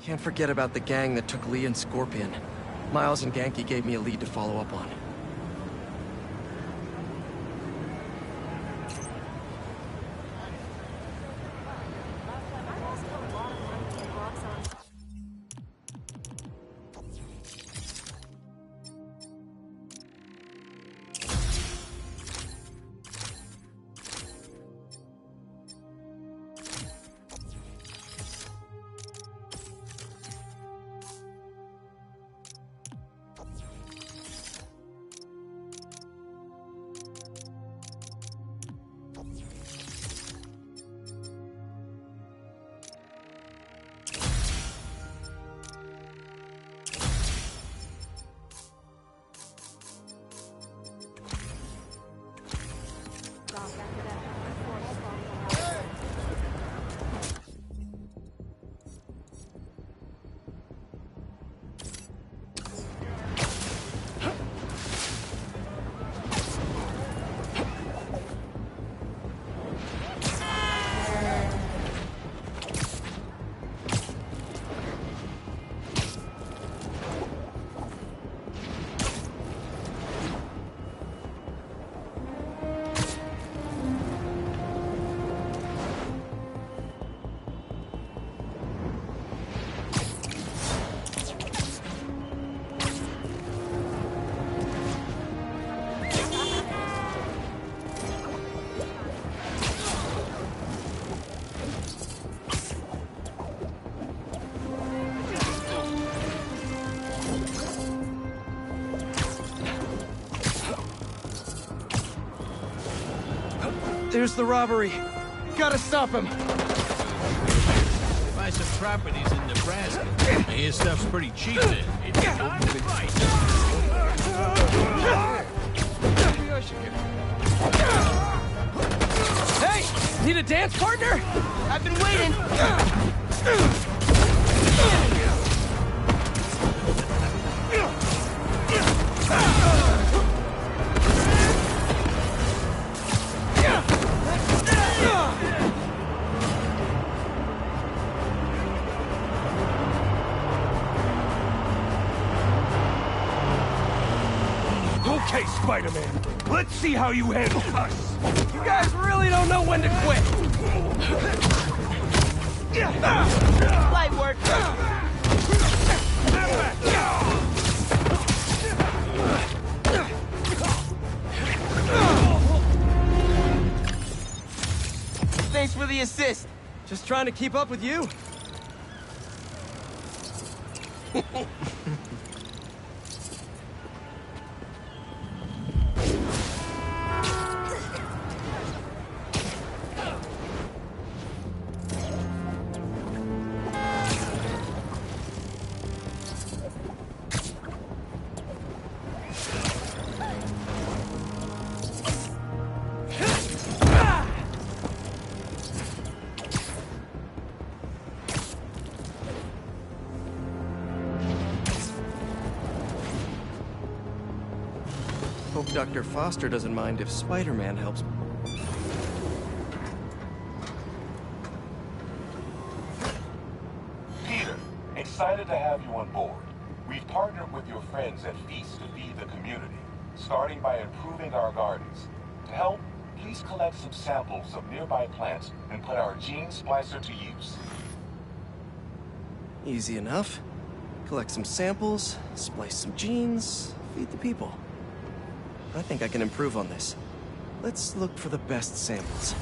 Can't forget about the gang that took Lee and Scorpion. Miles and Genki gave me a lead to follow up on. There's the robbery. Gotta stop him. Buy some properties in Nebraska. I hear stuff's pretty cheap there. It's time to fight. Hey! Need a dance partner? I've been waiting. Okay, Spider-Man, let's see how you handle us. You guys really don't know when to quit. Light work. Thanks for the assist. Just trying to keep up with you. Hope Dr. Foster doesn't mind if Spider-Man helps. Peter, excited to have you on board. We've partnered with your friends at Feast to feed the community, starting by improving our gardens. To help, please collect some samples of nearby plants and put our gene splicer to use. Easy enough. Collect some samples, splice some genes, feed the people. I think I can improve on this. Let's look for the best samples.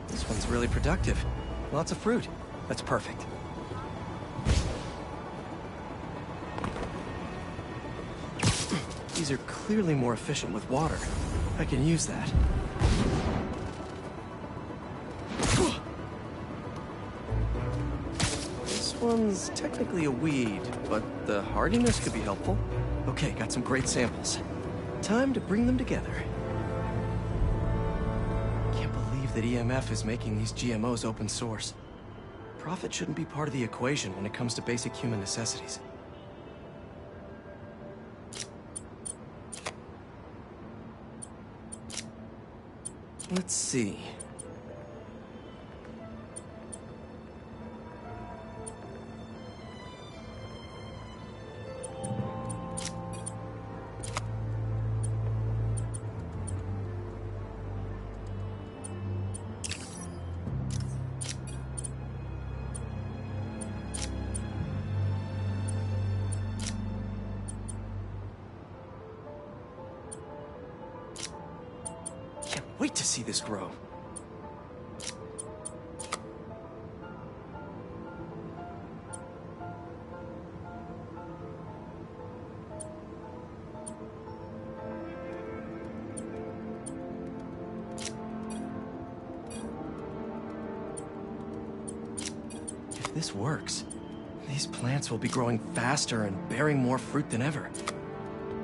This one's really productive. Lots of fruit. That's perfect. These are clearly more efficient with water. I can use that. This one's technically a weed, but the hardiness could be helpful. Okay, got some great samples. Time to bring them together. Can't believe that EMF is making these GMOs open source. Profit shouldn't be part of the equation when it comes to basic human necessities. Let's see. Can't wait to see this grow. If this works, these plants will be growing faster and bearing more fruit than ever.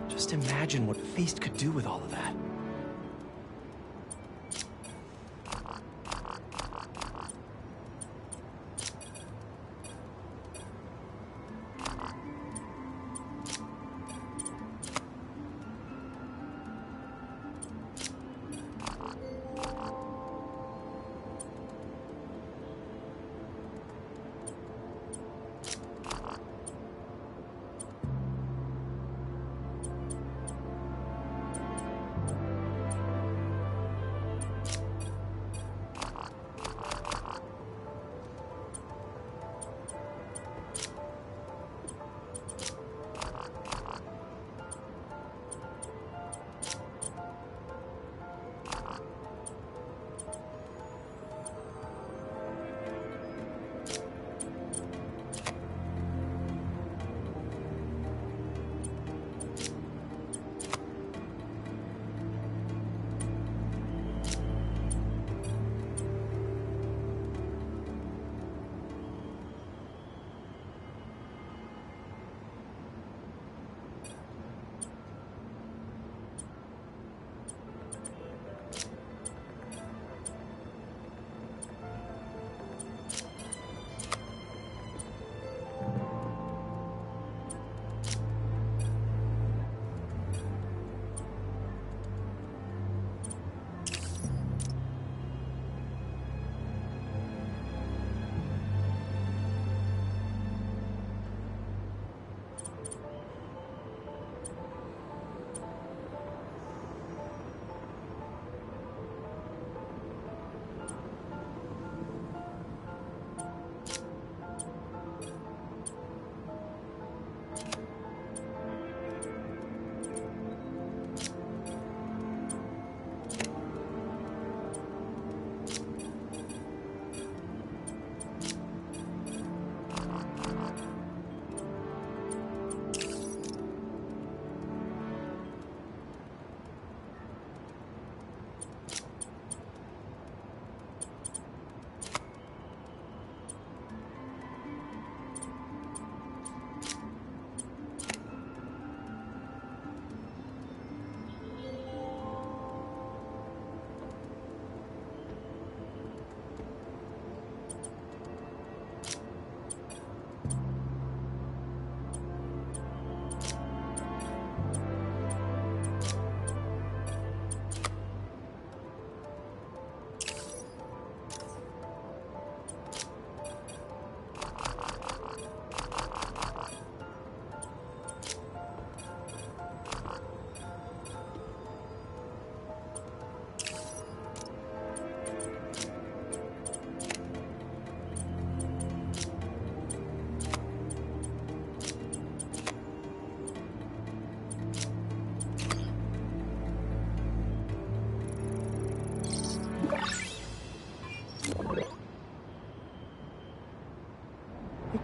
Just imagine what Feast could do with all of that.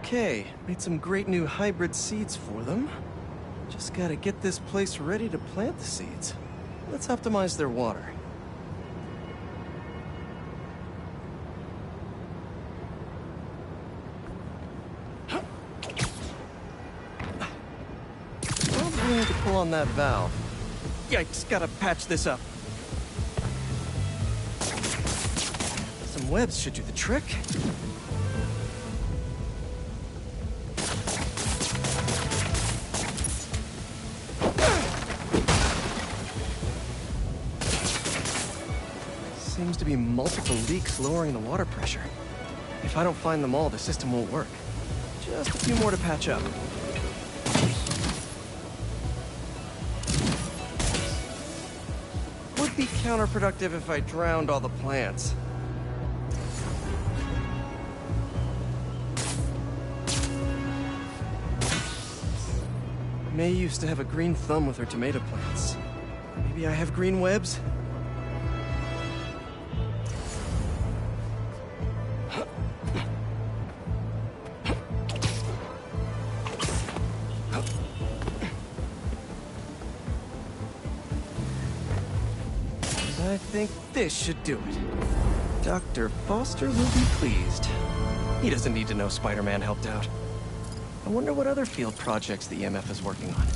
Okay, made some great new hybrid seeds for them. Just gotta get this place ready to plant the seeds. Let's optimize their water. Probably need to pull on that valve. Yikes, gotta patch this up. Some webs should do the trick. Seems to be multiple leaks lowering the water pressure. If I don't find them all, the system won't work. Just a few more to patch up. Would be counterproductive if I drowned all the plants. May used to have a green thumb with her tomato plants. Maybe I have green webs? I think this should do it. Dr. Foster will be pleased. He doesn't need to know Spider-Man helped out. I wonder what other field projects the EMF is working on.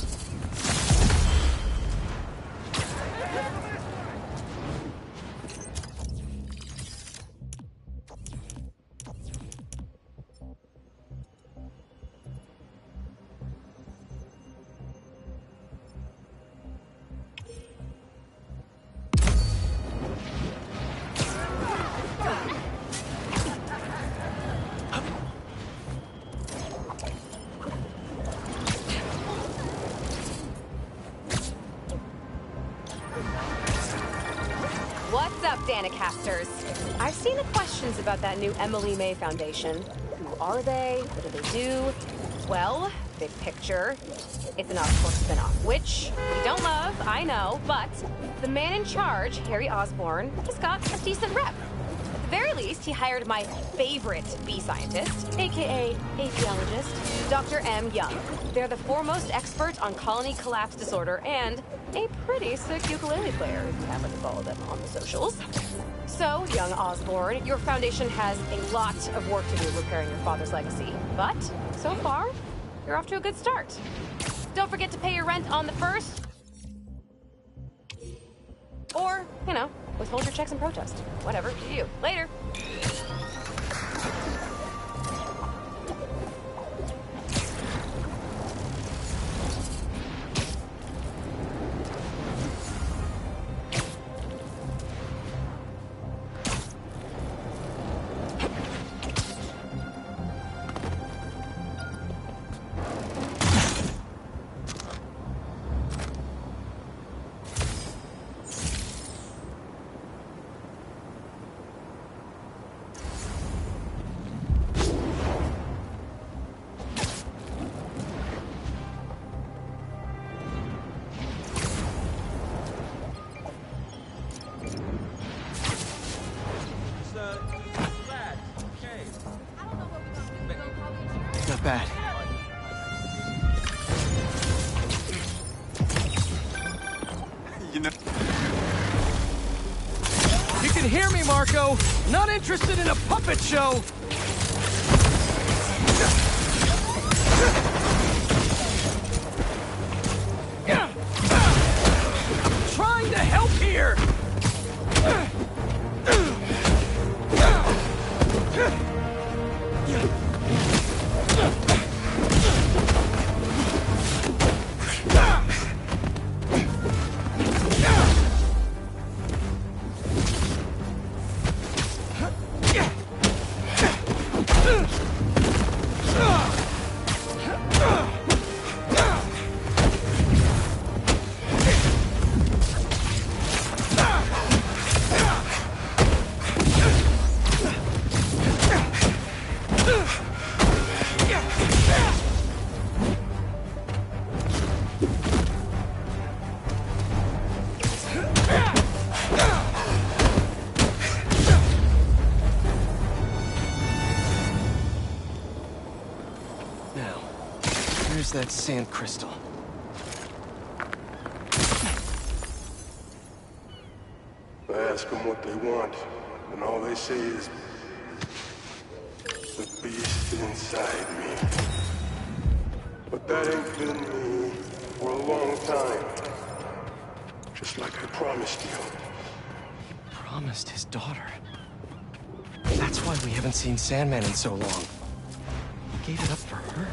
What's up, Danicasters? I've seen the questions about that new Emily May Foundation. Who are they? What do they do? Well, big picture, it's an Oscorp spinoff, which we don't love, I know, but the man in charge, Harry Osborn, has got a decent rep. At the very least, he hired my favorite bee scientist, aka apiologist, Dr. M. Young. They're the foremost expert on colony collapse disorder and a pretty sick ukulele player if you happen to follow them on the socials. So, young Osborn, your foundation has a lot of work to do repairing your father's legacy. But, so far, you're off to a good start. Don't forget to pay your rent on the 1st. Or, you know, withhold your checks and protest. Whatever, do you. Later. Not bad. You know... You can hear me, Marco! Not interested in a puppet show! I'm trying to help here! Where's that sand crystal? I ask them what they want, and all they say is, the beast inside me. But that ain't been me for a long time. Just like I promised you. He promised his daughter. That's why we haven't seen Sandman in so long. He gave it up for her.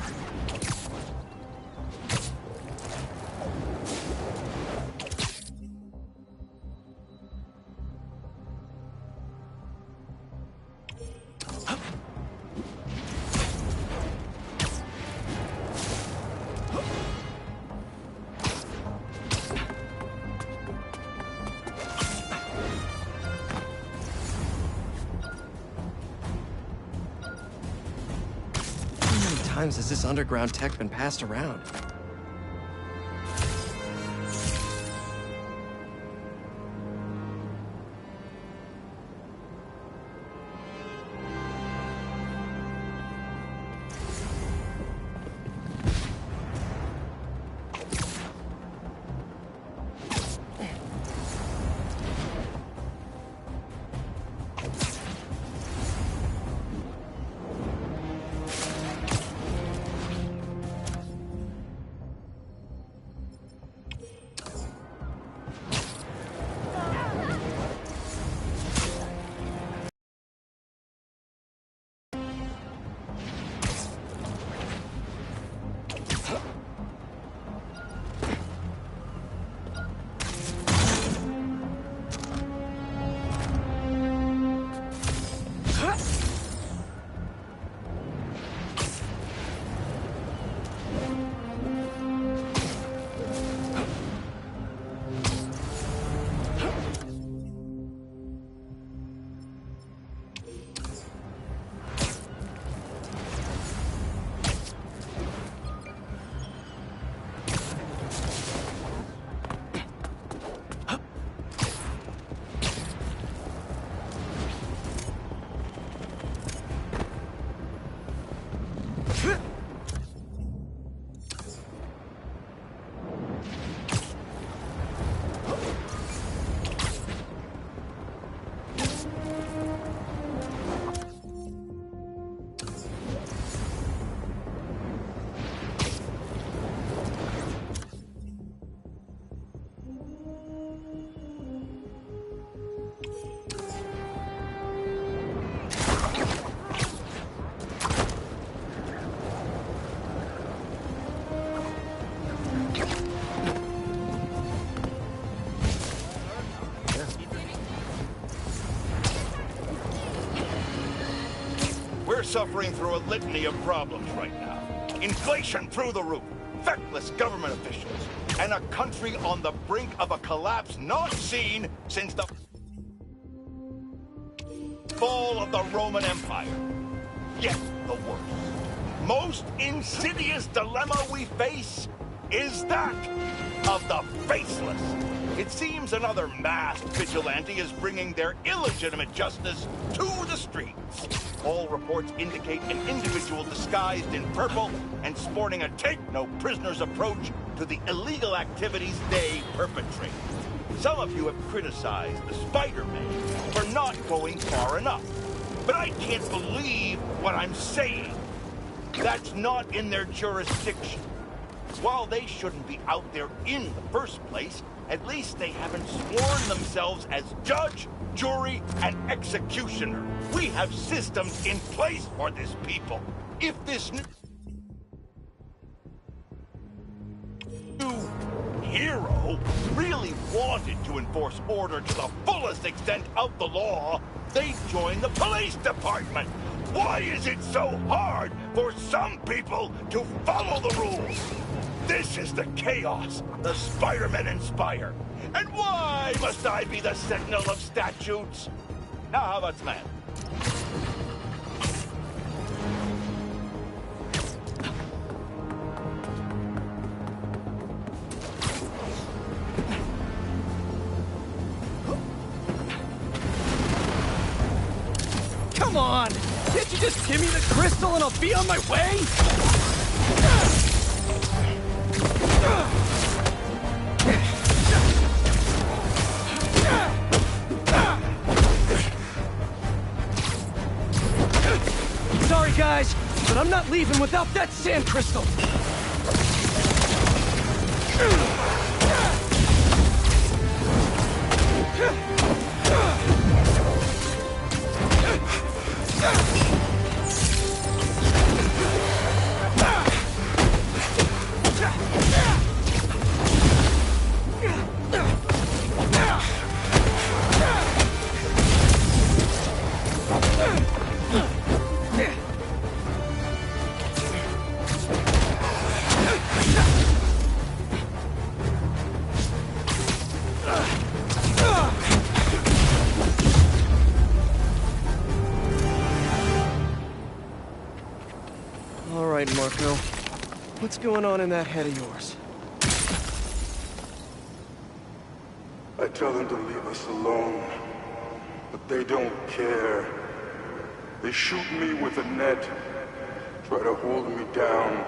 times has this underground tech been passed around? We're suffering through a litany of problems right now. Inflation through the roof, feckless government officials, and a country on the brink of a collapse not seen since the fall of the Roman Empire. Yet the worst, most insidious dilemma we face is that of the faceless. It seems another masked vigilante is bringing their illegitimate justice to the streets. All reports indicate an individual disguised in purple and sporting a take-no-prisoners approach to the illegal activities they perpetrate. Some of you have criticized the Spider-Man for not going far enough. But I can't believe what I'm saying. That's not in their jurisdiction. While they shouldn't be out there in the first place, at least they haven't sworn themselves as judge, jury, and executioner. We have systems in place for this people. If this new hero really wanted to enforce order to the fullest extent of the law, they'd join the police department. Why is it so hard for some people to follow the rules? This is the chaos the Spider-Men inspire. And why must I be the sentinel of statutes? Now, how about Sman? Come on! Can't you just give me the crystal and I'll be on my way? Sorry, guys, but I'm not leaving without that sand crystal. Marco. What's going on in that head of yours? I tell them to leave us alone, but they don't care. They shoot me with a net, try to hold me down.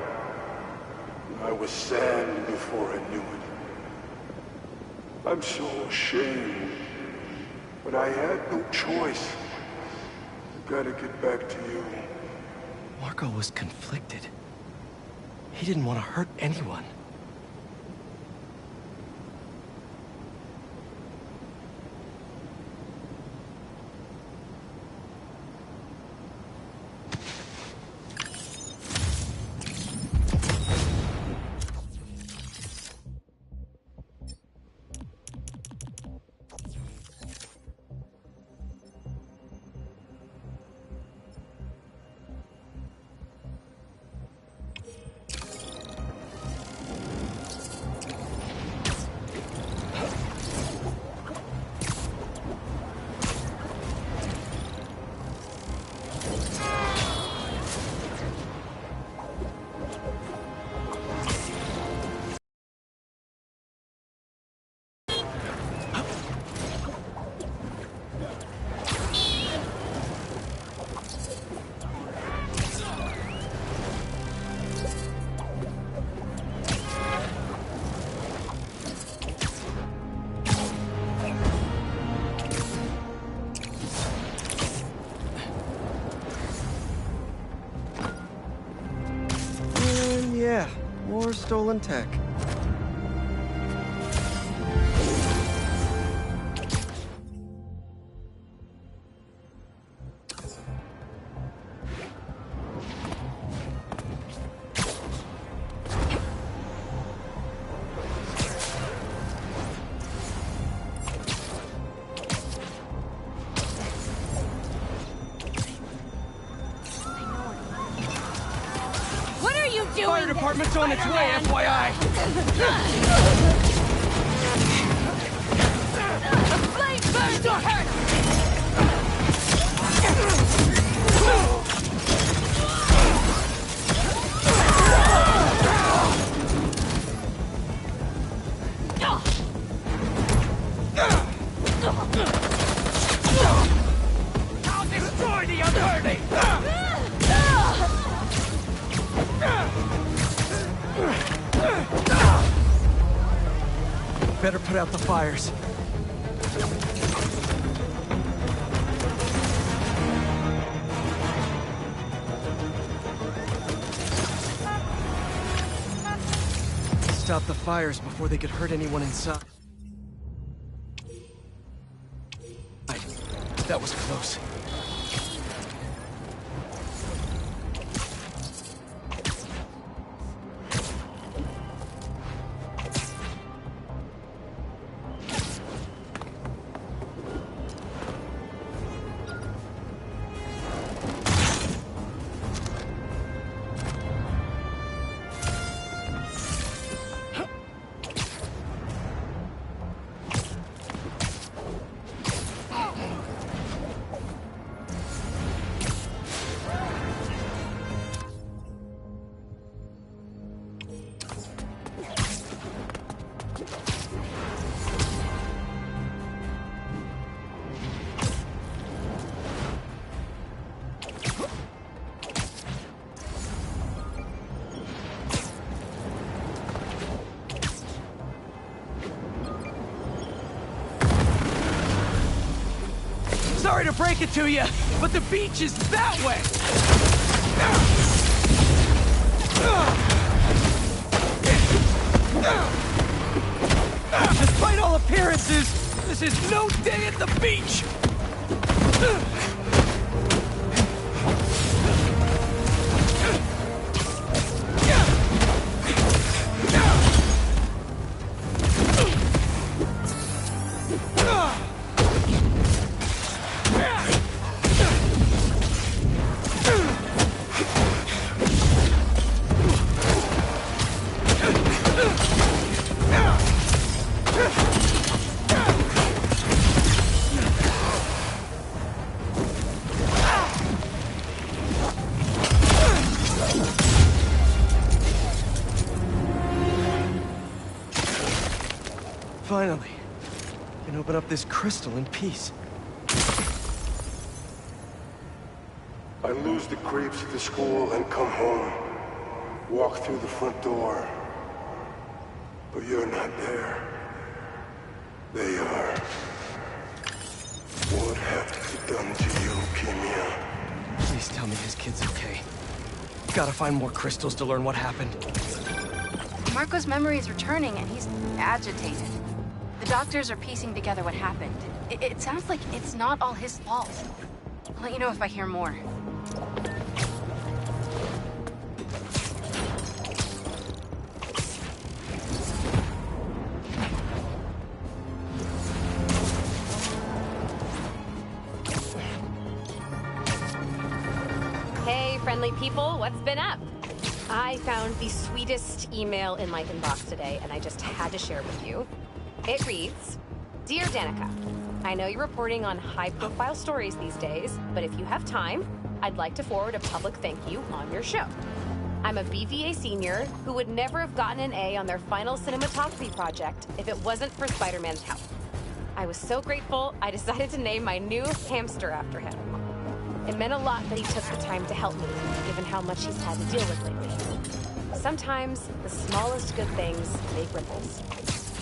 I was sand before I knew it. I'm so ashamed, but I had no choice. I gotta get back to you. Marco was conflicted. He didn't want to hurt anyone. Yeah, more stolen tech. Fire department's on its way, FYI! Flame burns or hurt! I'll destroy the unworthy! Better put out the fires. Stop the fires before they could hurt anyone inside. That was close. Sorry to break it to you, but the beach is that way! Despite all appearances, this is no day at the beach! Finally. Can open up this crystal in peace. I lose the creeps at the school and come home. Walk through the front door. But you're not there. They are. What have they done to you, Kimia? Please tell me his kid's okay. Gotta find more crystals to learn what happened. Marco's memory is returning and he's agitated. The doctors are piecing together what happened. It sounds like it's not all his fault. I'll let you know if I hear more. Hey, friendly people, what's been up? I found the sweetest email in my inbox today, and I just had to share it with you. It reads, Dear Danica, I know you're reporting on high-profile stories these days, but if you have time, I'd like to forward a public thank you on your show. I'm a BVA senior who would never have gotten an A on their final cinematography project if it wasn't for Spider-Man's help. I was so grateful, I decided to name my new hamster after him. It meant a lot that he took the time to help me, given how much he's had to deal with lately. Sometimes, the smallest good things make ripples.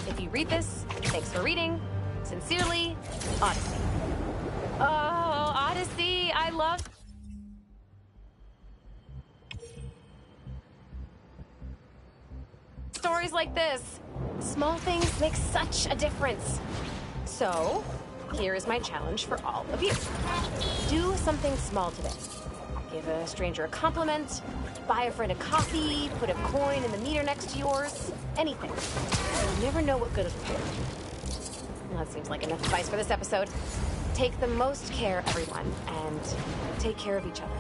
If you read this, thanks for reading. Sincerely, Odyssey. Oh, Odyssey, I love... stories like this. Small things make such a difference. So, here is my challenge for all of you. Do something small today. Give a stranger a compliment, buy a friend a coffee, put a coin in the meter next to yours, anything. You never know what good it will do. Well, that seems like enough advice for this episode. Take the most care, everyone, and take care of each other.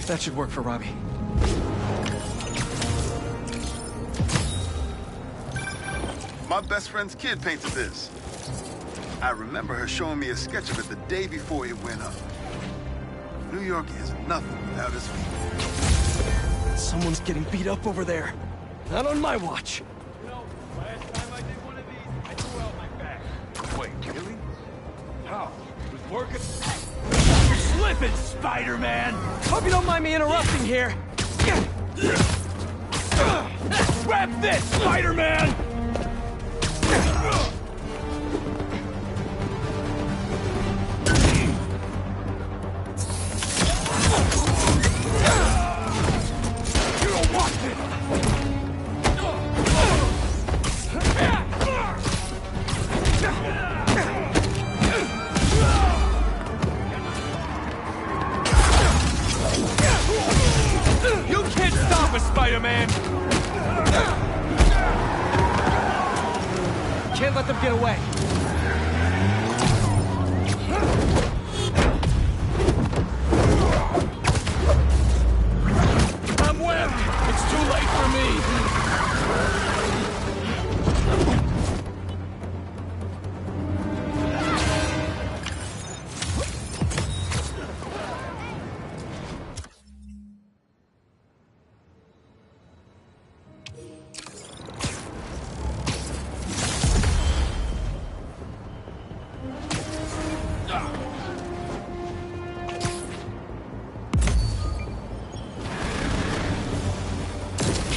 That should work for Robbie. My best friend's kid painted this. I remember her showing me a sketch of it the day before it went up. New York is nothing without its people. Someone's getting beat up over there. Not on my watch. You know, last time I did one of these, I threw out my back. Wait, really? How? It was working? You're slipping, Spider-Man! Hope you don't mind me interrupting here. Grab this, Spider-Man! You don't want this! You can't stop us, Spider-Man! Can't let them get away. I'm webbed! It's too late for me!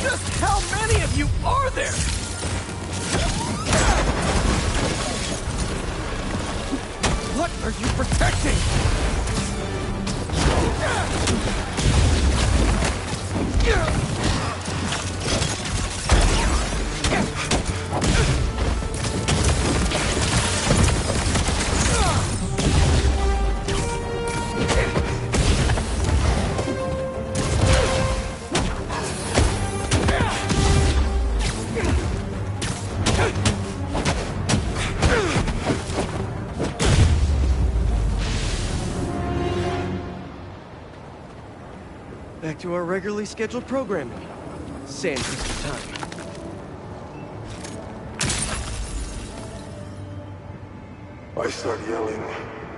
Just how many of you are there? What are you protecting? Back to our regularly scheduled programming. Same piece of time. I start yelling,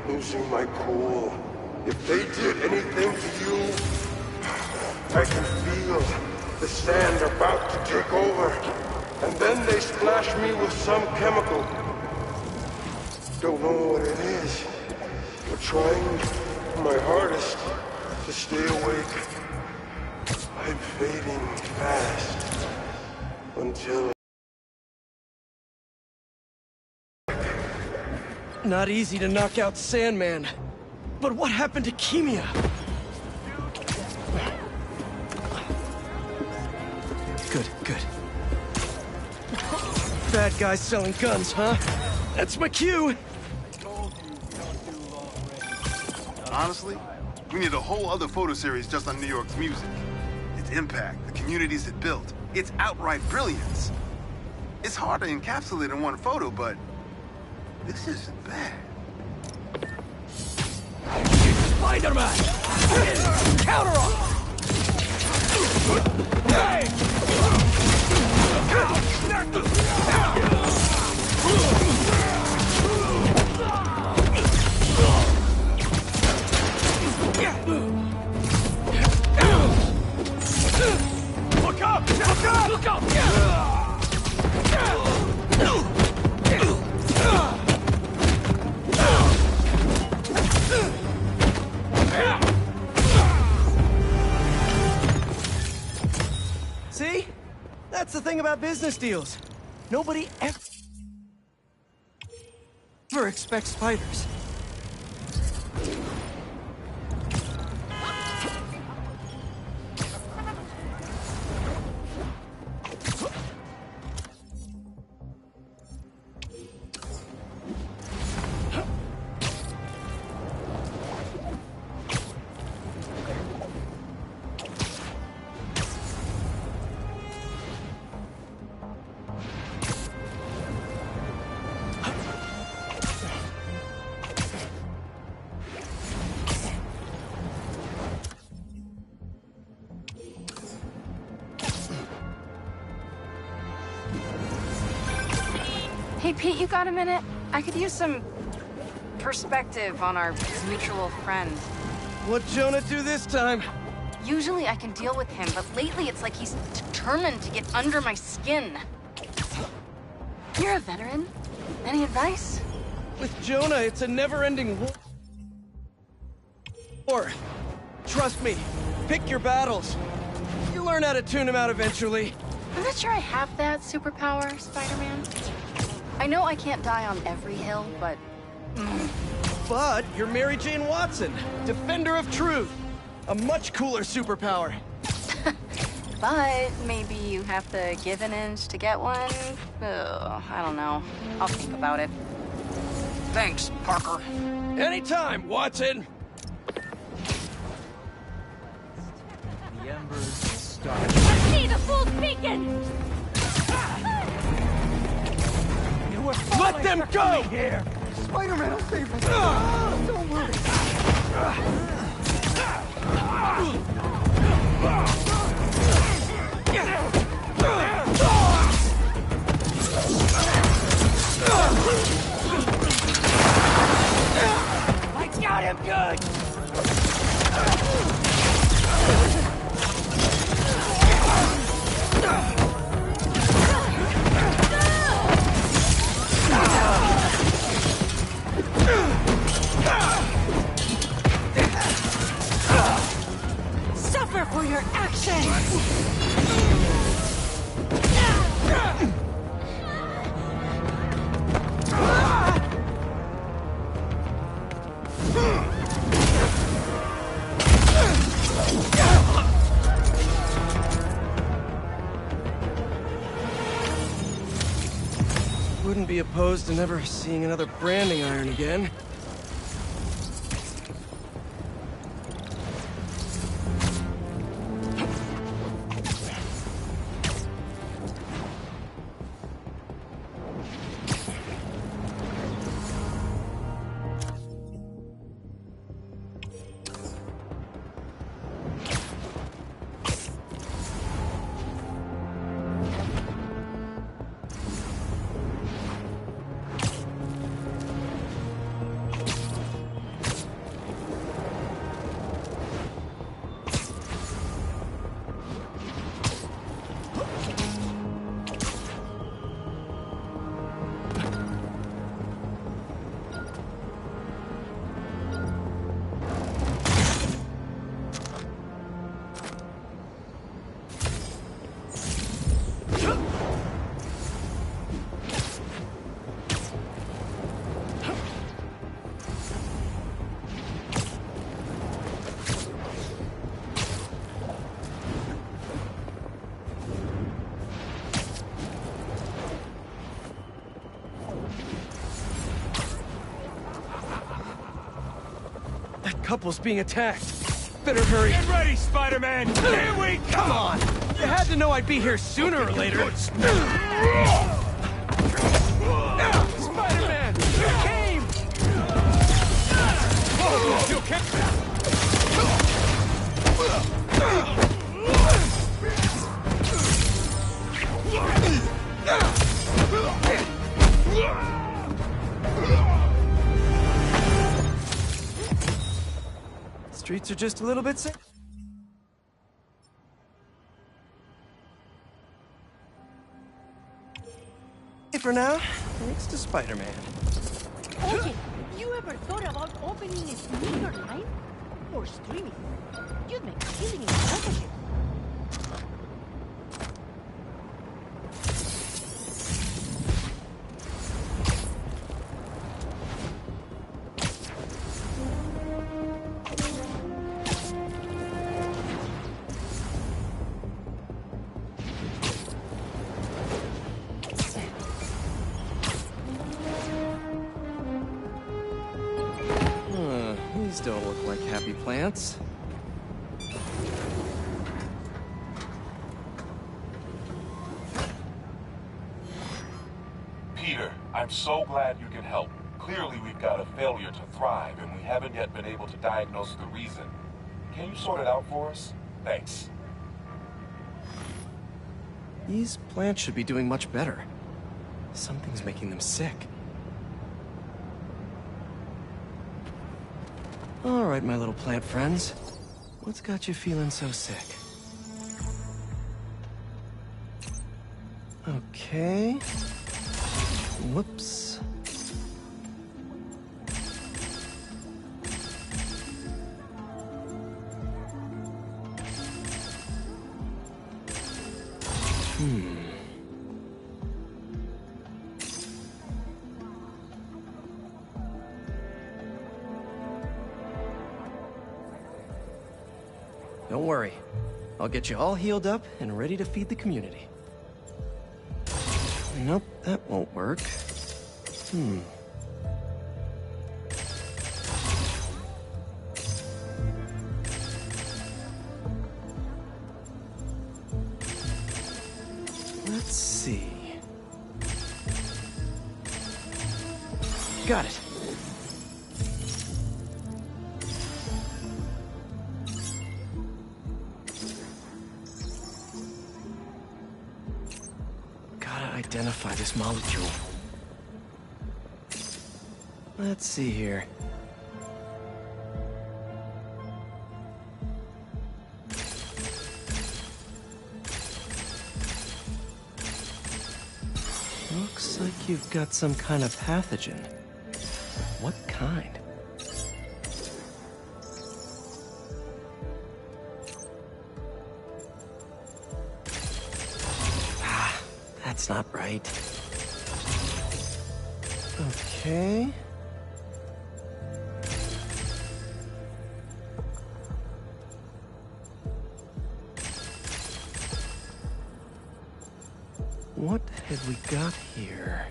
losing my cool. If they did anything to you, I can feel the sand about to take over. And then they splash me with some chemical. Don't know what it is, but trying my hardest to stay awake. I'm fading fast until... Not easy to knock out Sandman. But what happened to Kimia? Good, good. Bad guys selling guns, huh? That's my cue! Honestly, we need a whole other photo series just on New York's music. Its impact, the communities it built, its outright brilliance. It's hard to encapsulate in one photo, but this isn't bad. Spider-Man! Counter off! Hey! Look up! Look up! Look up! See? That's the thing about business deals. Nobody ever expects spiders. Hey, Pete, you got a minute? I could use some perspective on our mutual friend. What'd Jonah do this time? Usually I can deal with him, but lately it's like he's determined to get under my skin. You're a veteran. Any advice? With Jonah, it's a never-ending war. Trust me, pick your battles. You learn how to tune him out eventually. I'm not sure I have that superpower, Spider-Man. I know I can't die on every hill, but... But you're Mary Jane Watson, defender of truth. A much cooler superpower. But maybe you have to give an inch to get one? Ugh, I don't know. I'll think about it. Thanks, Parker. Anytime, Watson! The embers start. I see the fool's beacon! Let them go! Here. Spider-Man will save us. Don't worry. I got him good! Suffer for your actions! Wouldn't be opposed to never seeing another branding iron again. couple's being attacked. Better hurry. Get ready, Spider-Man! Here we go! Come on! You had to know I'd be here sooner or later. Spider-Man! You came! Whoa, you okay? Streets are just a little bit sick. For now, thanks to Spider-Man. Okay, you ever thought about opening a sneaker line? Or streaming? You'd make a killing in both of you. These don't look like happy plants. Peter, I'm so glad you can help. Clearly we've got a failure to thrive, and we haven't yet been able to diagnose the reason. Can you sort it out for us? Thanks. These plants should be doing much better. Something's making them sick. All right, my little plant friends. What's got you feeling so sick? Okay. Whoops. Don't worry. I'll get you all healed up and ready to feed the community. Nope, that won't work. Let's see. Got it. Identify this molecule. Let's see here. Looks like you've got some kind of pathogen. What kind? That's not right. Okay. What have we got here?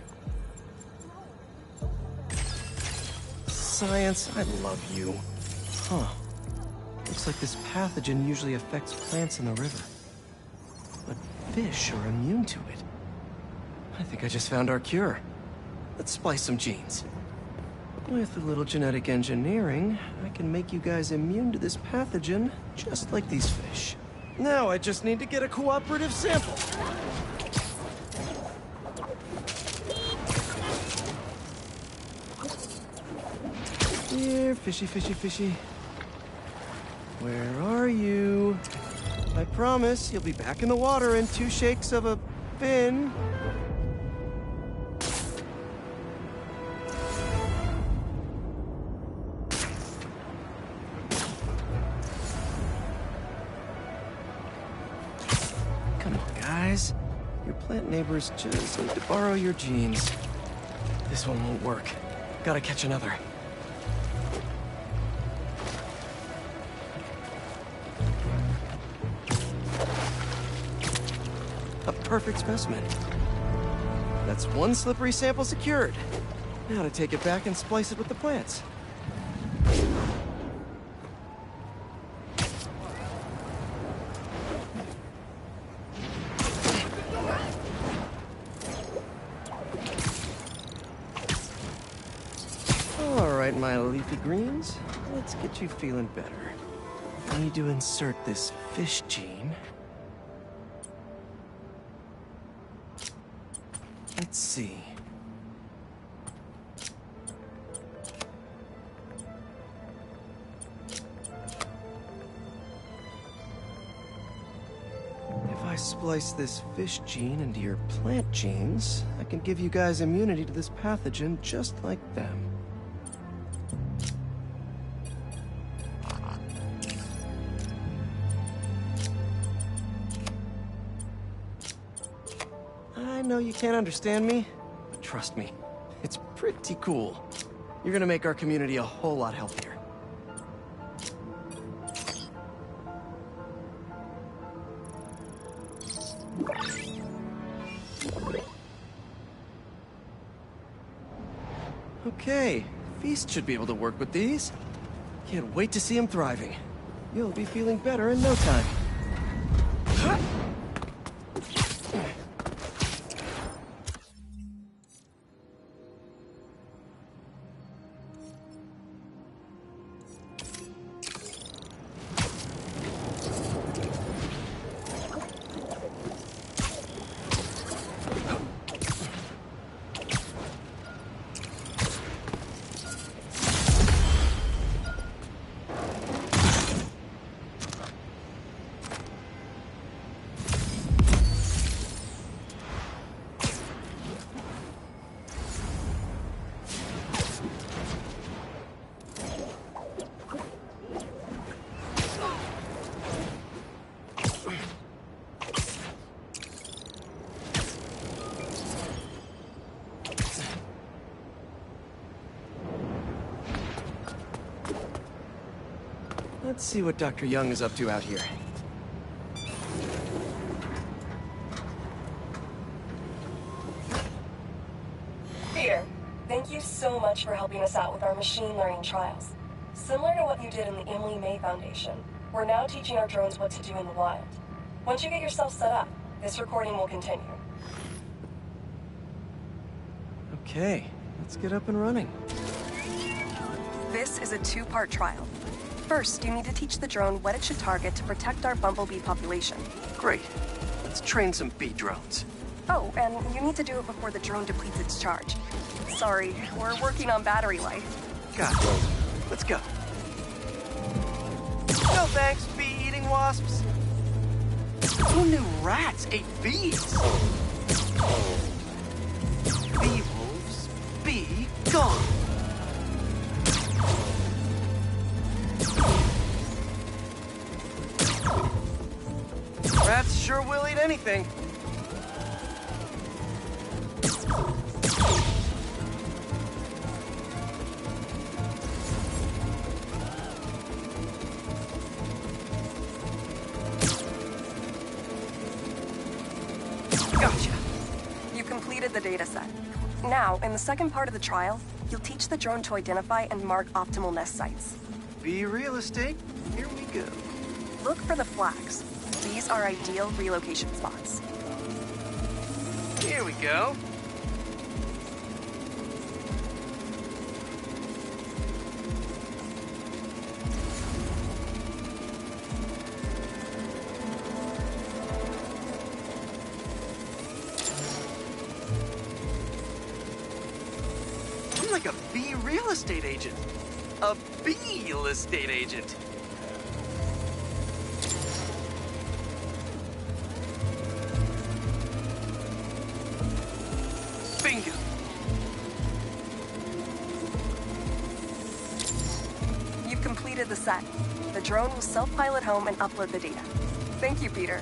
Science, I love you. Huh. Looks like this pathogen usually affects plants in the river. But fish are immune to it. I think I just found our cure. Let's splice some genes. With a little genetic engineering, I can make you guys immune to this pathogen, just like these fish. Now I just need to get a cooperative sample. Here, fishy, fishy, fishy. Where are you? I promise you'll be back in the water in 2 shakes of a fin. Your plant neighbors just need to borrow your genes. This one won't work. Gotta catch another. A perfect specimen. That's 1 slippery sample secured. Now to take it back and splice it with the plants. pile of leafy greens. Let's get you feeling better. I need to insert this fish gene. Let's see. If I splice this fish gene into your plant genes, I can give you guys immunity to this pathogen just like them. I know you can't understand me, but trust me, it's pretty cool. You're gonna make our community a whole lot healthier. Okay, Feast should be able to work with these. Can't wait to see him thriving. You'll be feeling better in no time. Let's see what Dr. Young is up to out here. Peter, thank you so much for helping us out with our machine learning trials. Similar to what you did in the Emily May Foundation, we're now teaching our drones what to do in the wild. Once you get yourself set up, this recording will continue. Okay, let's get up and running. This is a two-part trial. First, you need to teach the drone what it should target to protect our bumblebee population. Great. Let's train some bee drones. Oh, and you need to do it before the drone depletes its charge. Sorry, we're working on battery life. Got it. Let's go. No thanks, bee-eating wasps. Who knew rats ate bees? Bee wolves, be gone. Rats sure will eat anything. Gotcha. You completed the data set. Now, in the second part of the trial, you'll teach the drone to identify and mark optimal nest sites. Bee real estate, here we go. Look for the flags. These are ideal relocation spots. Here we go. I'm like a bee real estate agent. A bee real estate agent. Bingo. You've completed the set. The drone will self-pilot home and upload the data. Thank you, Peter.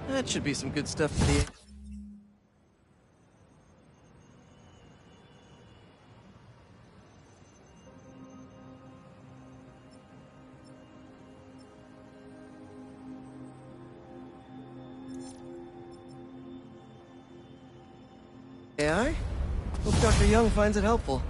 That should be some good stuff for the... AI? Hope Dr. Young finds it helpful.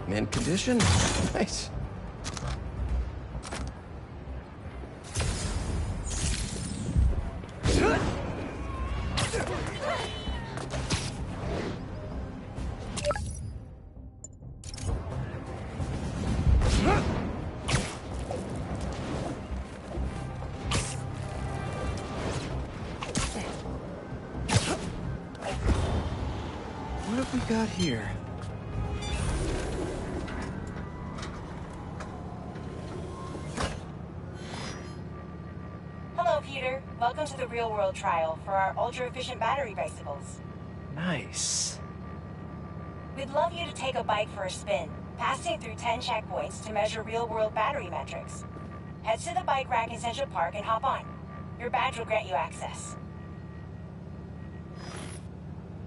Mint condition? Nice. What have we got here? Hello, Peter. Welcome to the real-world trial for our ultra-efficient battery bicycles. Nice. We'd love you to take a bike for a spin, passing through 10 checkpoints to measure real-world battery metrics. Head to the bike rack in Central Park and hop on. Your badge will grant you access.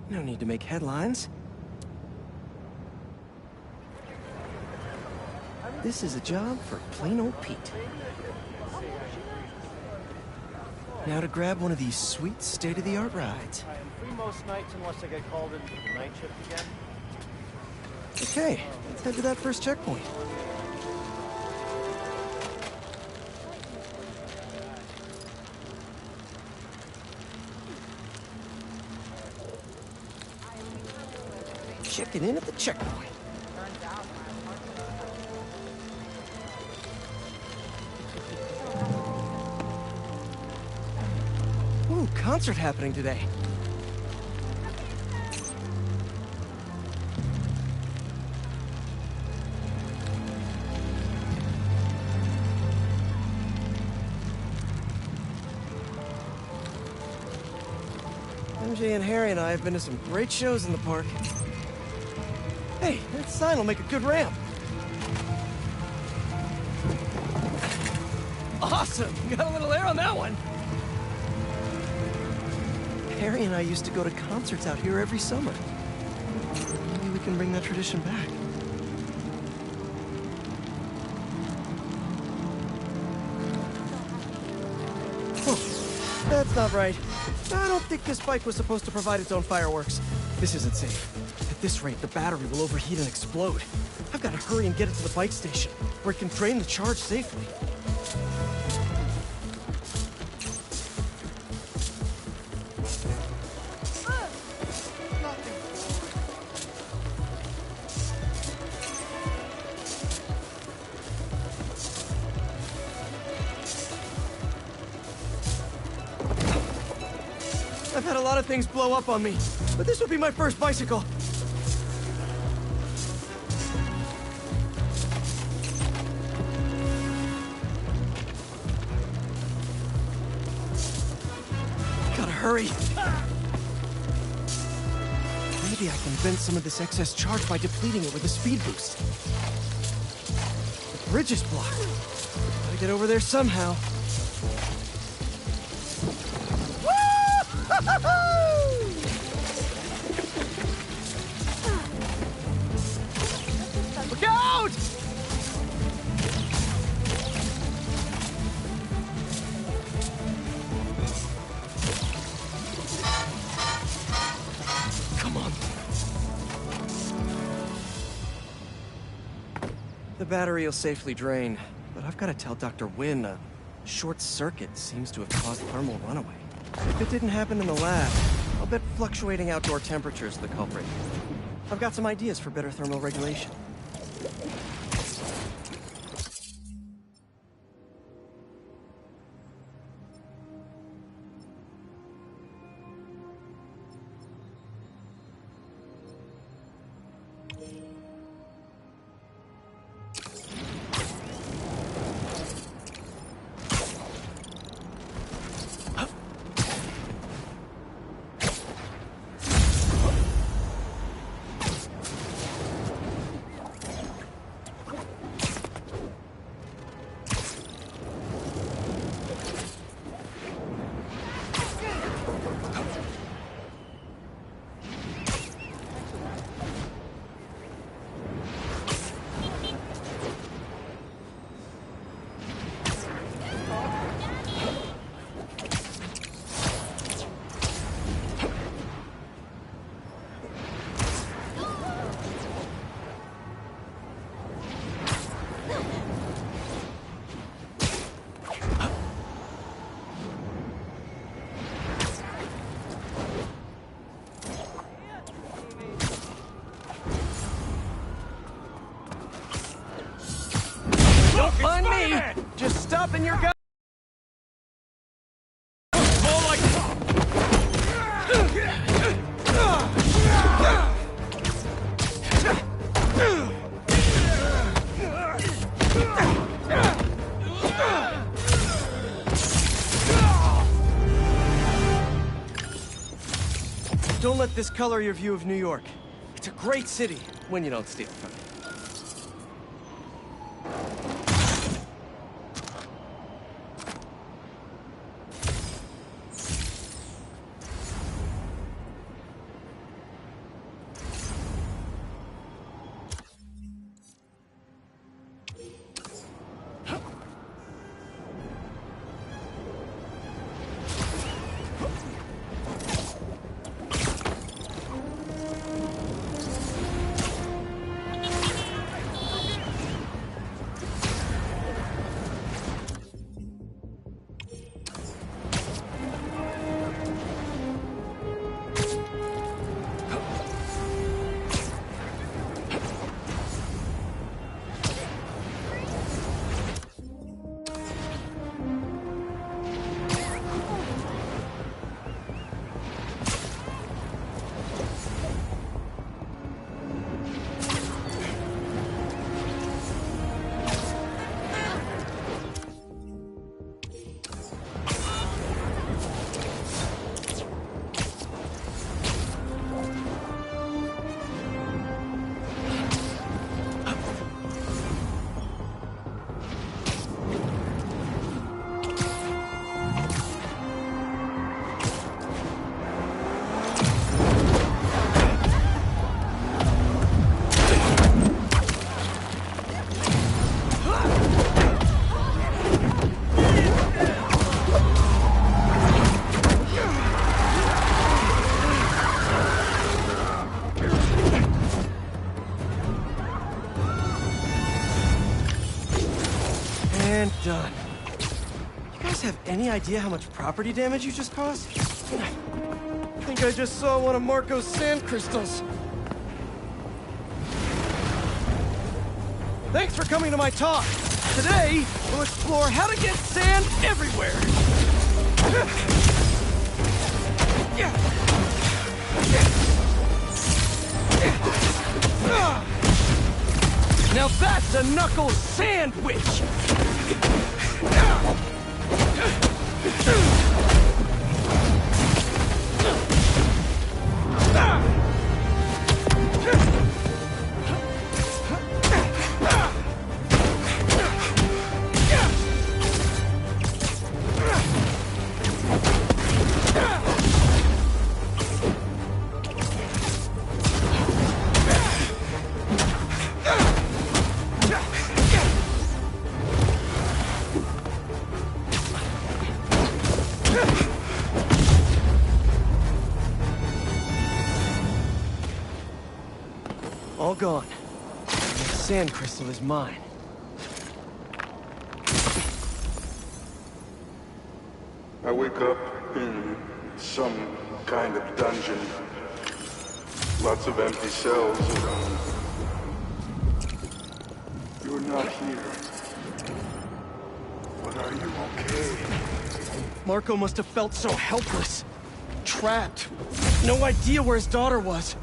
No need to make headlines. This is a job for plain old Pete. Now to grab one of these sweet state-of-the-art rides. I am free most nights unless I get called in for the night shift again. Okay, let's head to that first checkpoint. Checking in at the checkpoint. Ooh, concert happening today. MJ and Harry and I have been to some great shows in the park. Hey, that sign will make a good ramp. Awesome! Got a little air on that one. Harry and I used to go to concerts out here every summer. Maybe we can bring that tradition back. Oh, that's not right. I don't think this bike was supposed to provide its own fireworks. This isn't safe. At this rate, the battery will overheat and explode. I've got to hurry and get it to the bike station, where it can drain the charge safely. I've had a lot of things blow up on me, but this will be my first bicycle. Gotta hurry. Maybe I can vent some of this excess charge by depleting it with a speed boost. The bridge is blocked. Gotta get over there somehow. Look out! Come on. The battery will safely drain, but I've got to tell Dr. Wynn a short circuit seems to have caused thermal runaway. If it didn't happen in the lab, I'll bet fluctuating outdoor temperatures is the culprit. I've got some ideas for better thermal regulation. Mind me! Spider-Man! Just stop in your gun! More like... Don't let this color your view of New York. It's a great city when you don't steal from it. And done. You guys have any idea how much property damage you just caused? I think I just saw one of Marco's sand crystals. Thanks for coming to my talk. Today, we'll explore how to get sand everywhere. Now that's a knuckle sandwich! All gone. The sand crystal is mine. I wake up in some kind of dungeon. Lots of empty cells around. You're not here. But are you okay? Marco must have felt so helpless. Trapped. No idea where his daughter was.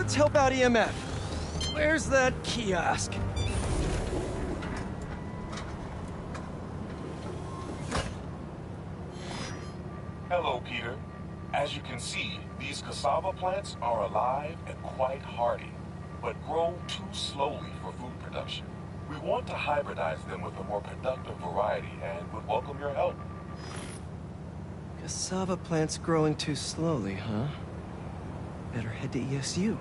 let's help out EMF. Where's that kiosk? Hello, Peter. As you can see, these cassava plants are alive and quite hardy, but grow too slowly for food production. We want to hybridize them with a more productive variety and would welcome your help. Cassava plants growing too slowly, huh? Better head to ESU.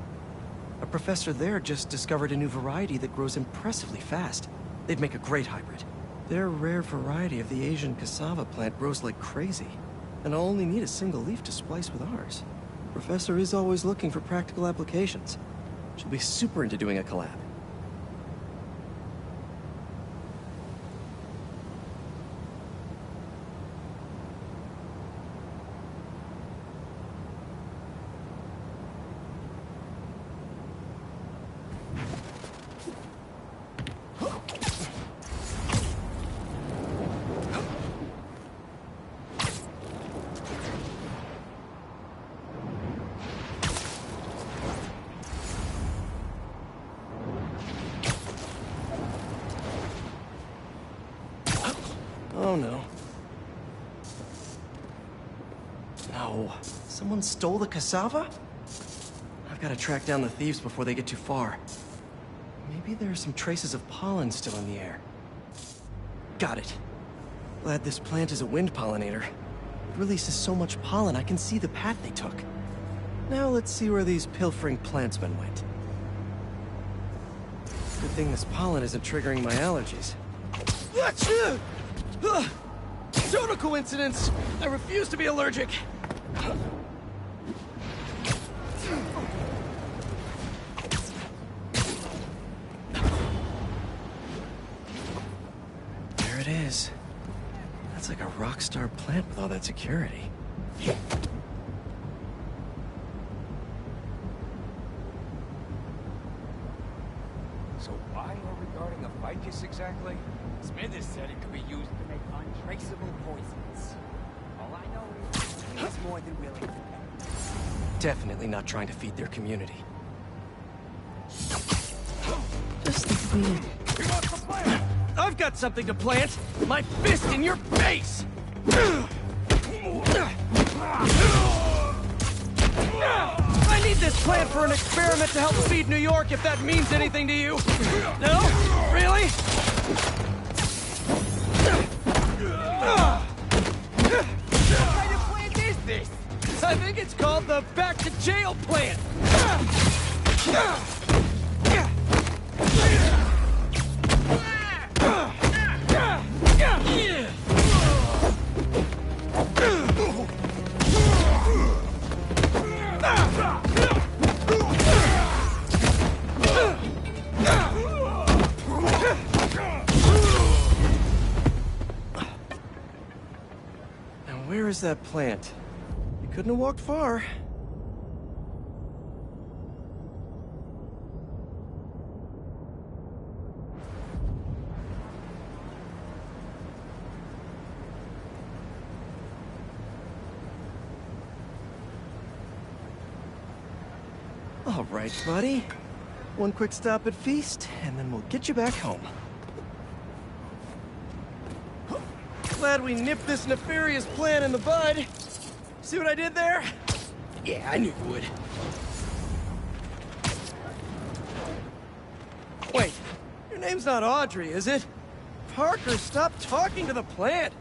A professor there just discovered a new variety that grows impressively fast. They'd make a great hybrid. Their rare variety of the Asian cassava plant grows like crazy, and I'll only need a single leaf to splice with ours. Professor is always looking for practical applications. She'll be super into doing a collab. Oh no. No. Someone stole the cassava? I've got to track down the thieves before they get too far. Maybe there are some traces of pollen still in the air. Got it. Glad this plant is a wind pollinator. It releases so much pollen I can see the path they took. Now let's see where these pilfering plantsmen went. Good thing this pollen isn't triggering my allergies. Achoo! Total coincidence. I refuse to be allergic. There it is. That's like a rock star plant with all that security. So why are we guarding a ficus exactly? Smithers said it could be used to make untraceable poisons. All I know is he's more than willing to pay. Definitely not trying to feed their community. Just the weed. He wants to plant! I've got something to plant! My fist in your face! I need this plant for an experiment to help feed New York, if that means anything to you. No? Really? What kind of plant is this? I think it's called the back to jail plant. Now where is that plant? You couldn't have walked far. All right, buddy. One quick stop at Feast, and then we'll get you back home. Glad we nipped this nefarious plan in the bud. See what I did there? Yeah, I knew you would. Wait, your name's not Audrey, is it? Parker, stop talking to the plant.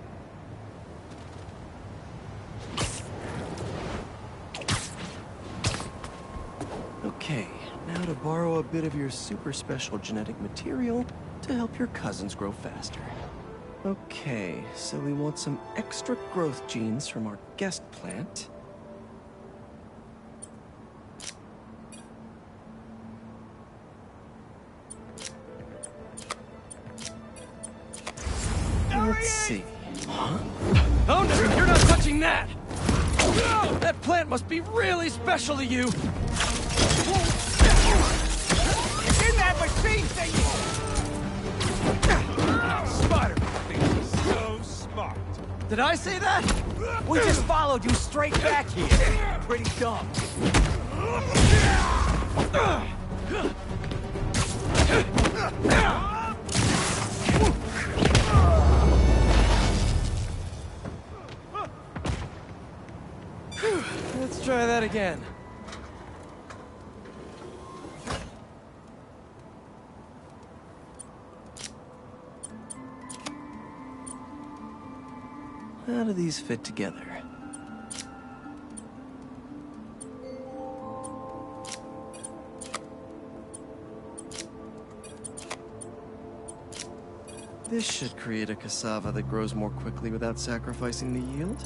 Okay, now to borrow a bit of your super special genetic material to help your cousins grow faster. Okay, so we want some extra growth genes from our guest plant. Let's see. Huh? Oh no, you're not touching that! That plant must be really special to you! It's in that machine thing! Spider-Man is so smart. Did I say that? We just followed you straight back here. Pretty dumb. Let's try that again. How do these fit together? This should create a cassava that grows more quickly without sacrificing the yield.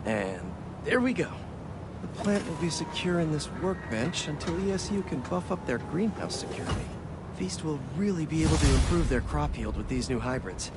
And there we go. The plant will be secure in this workbench until ESU can buff up their greenhouse security. Feast will really be able to improve their crop yield with these new hybrids.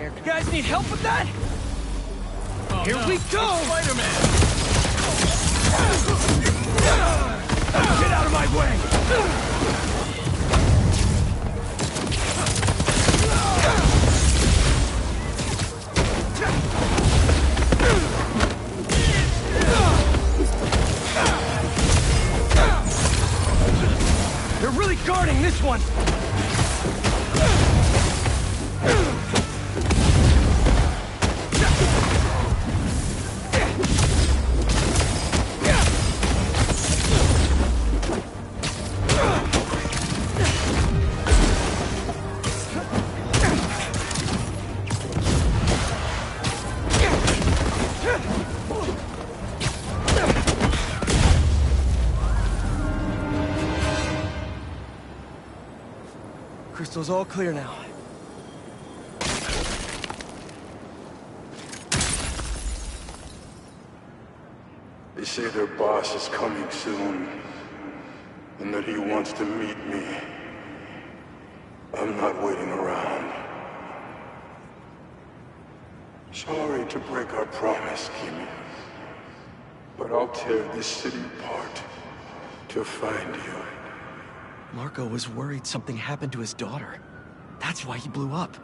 You guys need help with that? Oh, Here no. we go! It's Spider-Man! Get out of my way! They're really guarding this one! Crystal's all clear now. They say their boss is coming soon, and that he wants to meet me. I'm not waiting around. Sorry to break our promise, Kimi, but I'll tear this city apart to find you. Marco was worried something happened to his daughter. That's why he blew up.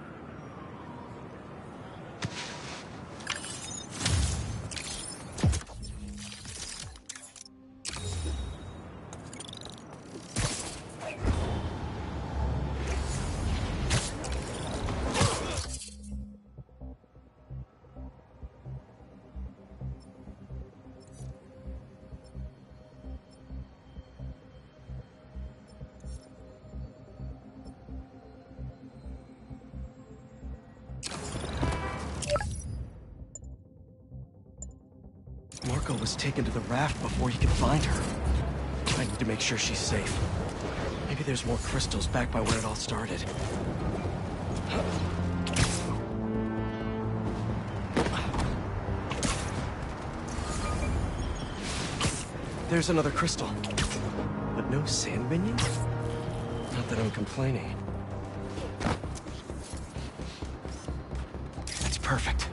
Marco was taken to the raft before he could find her. I need to make sure she's safe. Maybe there's more crystals back by where it all started. There's another crystal. But no sand minions? Not that I'm complaining. That's perfect.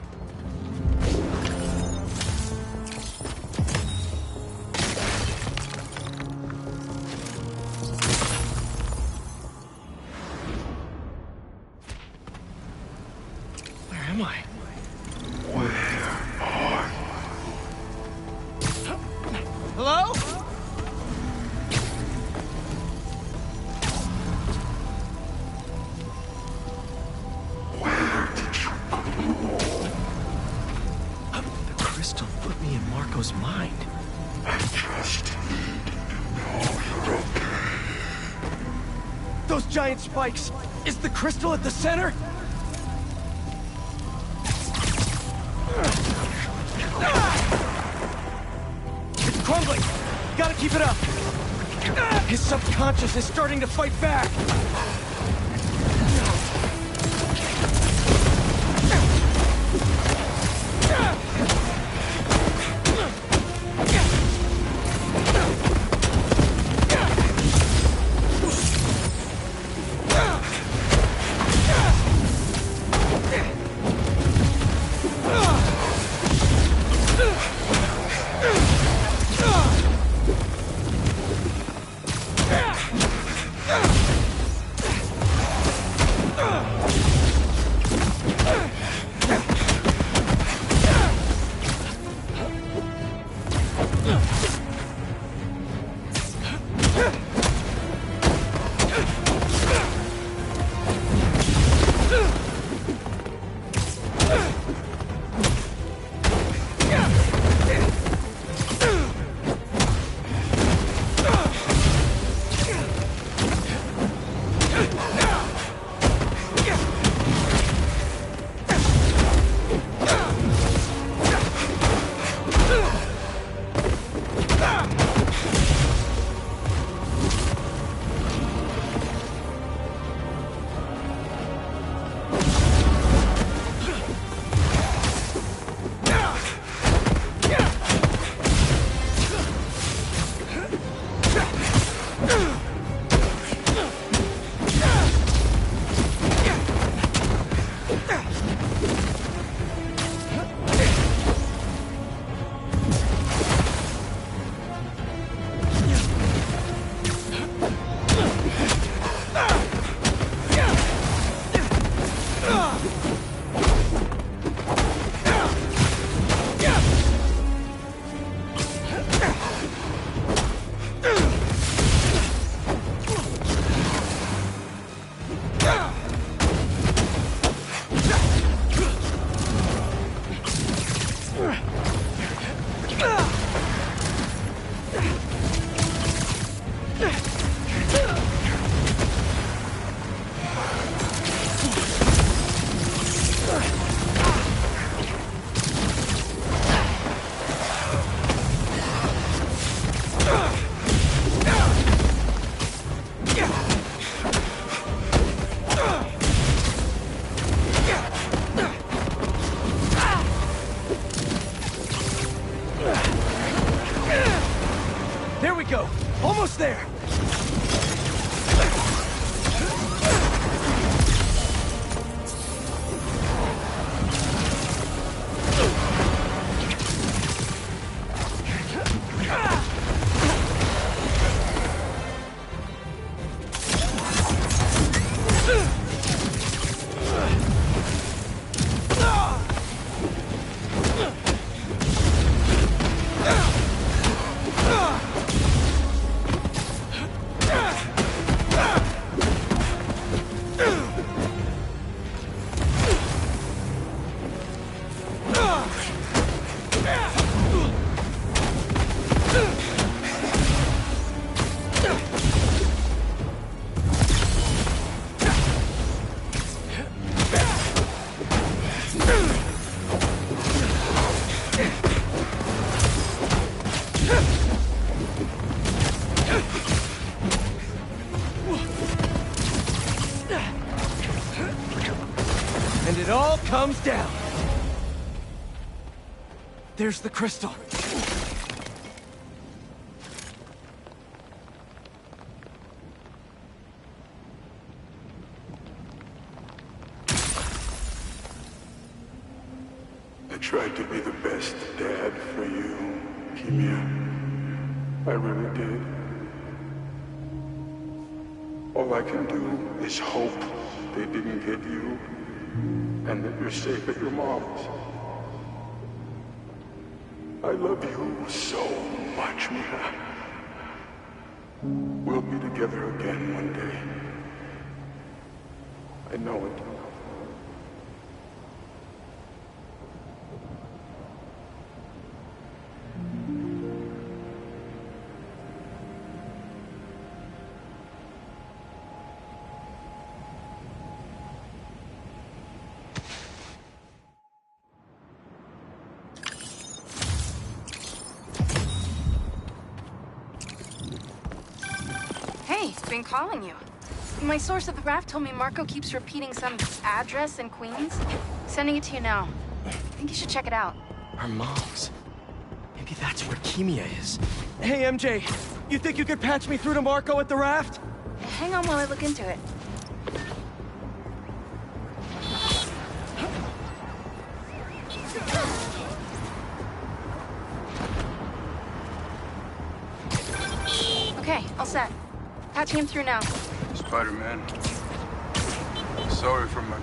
am I? Hello? The crystal put me in Marco's mind. I just need to know you're okay. Those giant spikes! Is the crystal at the center? It's crumbling! Gotta keep it up! His subconscious is starting to fight back! There we go! Almost there! And it all comes down. There's the crystal. I tried to be the best dad for you, Kimia. I really did. All I can do is hope they didn't get you. and that you're safe at your mom's. I love you so much, Mia. We'll be together again one day. I know it. Been calling you. My source at the raft told me Marco keeps repeating some address in Queens. Sending it to you now. I think you should check it out. Our moms. Maybe that's where Kimia is. Hey, MJ, you think you could patch me through to Marco at the raft? Hang on while I look into it. Okay, all set. Patching him through now. Spider-Man. Sorry for my...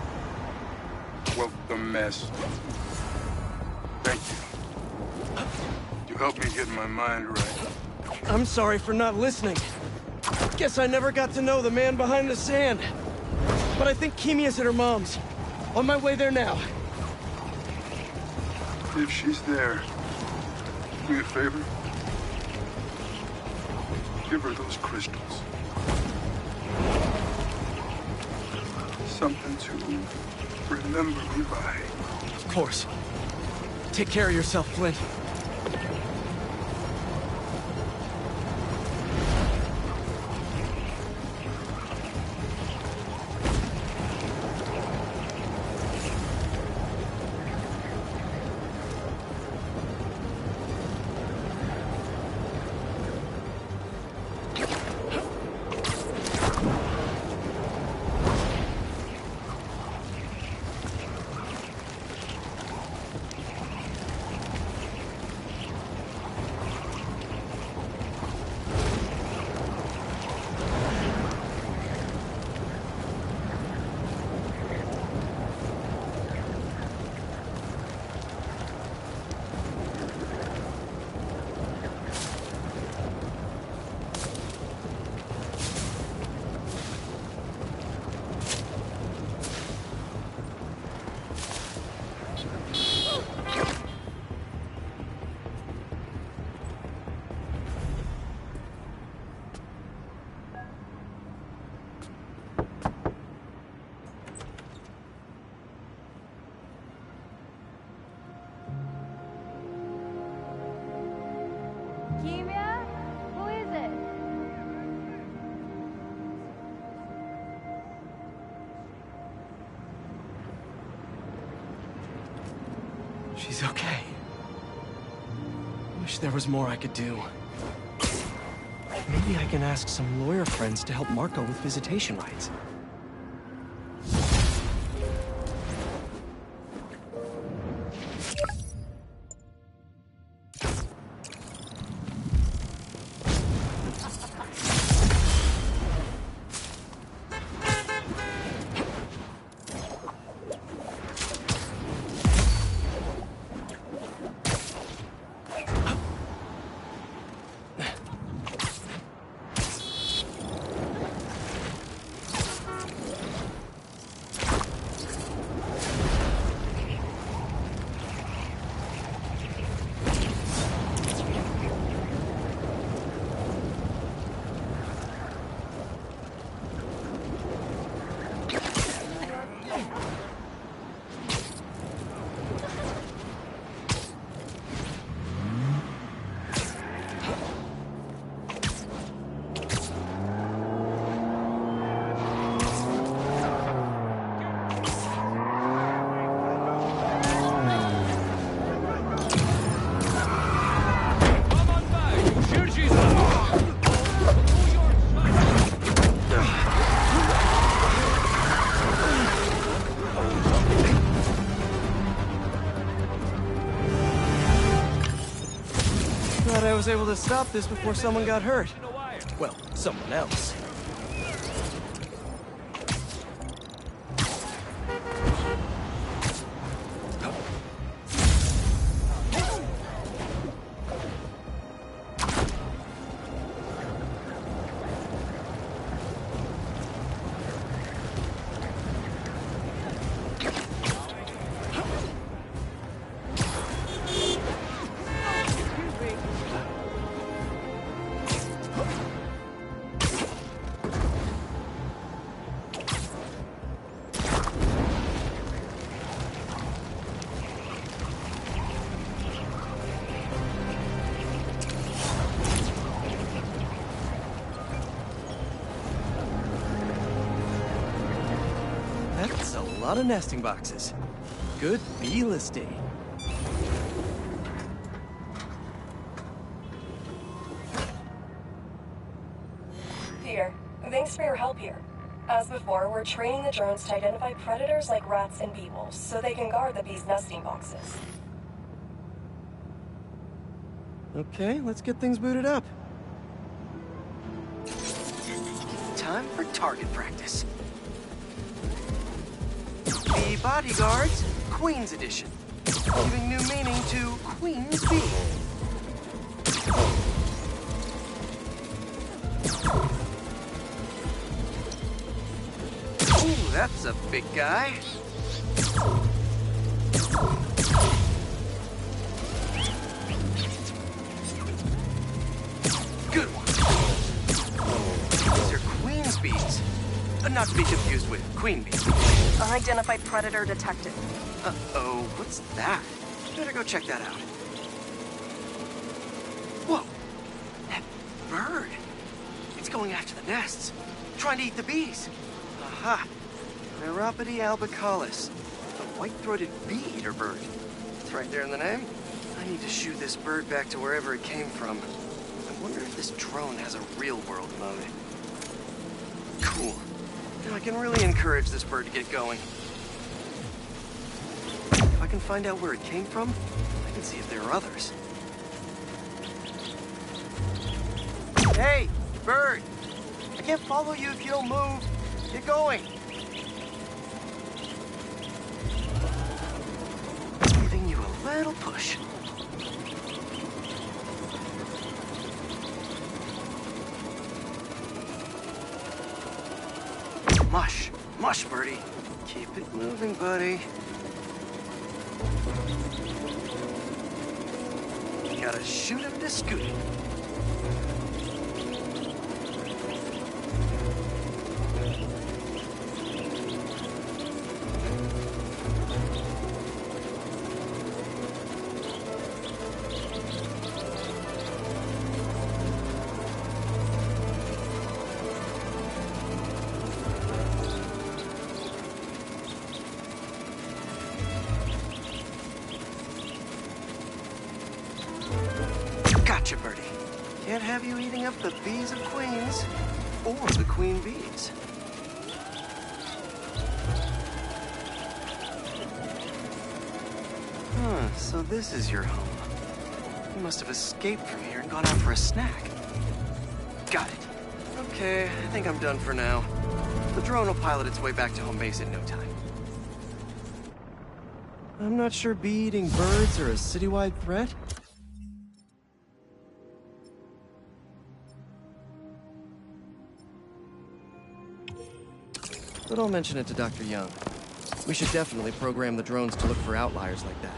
well, the mess. Thank you. You helped me get my mind right. I'm sorry for not listening. Guess I never got to know the man behind the sand. But I think Kimia's at her mom's. On my way there now. If she's there, do me a favor. Give her those crystals. Something to remember me by. Of course. Take care of yourself, Flint. Kimia? Who is it? She's okay. Wish there was more I could do. Maybe I can ask some lawyer friends to help Marco with visitation rights. I was able to stop this before someone got hurt. Well, someone else. lot of nesting boxes. Good bee listing. Here, thanks for your help here. As before, we're training the drones to identify predators like rats and bee wolves, so they can guard the bees' nesting boxes. Okay, let's get things booted up. Time for target practice. The Bodyguards, Queen's Edition. Giving new meaning to Queen's Bee. Ooh, that's a big guy. Good one. These are Queen's bees. Not to be confused with queen bees. Unidentified predator detected. Uh-oh, what's that? Better go check that out. Whoa! That bird! It's going after the nests, trying to eat the bees. Aha! Neuropody albicollis, the white-throated bee-eater bird. It's right there in the name. I need to shoo this bird back to wherever it came from. I wonder if this drone has a real-world mode. Cool. Now I can really encourage this bird to get going. If I can find out where it came from, I can see if there are others. Hey, bird! I can't follow you if you don't move. Get going. Giving you a little push. Mush. Mush, birdie. Keep it moving, buddy. You gotta shoot him to scoot him. Gotcha, birdie. Can't have you eating up the bees of queens, or the queen bees. Huh, so this is your home. You must have escaped from here and gone out for a snack. Got it. Okay, I think I'm done for now. The drone will pilot its way back to home base in no time. I'm not sure bee-eating birds are a citywide threat. But I'll mention it to Dr. Young. We should definitely program the drones to look for outliers like that.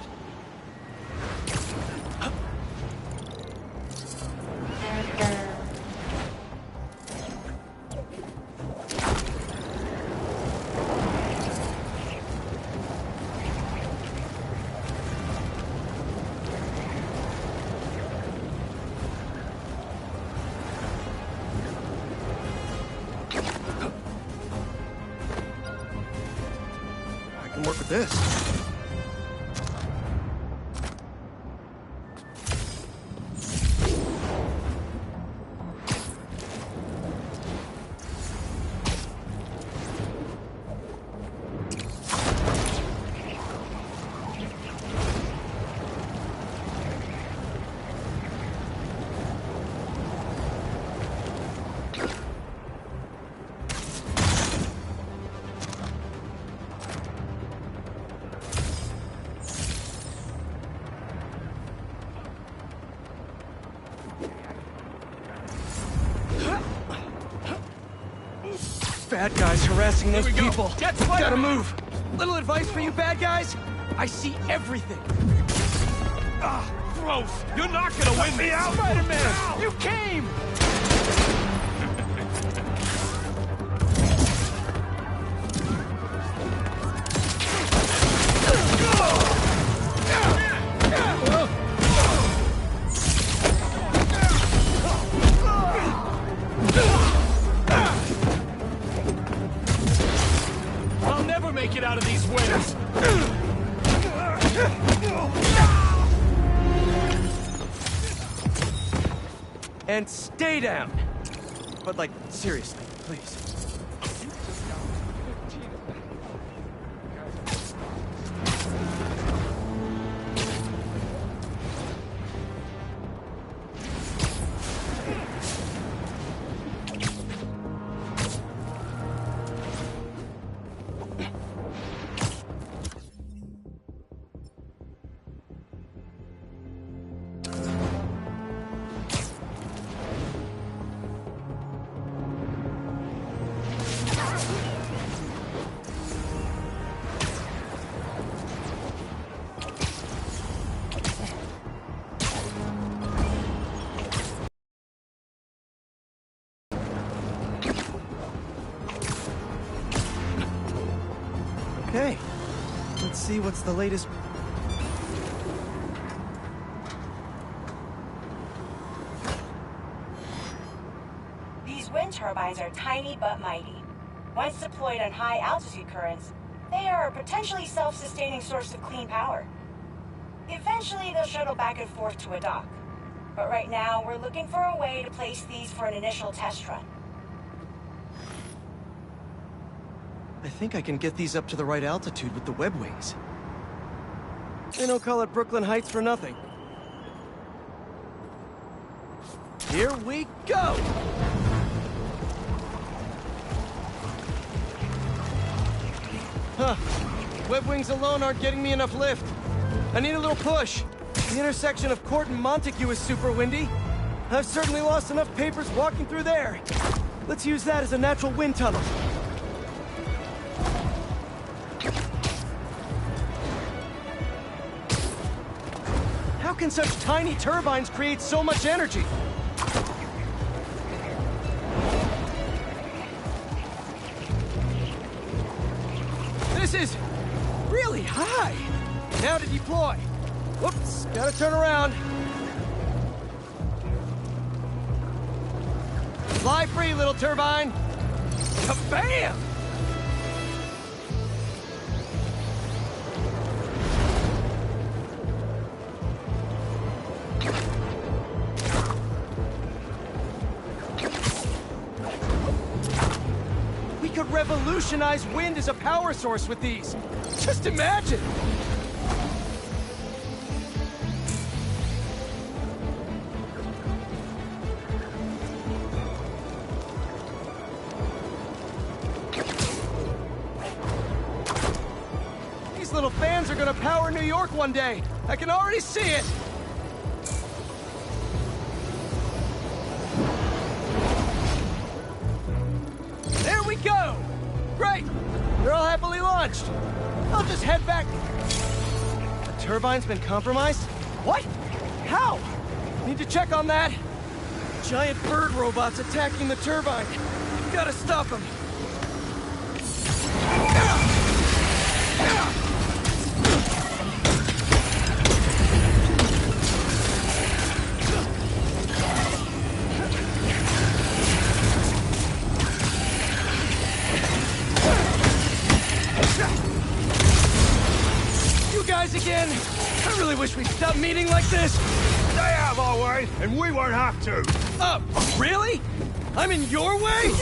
I can work with this. Bad guys harassing those people. Gotta move. Little advice for you bad guys. I see everything. Ah, gross! You're not gonna win me out! Spider-Man, you came! I'll never make it out of these this! And stay down! But like, seriously, please. Okay, let's see what's the latest. These wind turbines are tiny but mighty. Once deployed on high altitude currents, they are a potentially self-sustaining source of clean power. Eventually, they'll shuttle back and forth to a dock. But right now, we're looking for a way to place these for an initial test run. I think I can get these up to the right altitude with the web wings. They don't call it Brooklyn Heights for nothing. Here we go! Huh. Web wings alone aren't getting me enough lift. I need a little push. The intersection of Court and Montague is super windy. I've certainly lost enough papers walking through there. Let's use that as a natural wind tunnel. How can such tiny turbines create so much energy? This is really high. Now to deploy. Whoops, gotta turn around. Fly free, little turbine. Kabam! We could revolutionize wind as a power source with these. Just imagine! These little fans are gonna power New York one day. I can already see it. There we go! Great! They're all happily launched. I'll just head back. The turbine's been compromised? What? How? Need to check on that. Giant bird robots attacking the turbine. Gotta stop them. Again. I really wish we'd stop meeting like this. Stay out of our way, and we won't have to. Really? I'm in your way?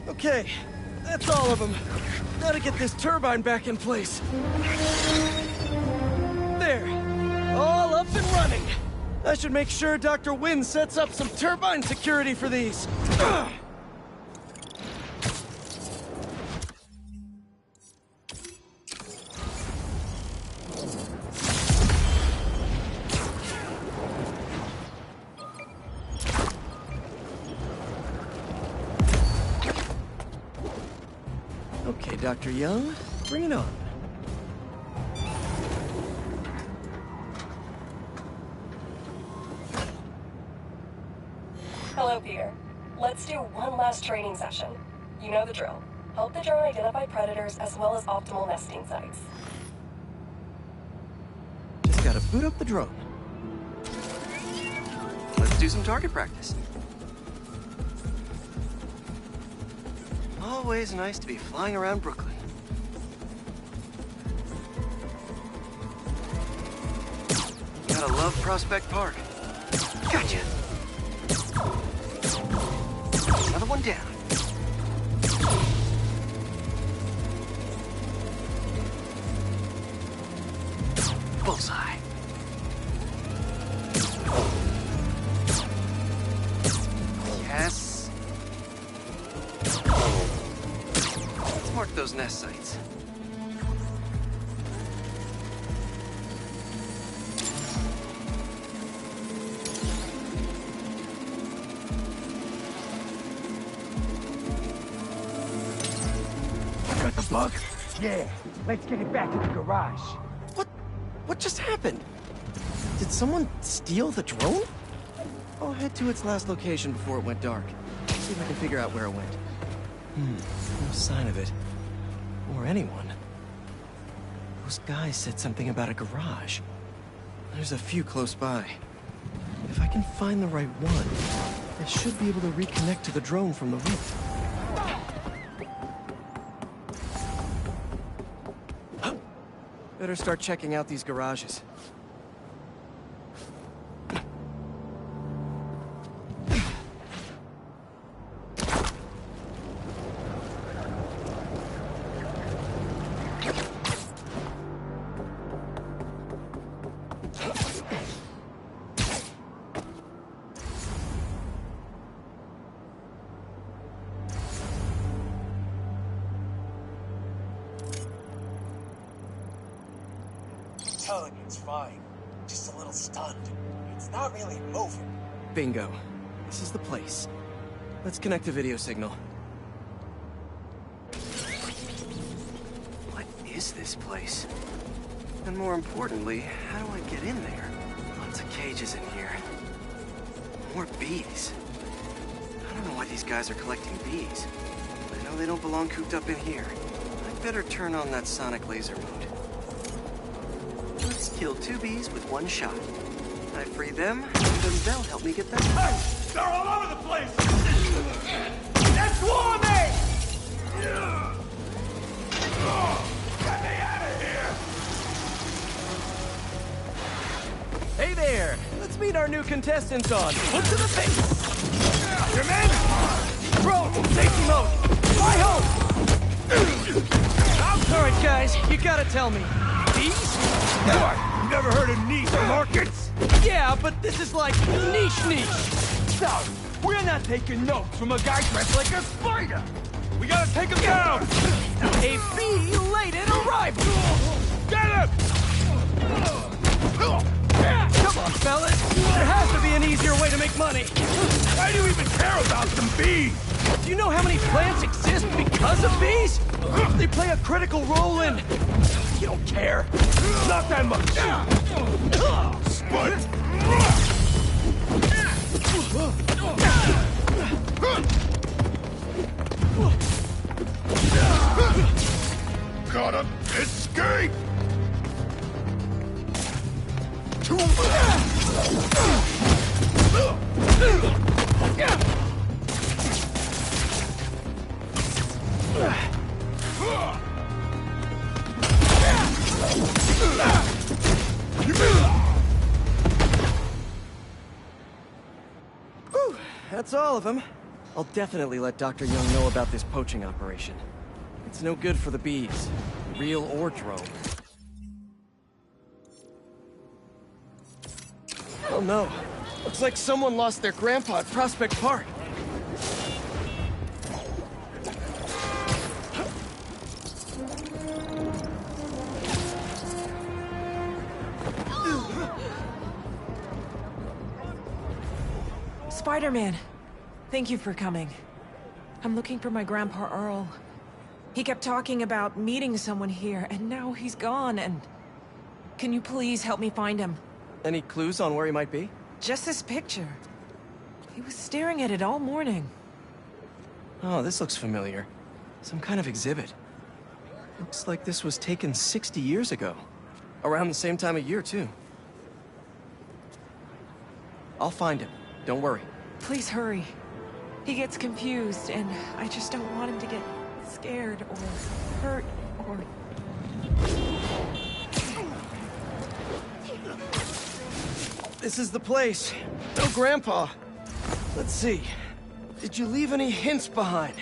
Okay, that's all of them. Gotta get this turbine back in place. There, all up and running. I should make sure Dr. Wynn sets up some turbine security for these. Okay, Dr. Young, bring it on. Hello, Peter. Let's do one last training session. You know the drill. Help the drone identify predators as well as optimal nesting sites. Just gotta boot up the drone. Let's do some target practice. Always nice to be flying around Brooklyn. Gotta love Prospect Park. Gotcha! Another one down. Bullseye. Yes. Let's mark those nest sites. Got the bug? Yeah. Let's get it back to the garage. What just happened? Did someone steal the drone? I'll head to its last location before it went dark. See if I can figure out where it went. No sign of it. Or anyone. Those guys said something about a garage. There's a few close by. If I can find the right one, I should be able to reconnect to the drone from the roof. Better start checking out these garages. Telling you it's fine. Just a little stunned. It's not really moving. Bingo. This is the place. Let's connect a video signal. What is this place? And more importantly, how do I get in there? Lots of cages in here. More bees. I don't know why these guys are collecting bees. I know they don't belong cooped up in here. I'd better turn on that sonic laser mode. Let's kill 2 bees with 1 shot. I free them, and then they'll help me get them. Hey! They're all over the place! They're swarming! Get me out of here! Hey there! Let's meet our new contestants on Foot to the Face! Your men! Bro, safety mode! Fly home! Alright guys, you gotta tell me. Bees? What? You never heard of niche markets? Yeah, but this is like niche. So, we're not taking notes from a guy dressed like a spider. We gotta take him down. A bee-laden arrival. Get him! Come on, fellas. There has to be an easier way to make money. Why do you even care about some bees? Do you know how many plants exist because of bees? They play a critical role in... You don't care. Not that much. Spud. Gotta escape. Whew, that's all of them. I'll definitely let Dr. Young know about this poaching operation. It's no good for the bees, real or drone. Oh no, looks like someone lost their grandpa at Prospect Park. Spider-Man, thank you for coming. I'm looking for my Grandpa Earl. He kept talking about meeting someone here, and now he's gone, and... Can you please help me find him? Any clues on where he might be? Just this picture. He was staring at it all morning. Oh, this looks familiar. Some kind of exhibit. Looks like this was taken 60 years ago. Around the same time of year, too. I'll find him. Don't worry. Please hurry. He gets confused, and I just don't want him to get scared or hurt or... This is the place. No, Grandpa. Let's see. Did you leave any hints behind?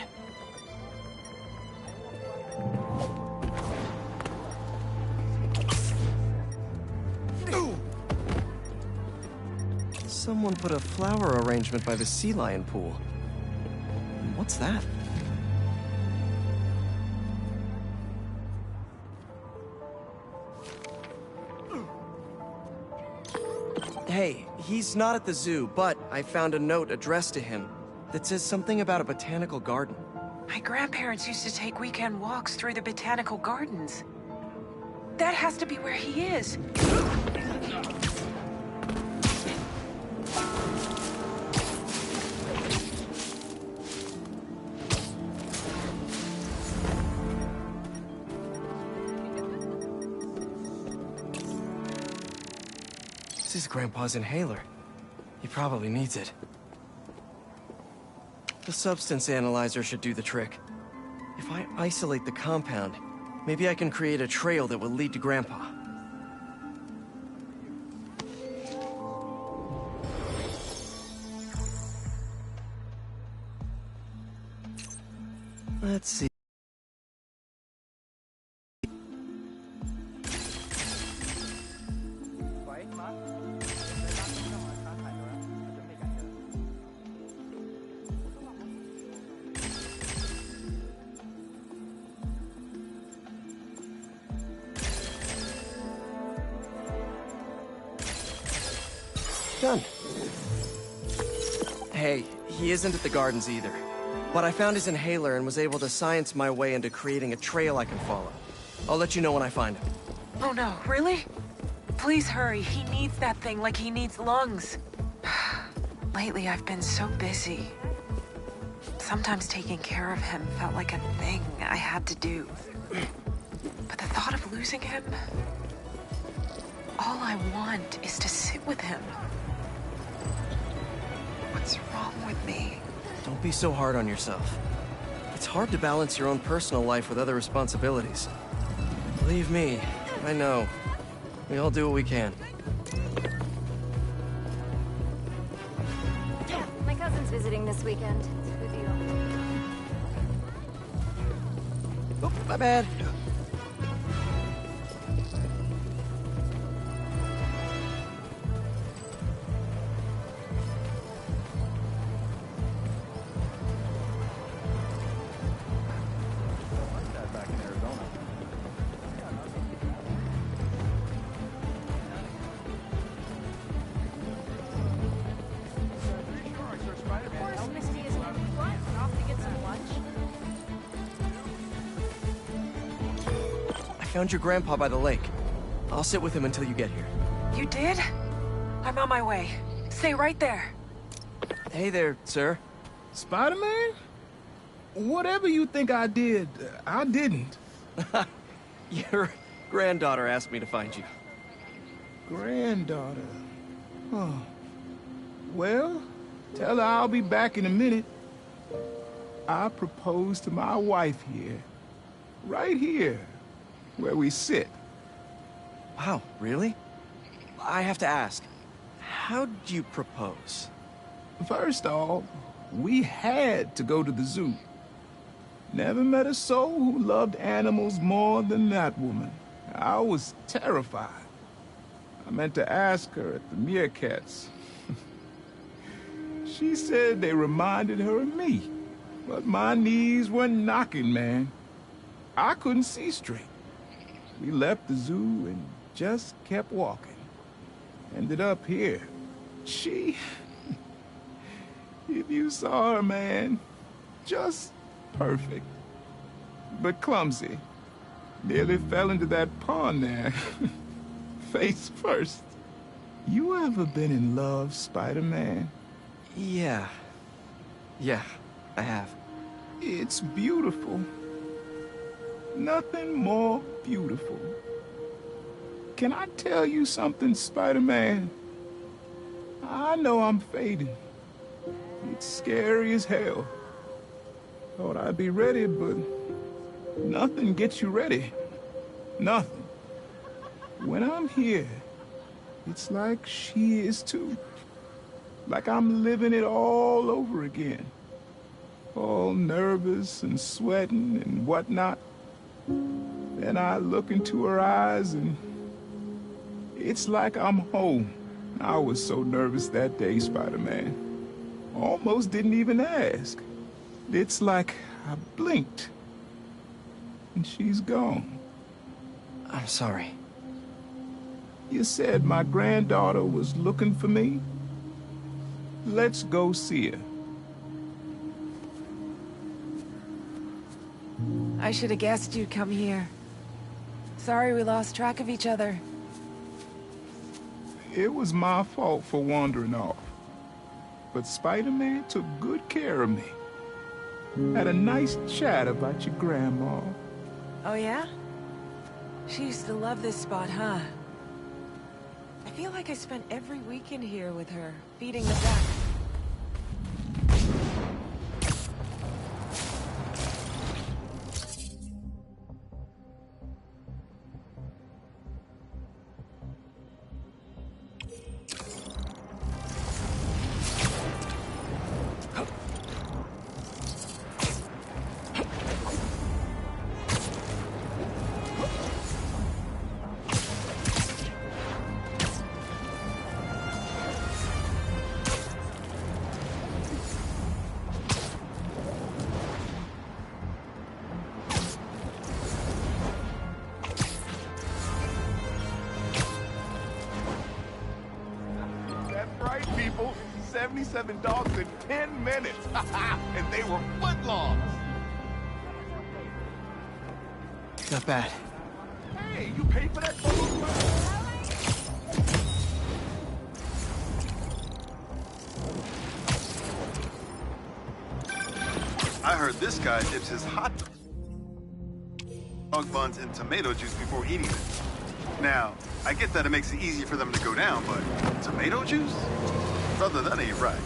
Someone put a flower arrangement by the sea lion pool. What's that? Hey, he's not at the zoo, but I found a note addressed to him that says something about a botanical garden. My grandparents used to take weekend walks through the botanical gardens. That has to be where he is. This is Grandpa's inhaler. He probably needs it. The substance analyzer should do the trick. If I isolate the compound, maybe I can create a trail that will lead to Grandpa. Let's see. Done. Hey, he isn't at the gardens either. But I found his inhaler and was able to science my way into creating a trail I can follow. I'll let you know when I find him. Oh no, really? Please hurry. He needs that thing like he needs lungs. Lately, I've been so busy. Sometimes taking care of him felt like a thing I had to do. But the thought of losing him... all I want is to sit with him. What's wrong with me? Don't be so hard on yourself. It's hard to balance your own personal life with other responsibilities. Believe me, I know. We all do what we can. Yeah, my cousin's visiting this weekend. With you. Oh, my bad. I found your grandpa by the lake. I'll sit with him until you get here. You did? I'm on my way. Stay right there. Hey there, sir. Spider-Man? Whatever you think I did, I didn't. Your granddaughter asked me to find you. Granddaughter? Oh. Well, tell her I'll be back in a minute. I proposed to my wife here. Right here, where we sit. Wow, really? I have to ask, how'd you propose? First off, we had to go to the zoo. Never met a soul who loved animals more than that woman. I was terrified. I meant to ask her at the meerkats. She said they reminded her of me, but my knees were knocking, man. I couldn't see straight. We left the zoo and just kept walking. Ended up here. She... if you saw her, man, just perfect. But clumsy. Nearly fell into that pond there. Face first. You ever been in love, Spider-Man? Yeah. Yeah, I have. It's beautiful. Nothing more beautiful. Can I tell you something, Spider-Man? I know I'm fading. It's scary as hell. Thought I'd be ready, but nothing gets you ready. Nothing. When I'm here, it's like she is too. Like I'm living it all over again. All nervous and sweating and whatnot. Then I look into her eyes and it's like I'm home. I was so nervous that day, Spider-Man. Almost didn't even ask. It's like I blinked and she's gone. I'm sorry. You said my granddaughter was looking for me? Let's go see her. I should have guessed you'd come here. Sorry we lost track of each other. It was my fault for wandering off. But Spider-Man took good care of me. Had a nice chat about your grandma. Oh yeah? She used to love this spot, huh? I feel like I spent every weekend here with her, feeding the duck. Right, people. 77 dogs in 10 minutes. And they were footlongs. Not bad. Hey, you paid for that photo? I heard this guy dips his hot dog buns in tomato juice before eating it. Now, I get that it makes it easier for them to go down, but tomato juice? Brother, that ain't right.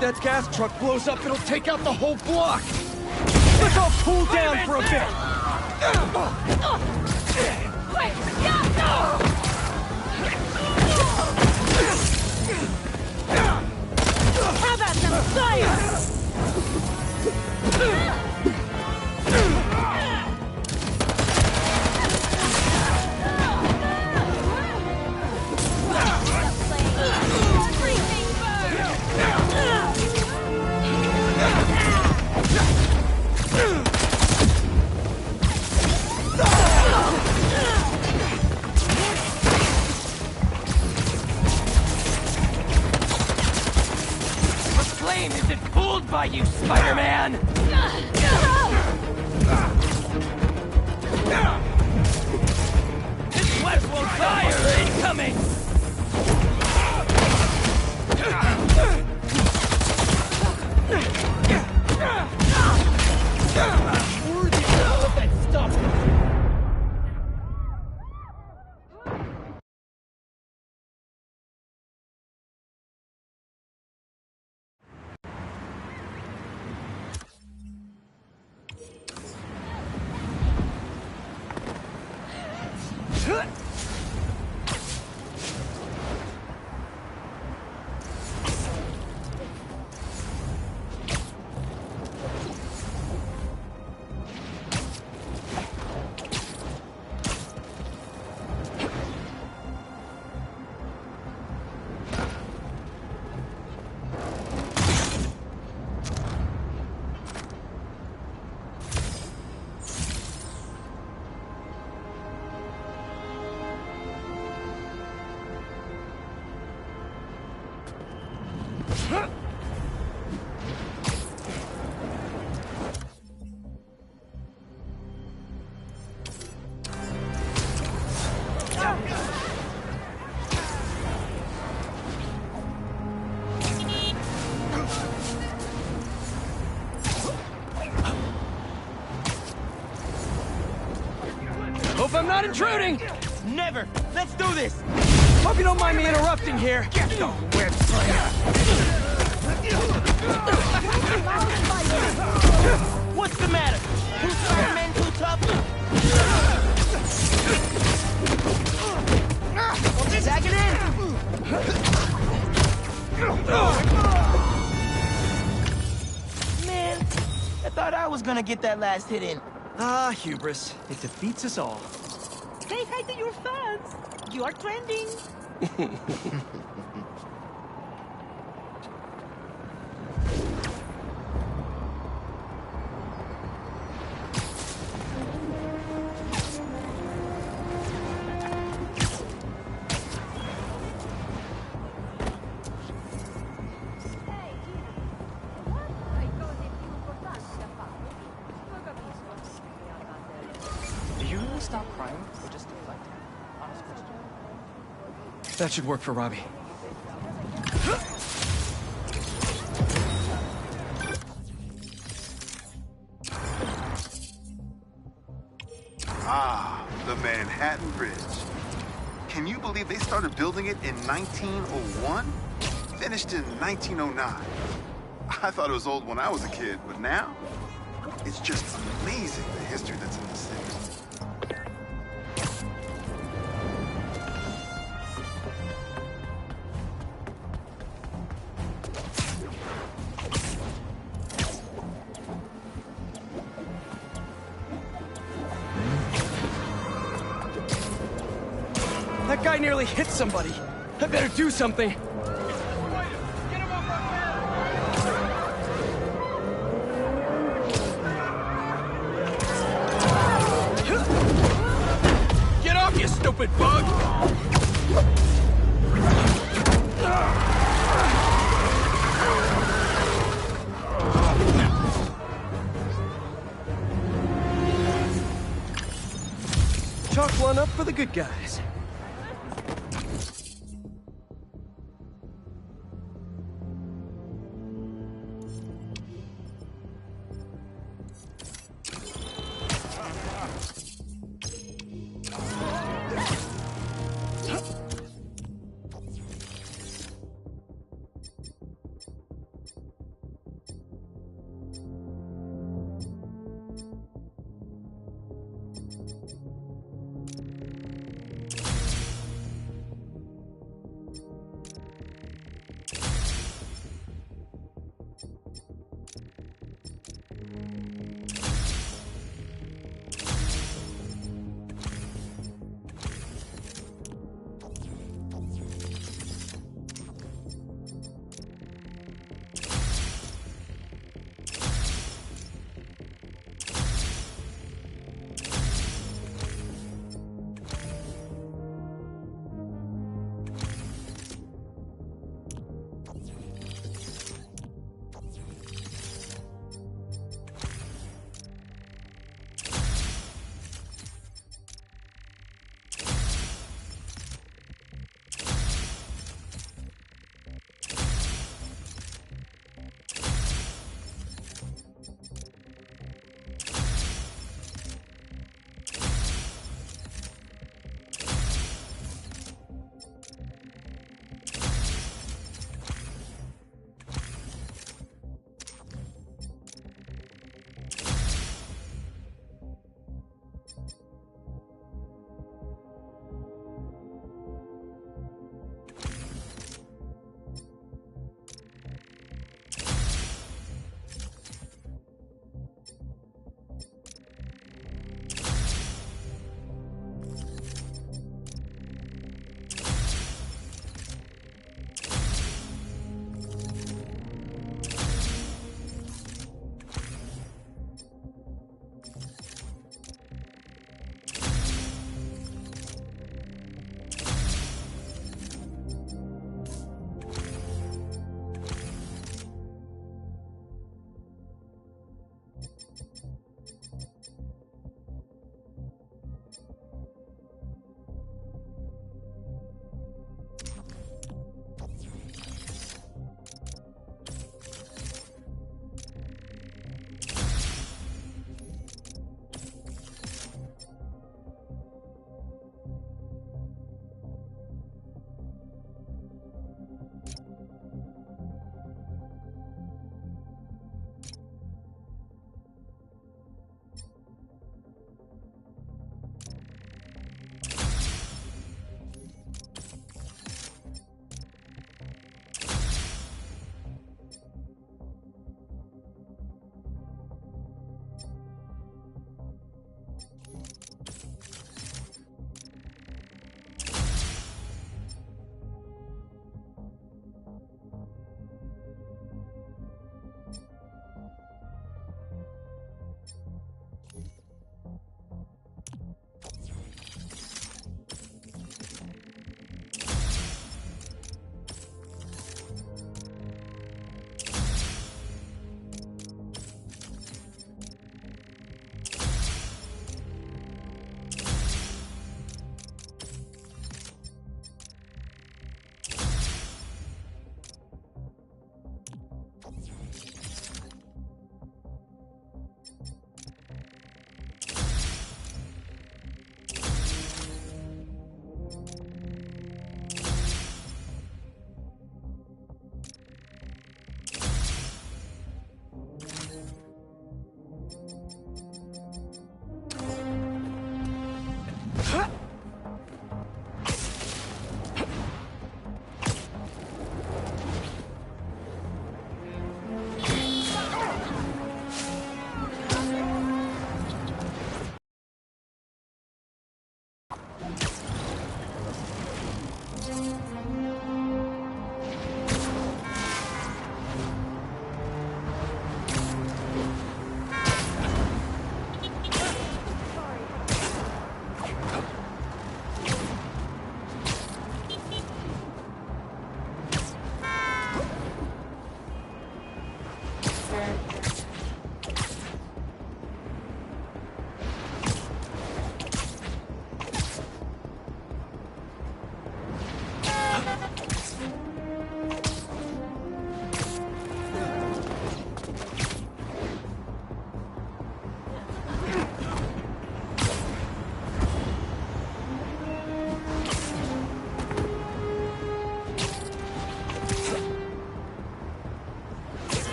That gas truck blows up, it'll take out the whole block! Let's all cool down for a bit! How about some fire? The flame isn't fooled by you, Spider-Man! Hope I'm not intruding! Never! Let's do this! Hope you don't mind me interrupting here. Get the web What's the matter? Two Spider-Men too tough? Tag it in! Man, I thought I was gonna get that last hit in. Ah, hubris. It defeats us all. Say hi to your fans. You are trending. Did you really stop crying or just deflect? Honest question. That should work for Robbie. Ah, the Manhattan Bridge. Can you believe they started building it in 1901? Finished in 1909. I thought it was old when I was a kid, but now, it's just amazing the history that's in the city. That guy nearly hit somebody. I better do something. Get off, you stupid bug! Chalk one up for the good guys.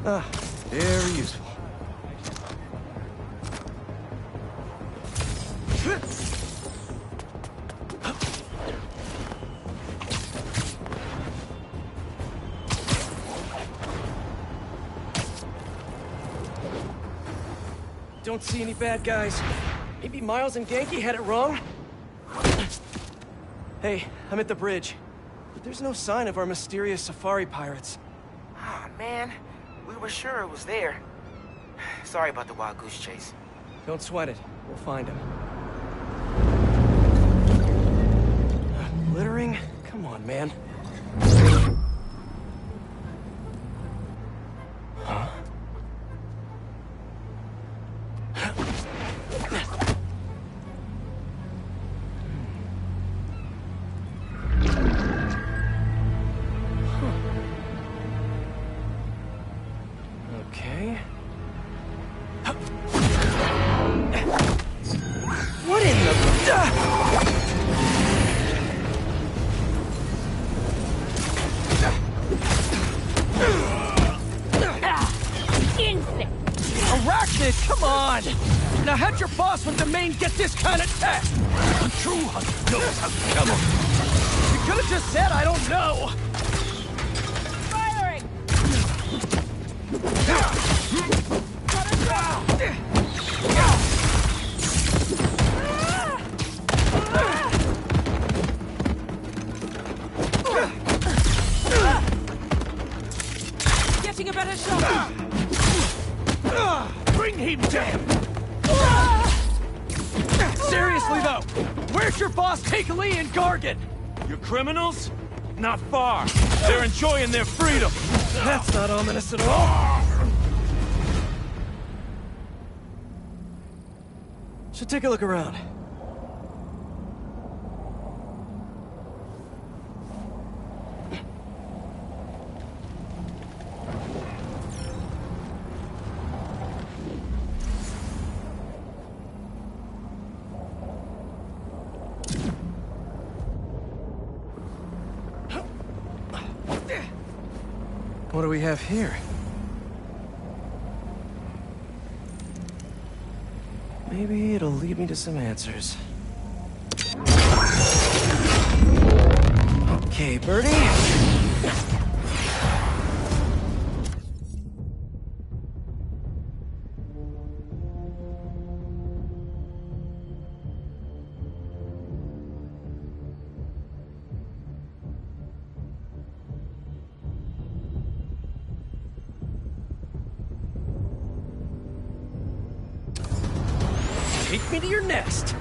Ah, very useful. Don't see any bad guys. Maybe Miles and Genki had it wrong? Hey, I'm at the bridge. But there's no sign of our mysterious safari pirates. Ah, man. We were sure it was there. Sorry about the wild goose chase. Don't sweat it. We'll find him. Littering? Come on, man. Huh? Okay. What in the... Arachnid, come on! Now how'd your boss with the main get this kind of tech? A true hunter knows how to kill him. You could've just said I don't know! Firing! Getting a better shot! Bring him down! Seriously though, where's your boss Lee and Gargan? You criminals? Not far. They're enjoying their freedom. That's not ominous at all. Should take a look around. What do we have here? Maybe it'll lead me to some answers. Okay, Birdie. Take me to your nest.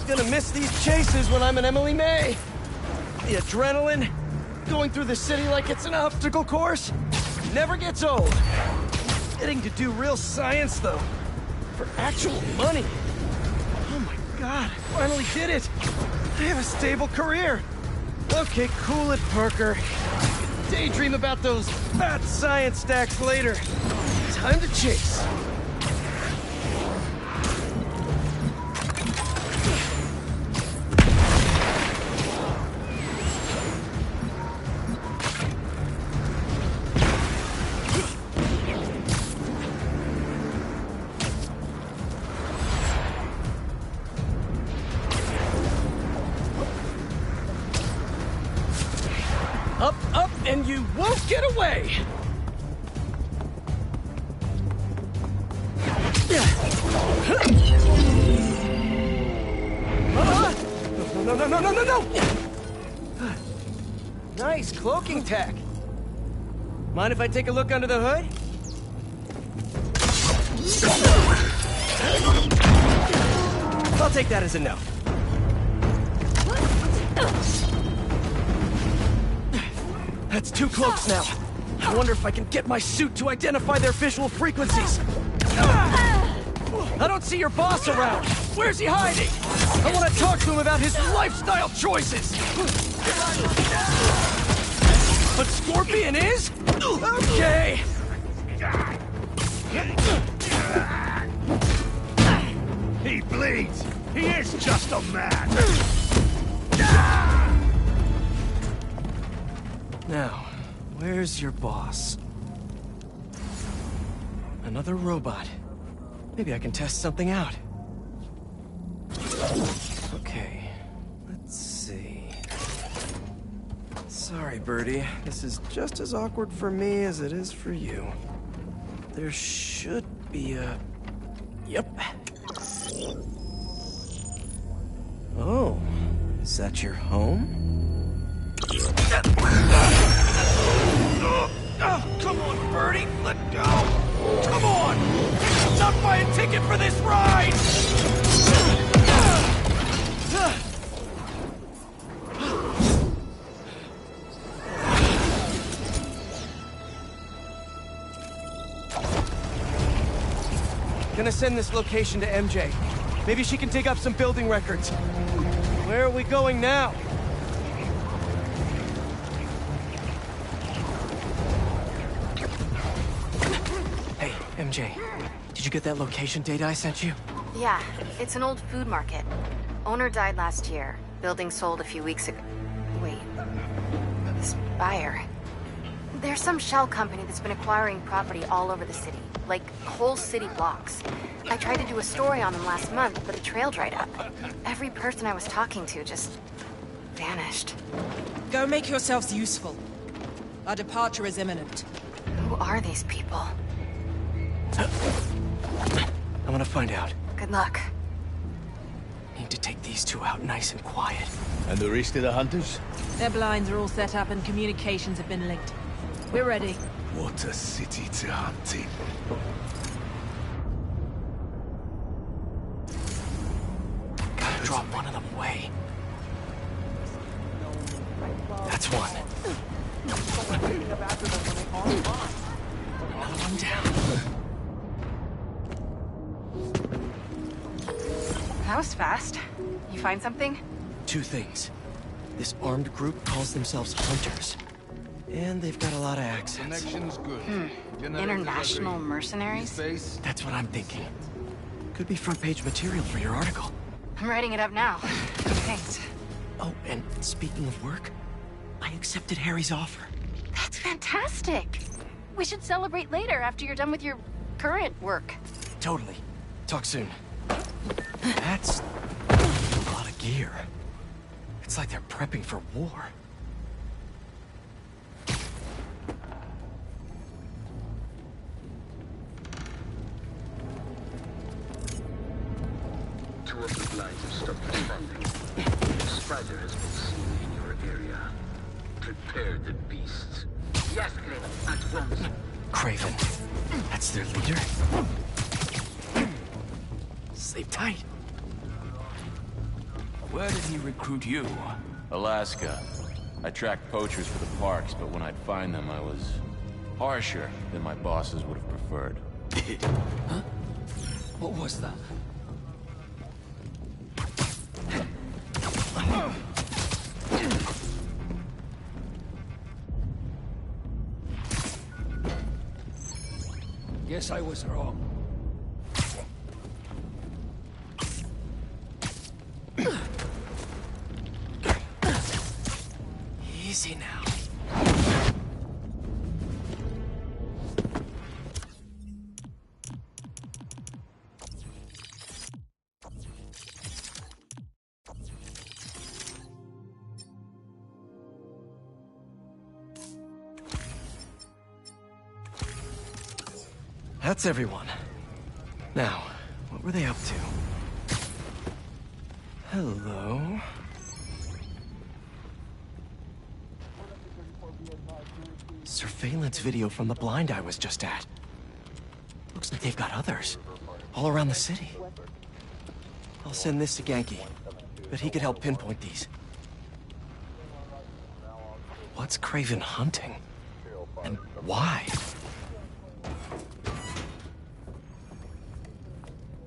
Gonna miss these chases when I'm an Emily May. The adrenaline, going through the city like it's an obstacle course, never gets old. Getting to do real science, though, for actual money. Oh my God, I finally did it. I have a stable career. Okay, cool it, Parker. Daydream about those fat science stacks later. Time to chase. Up, up, and you won't get away! No! Nice cloaking tech. Mind if I take a look under the hood? I'll take that as a no. That's 2 cloaks now. I wonder if I can get my suit to identify their visual frequencies. I don't see your boss around. Where's he hiding? I want to talk to him about his lifestyle choices. But Scorpion is? Okay. He bleeds. He is just a man. Now, Where's your boss? Another robot. Maybe I can test something out. Okay, let's see. Sorry, Birdie. This is just as awkward for me as it is for you. There should be a... Yep. Oh, is that your home? Oh, come on, Birdie, let go! Come on! Not buy a ticket for this ride! Gonna send this location to MJ. Maybe she can dig up some building records. Where are we going now? Hey, MJ. Did you get that location data I sent you? Yeah, it's an old food market. Owner died last year. Building sold a few weeks ago. Wait. This buyer. There's some shell company that's been acquiring property all over the city. Like, whole city blocks. I tried to do a story on them last month, but the trail dried up. Every person I was talking to just... vanished. Go make yourselves useful. Our departure is imminent. Who are these people? I'm gonna find out. Good luck. Need to take these two out nice and quiet. And the rest of the hunters? Their blinds are all set up and communications have been linked. We're ready. What a city to hunt in. Gotta drop one of them away. That's one. Another one down. That was fast. You find something? Two things. This armed group calls themselves Hunters. And they've got a lot of accents. Connection's good. International mercenaries? That's what I'm thinking. Could be front page material for your article. I'm writing it up now. Thanks. Oh, and speaking of work, I accepted Harry's offer. That's fantastic. We should celebrate later after you're done with your current work. Totally. Talk soon. That's a lot of gear. It's like they're prepping for war. Two of the blinds have stopped responding. The spider has been seen in your area. Prepare the beasts. Yes, Kraven, at once. Kraven. That's their leader? Sleep tight. Where did he recruit you? Alaska. I tracked poachers for the parks, but when I'd find them, I was harsher than my bosses would have preferred. Huh? What was that? Guess I was wrong. Easy now. That's everyone. Now, what were they up to? Hello? Surveillance video from the blind I was just at. Looks like they've got others. All around the city. I'll send this to Genki. But he could help pinpoint these. What's Kraven hunting? And why?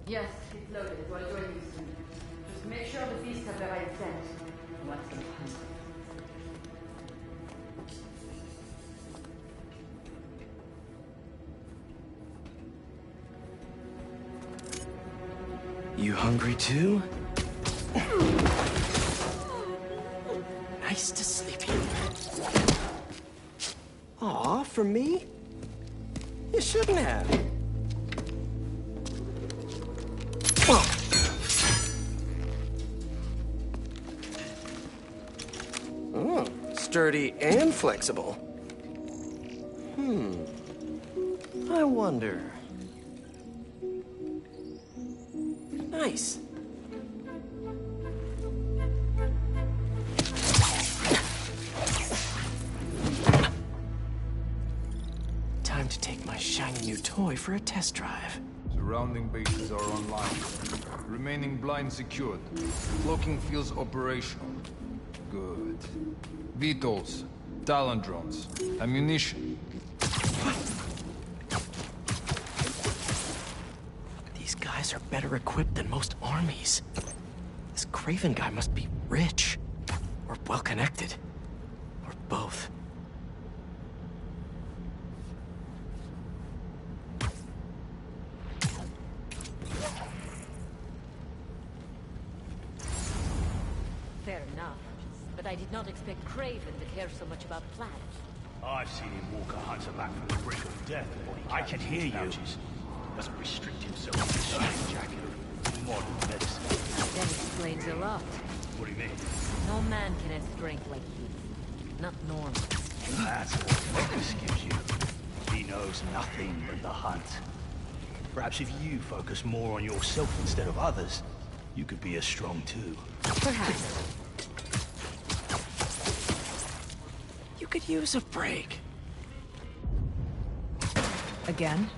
Yes, it's loaded. It will join you soon. Just make sure the beasts have the right scent. What's the hunt? You hungry too? Nice to sleep here. Aw, for me? You shouldn't have. Oh, sturdy and flexible. I wonder. Nice. Time to take my shiny new toy for a test drive. Surrounding bases are online. Remaining blind secured. Cloaking fields operational. Good. VTOLs, Talon drones, ammunition. These guys are better equipped than most armies. This Kraven guy must be rich, or well-connected, or both. Fair enough. But I did not expect Kraven to care so much about plans. I've seen him walk a hunter back from the brink of death. I can hear you. Doesn't restrict himself to a straight jacket. Modern medicine. That explains a lot. What do you mean? No man can have strength like his. Not normal. That's what focus gives you. He knows nothing but the hunt. Perhaps if you focus more on yourself instead of others, you could be as strong too. Perhaps. You could use a break. Again?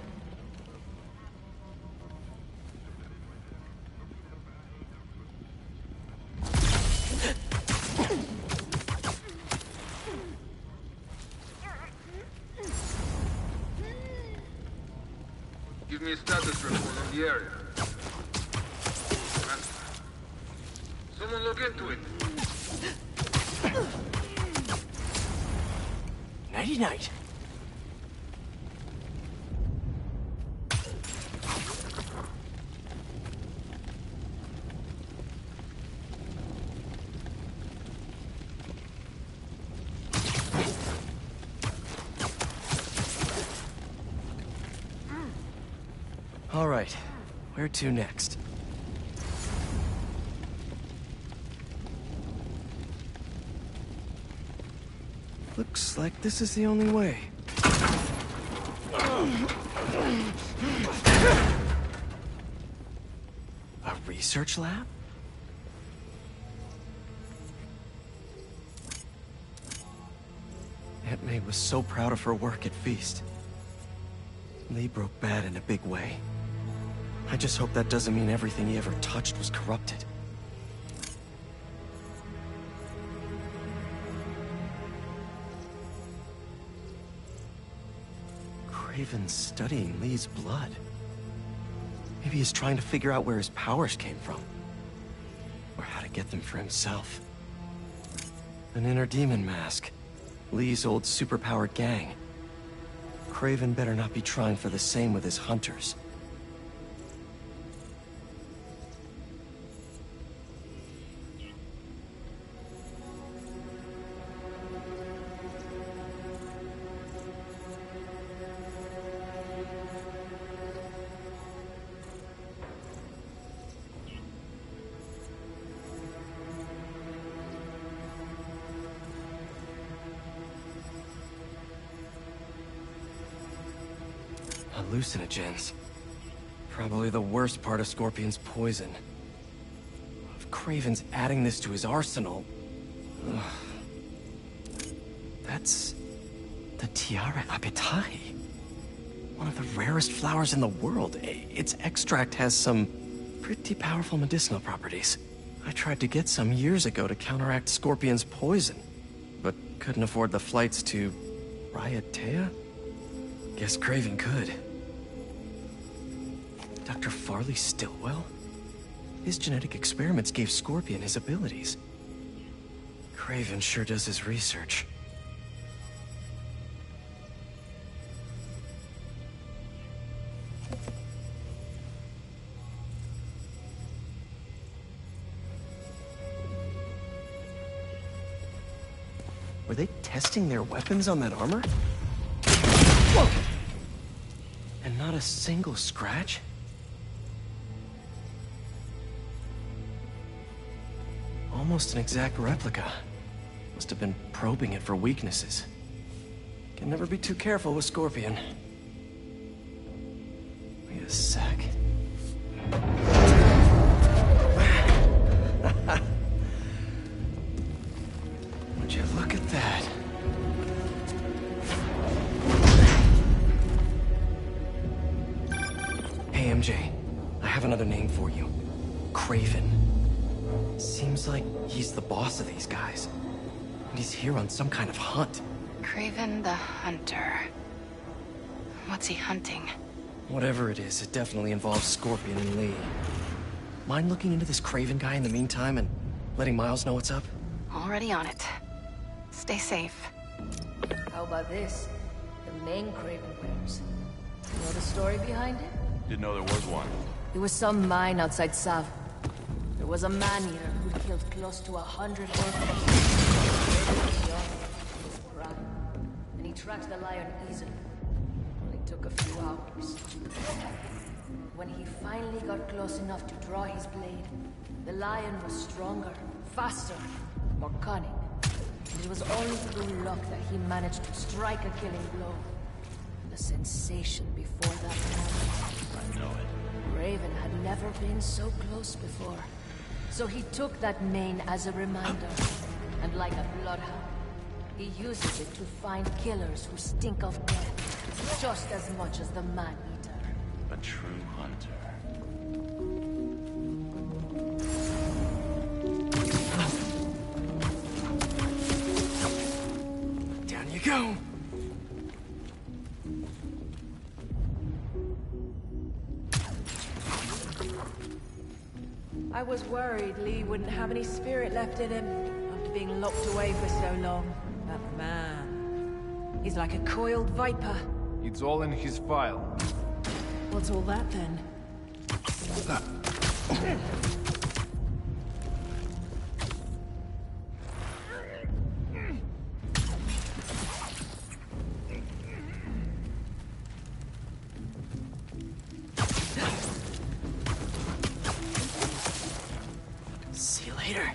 Give me a status report on the area. Someone look into it. Nighty-night. All right, where to next? Looks like this is the only way. A research lab? Aunt May was so proud of her work at Feast. Lee broke bad in a big way. I just hope that doesn't mean everything he ever touched was corrupted. Kraven's studying Lee's blood. Maybe he's trying to figure out where his powers came from. Or how to get them for himself. An inner demon mask. Lee's old superpowered gang. Kraven better not be trying for the same with his hunters. Hallucinogens. Probably the worst part of Scorpion's poison. If Kraven's adding this to his arsenal... Ugh. That's... the Tiara Apetae. One of the rarest flowers in the world. Its extract has some pretty powerful medicinal properties. I tried to get some years ago to counteract Scorpion's poison, but couldn't afford the flights to... Raiatea? Guess Kraven could. Dr. Farley Stillwell? His genetic experiments gave Scorpion his abilities. Kraven sure does his research. Were they testing their weapons on that armor? And not a single scratch? Almost an exact replica. Must have been probing it for weaknesses. Can never be too careful with Scorpion. Wait a sec. Would you look at that? Hey, MJ. I have another name for you. Kraven. Seems like he's the boss of these guys. And he's here on some kind of hunt. Kraven the Hunter. What's he hunting? Whatever it is, it definitely involves Scorpion and Lee. Mind looking into this Kraven guy in the meantime and letting Miles know what's up? Already on it. Stay safe. How about this? The main Kraven wears. You know the story behind it? Didn't know there was one. There was some mine outside Sav. There was a man-eater who killed close to 100 orphans. And he tracked the lion easily. Only took a few hours. When he finally got close enough to draw his blade, the lion was stronger, faster, more cunning. And it was only through luck that he managed to strike a killing blow. And the sensation before that moment. I know it. Raven had never been so close before. So he took that mane as a reminder. And like a bloodhound, he uses it to find killers who stink of death, just as much as the man-eater. A true hunter. Down you go! I was worried Lee wouldn't have any spirit left in him after being locked away for so long. That man. He's like a coiled viper. It's all in his file. What's all that then? See you later.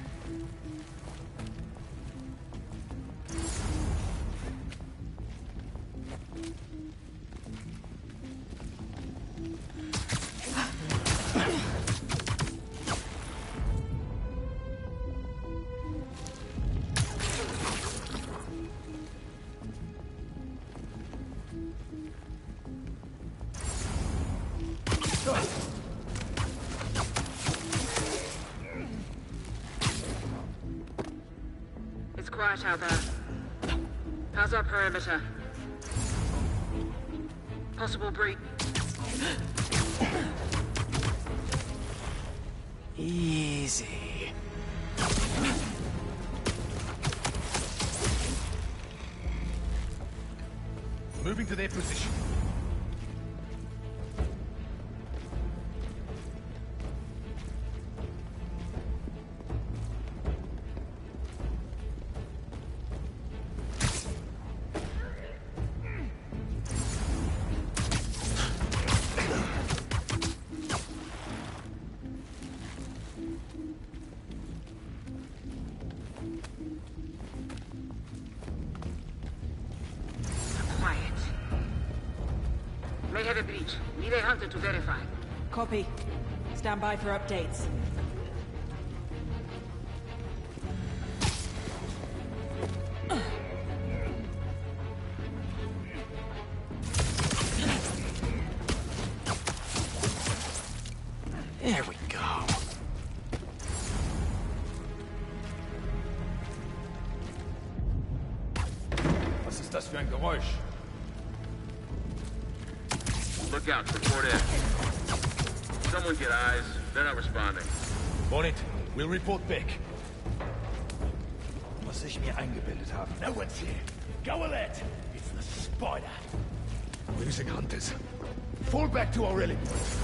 It's quiet out there. How's our perimeter? Possible breach. Easy. Moving to their position. May have a breach. Need a hunter to verify. Copy. Stand by for updates. There we go. Was ist das für ein Geräusch? Look out, report in. Someone get eyes. They're not responding. On it. We'll report back. Was ich mir eingebildet habe. No one's here. Go alert. It's the spider. Losing hunters. Fall back to our rally point.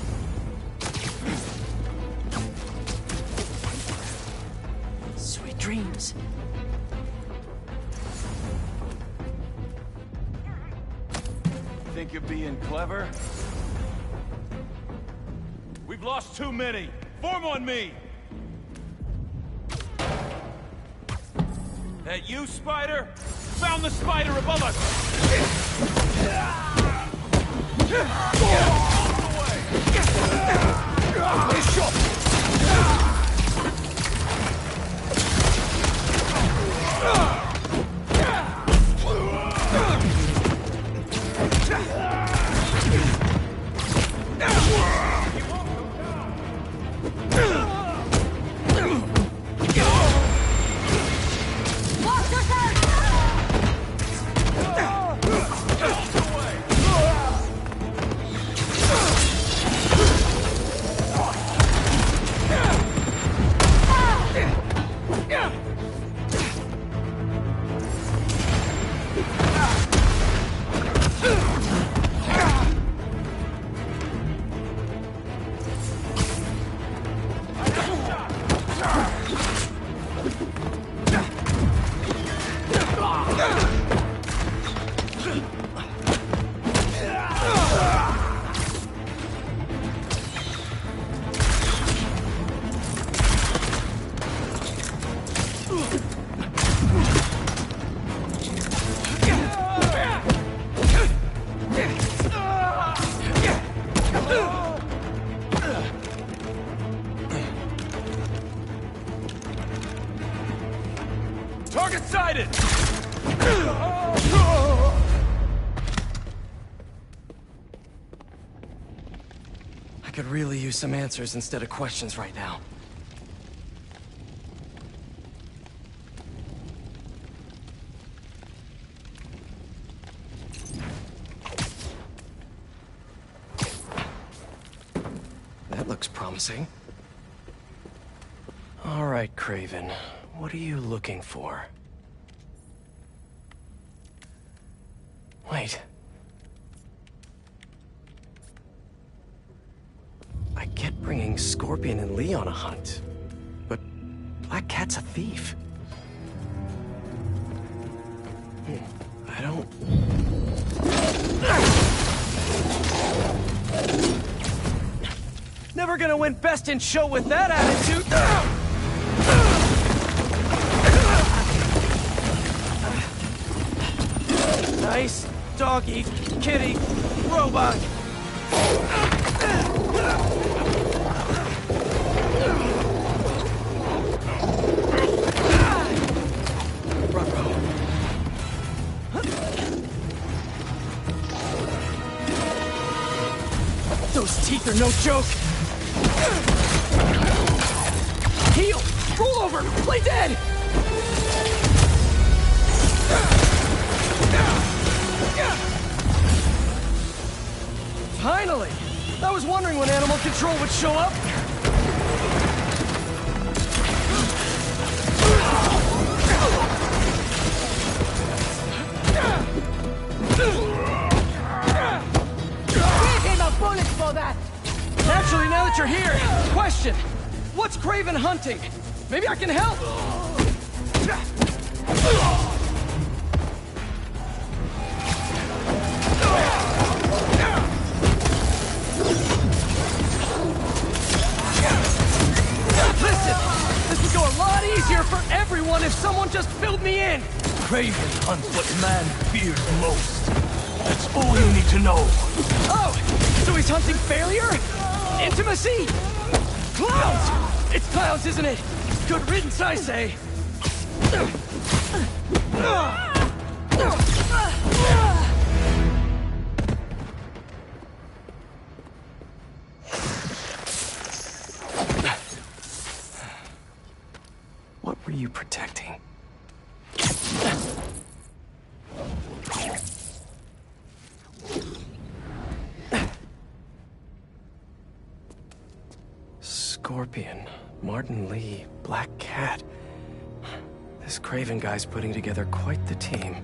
Sweet dreams. you're being clever? We've lost too many. Form on me! That you, Spider? Found the spider above us! Target sighted! I could really use some answers instead of questions right now. That looks promising. All right, Kraven. What are you looking for? Wait. I get bringing Scorpion and Lee on a hunt, but Black Cat's a thief. I don't... Never gonna win Best in Show with that attitude! Nice doggy, kitty, robot. Those teeth are no joke. Heal! Roll over! Play dead! Finally! I was wondering when Animal Control would show up. Give him a bullet for that! Actually, now that you're here, question. What's Kraven hunting? Maybe I can help! Listen! This would go a lot easier for everyone if someone just filled me in! Kraven hunts what man fears most. That's all you need to know. Oh! So he's hunting failure? Intimacy? Clowns! It's clowns, isn't it? Good riddance, I say. What were you protecting? Scorpion, Martin Lee, Black Cat. This Kraven guy's putting together quite the team.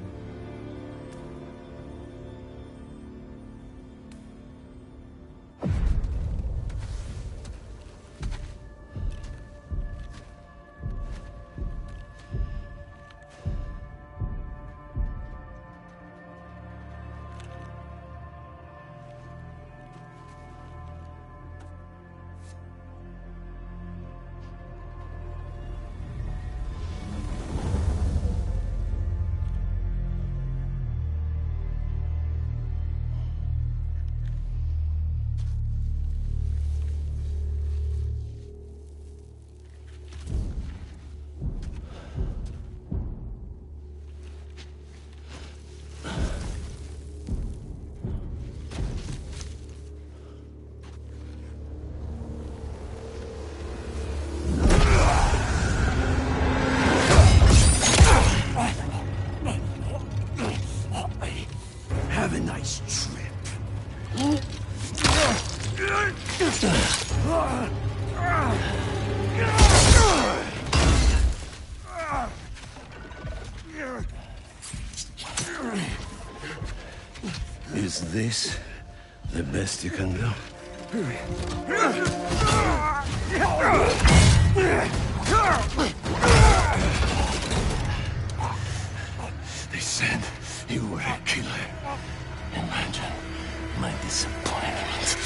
this the best you can do? They said you were a killer. Imagine my disappointment.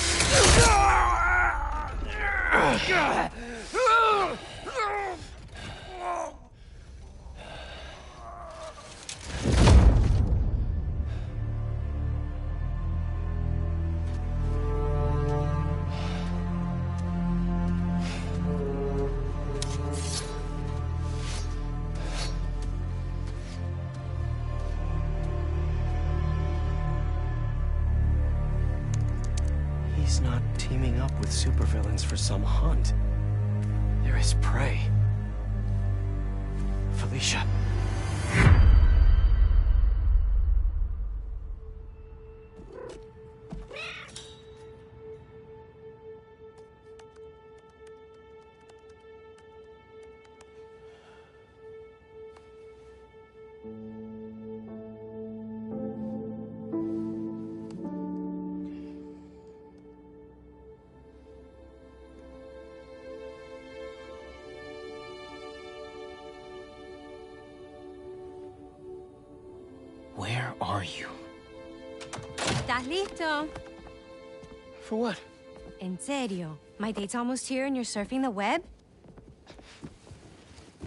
He's not teaming up with supervillains for some hunt. There is prey. Felicia. Where are you? ¿Estás listo? For what? En serio. My date's almost here and you're surfing the web?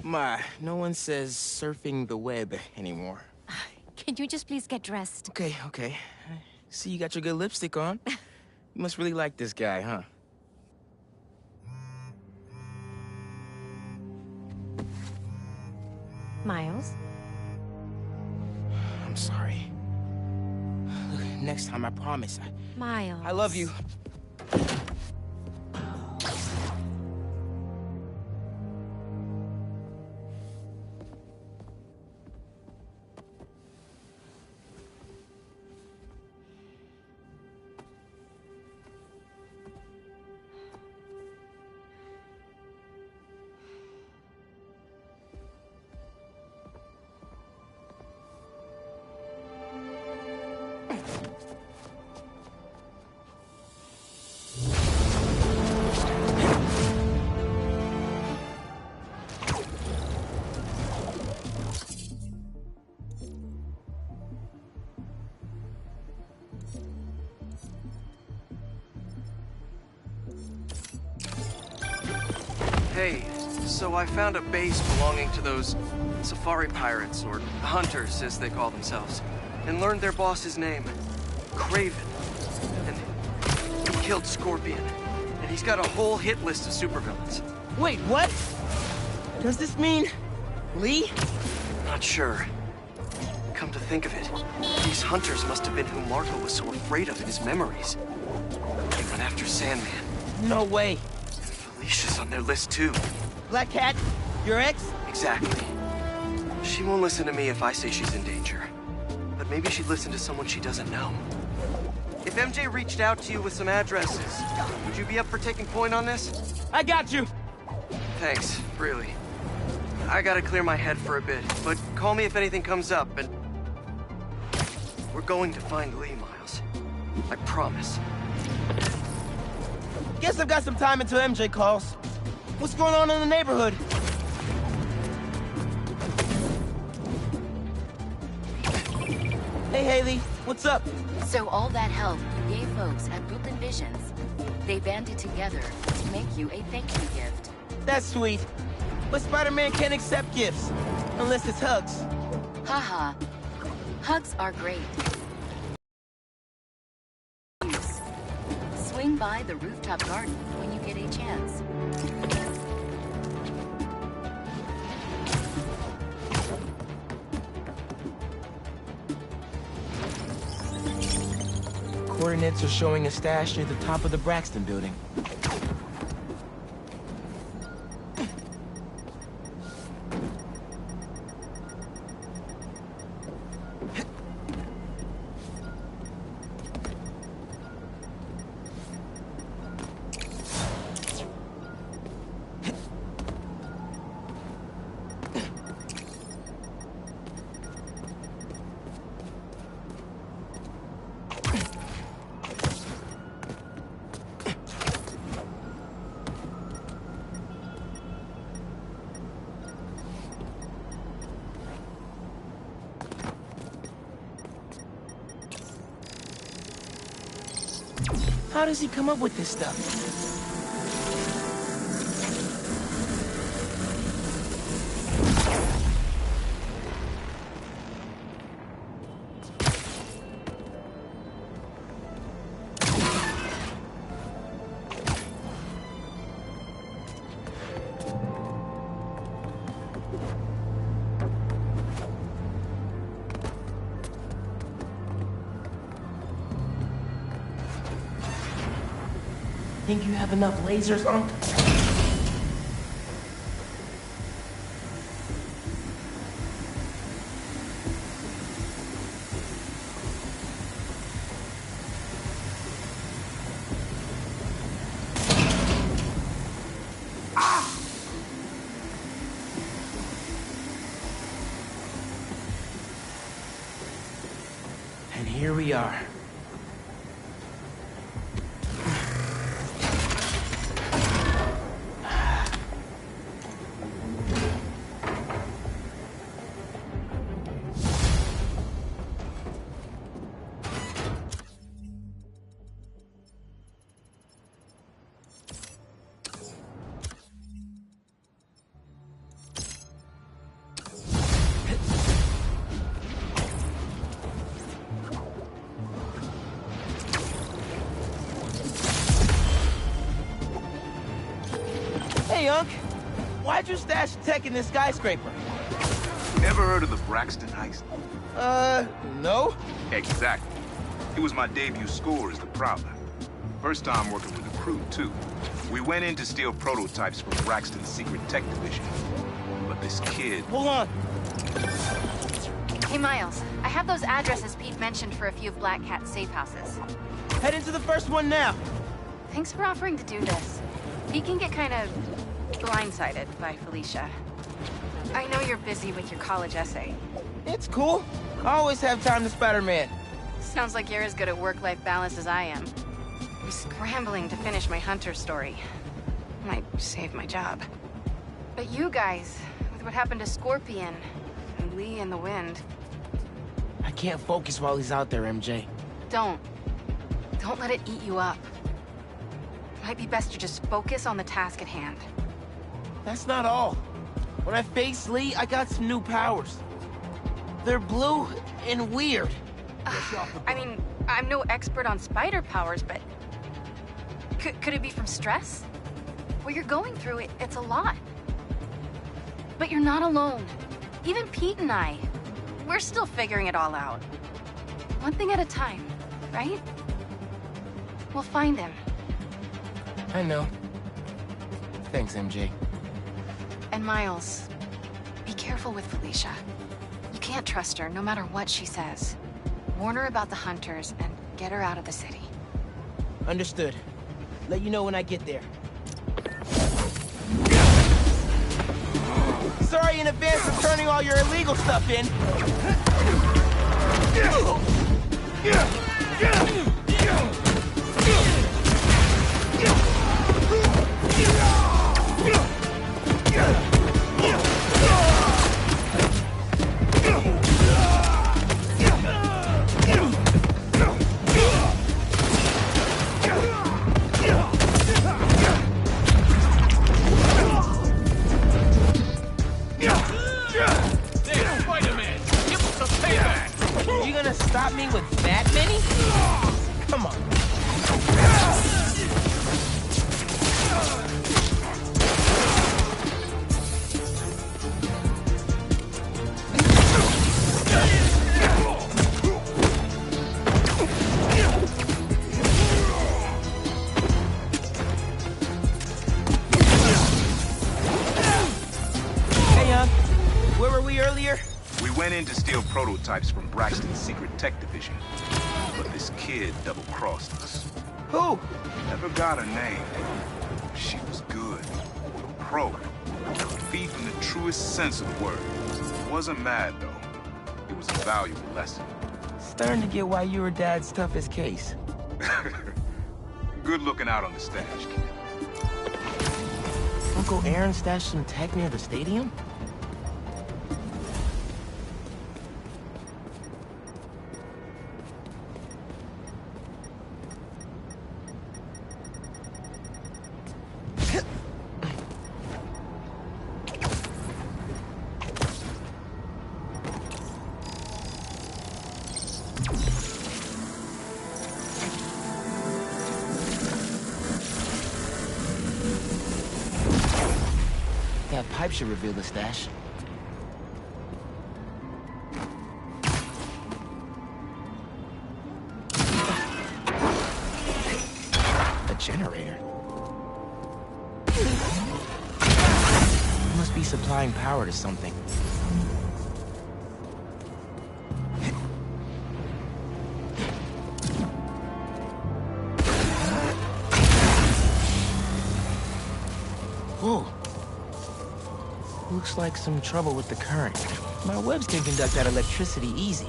Ma, no one says surfing the web anymore. Can you just please get dressed? Okay. See, you got your good lipstick on. You must really like this guy, huh? Miles? I'm sorry. Look, next time, I promise. Miles. I love you. Hey, so I found a base belonging to those safari pirates, or hunters, as they call themselves, and learned their boss's name, Kraven. And he killed Scorpion, and he's got a whole hit list of supervillains. Wait, what? Does this mean Lee? Not sure. Come to think of it, these hunters must have been who Marco was so afraid of in his memories. They went after Sandman. No way. Felicia's on their list too. Black Cat? Your ex? Exactly. She won't listen to me if I say she's in danger. But maybe she'd listen to someone she doesn't know. If MJ reached out to you with some addresses, would you be up for taking point on this? I got you! Thanks, really. I gotta clear my head for a bit, but call me if anything comes up, and... We're going to find Lee, Miles. I promise. Guess I've got some time until MJ calls. What's going on in the neighborhood? Hey, Haley. What's up? So all that help you gave folks at Brooklyn Visions, they banded together to make you a thank you gift. That's sweet. But Spider-Man can't accept gifts. Unless it's hugs. Haha. Hugs are great. Swing by the rooftop garden when you get a chance. Coordinates are showing a stash near the top of the Braxton building. How does he come up with this stuff? Think you have enough lasers, Unc? And here we are. Hey, Unc. Why'd you stash tech in this skyscraper? Ever heard of the Braxton heist? No. Exactly. It was my debut score as the Prowler. First time working with the crew, too. We went in to steal prototypes from Braxton's secret tech division. But this kid... Hold on. Hey, Miles. I have those addresses Pete mentioned for a few of Black Cat's safe houses. Head into the first one now. Thanks for offering to do this. Pete can get kind of blindsided by Felicia. I know you're busy with your college essay. It's cool. I always have time to Spider-Man. Sounds like you're as good at work-life balance as I am. I'm scrambling to finish my Hunter story. Might save my job. But you guys, with what happened to Scorpion, and Lee in the wind... I can't focus while he's out there, MJ. Don't let it eat you up. Might be best to just focus on the task at hand. That's not all. When I faced Lee, I got some new powers. They're blue and weird. I mean, I'm no expert on spider powers, but... Could it be from stress? What you're going through, it's a lot. But you're not alone. Even Pete and I, we're still figuring it all out. One thing at a time, right? We'll find him. I know. Thanks, MJ. And Miles, be careful with Felicia. You can't trust her, no matter what she says. Warn her about the Hunters and get her out of the city. Understood. Let you know when I get there. Sorry in advance for turning all your illegal stuff in. You gonna stop me with that many? Come on. Hey, where were we earlier? We went in to steal prototypes from Braxton's secret tech division. But this kid double-crossed us. Who? Never got her name. She was good. A pro. A thief in the truest sense of the word. Wasn't mad, though. It was a valuable lesson. Starting to get why you were Dad's toughest case. Good looking out on the stash, kid. Uncle Aaron stashed some tech near the stadium? should reveal the stash. A generator. It must be supplying power to something. Whoa. Looks like some trouble with the current. My webs can conduct that electricity easy.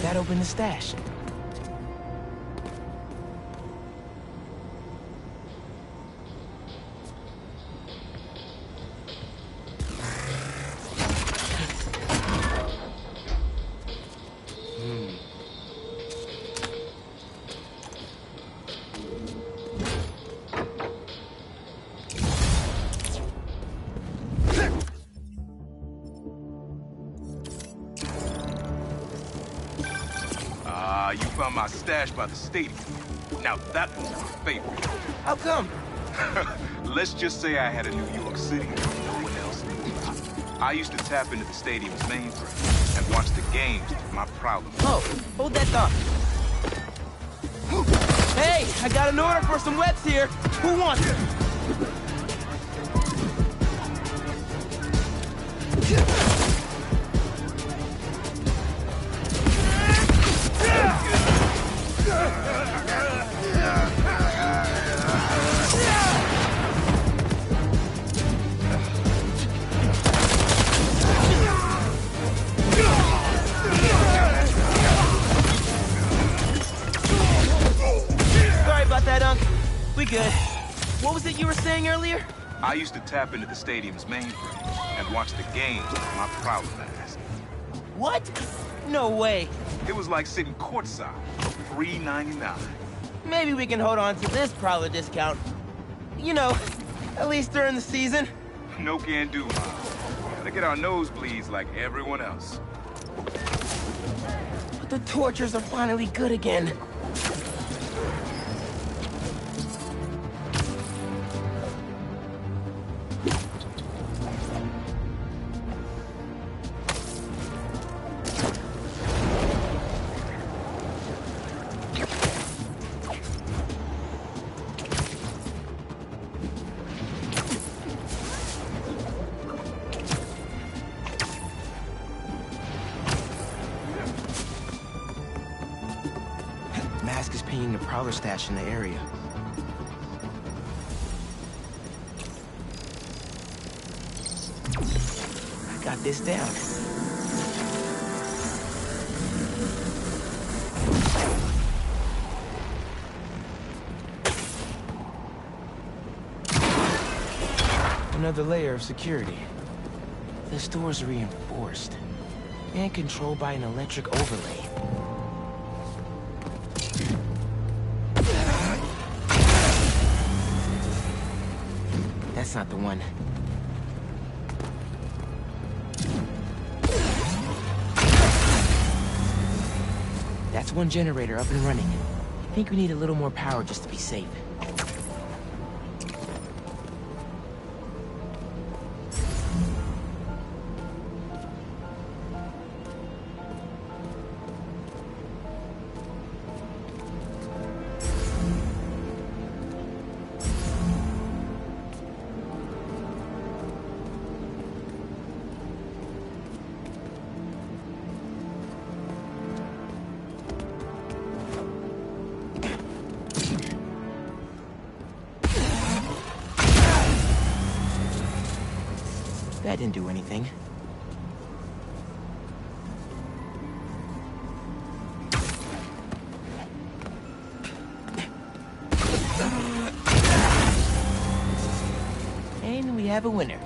That opened the stash. You found my stash by the stadium. Now that was my favorite. How come? Let's just say I had a New York City no one else knew about. I used to tap into the stadium's mainframe and watch the games through my Prowler. Oh, hold that thought. Hey, I got an order for some webs here. Who wants it? Sorry about that, Unc. We good. What was it you were saying earlier? I used to tap into the stadium's mainframe and watch the games with my Prowler mask. What? No way. It was like sitting courtside for $3.99. Maybe we can hold on to this Prowler discount. You know, at least during the season. No can do, Miles. Gotta get our nosebleeds like everyone else. But the tortures are finally good again. Mask is pinging the Prowler stash in the area. I got this down. Another layer of security. The store's reinforced and controlled by an electric overlay. That's not the one. That's one generator up and running. I think we need a little more power just to be safe. That didn't do anything. And we have a winner.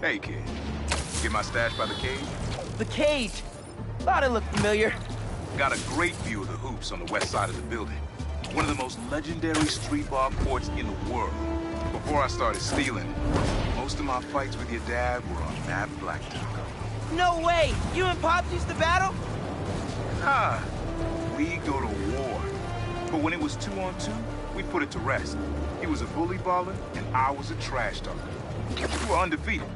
Hey, kid. Get my stash by the cage? The cage! Thought it looked familiar. Got a great view of the hoops on the west side of the building. One of the most legendary street bar courts in the world. Before I started stealing, most of my fights with your dad were on that blacktop. No way! You and Pops used to battle? Nah, we go to war. But when it was 2-on-2, we put it to rest. He was a bully baller, and I was a trash talker. We were undefeated.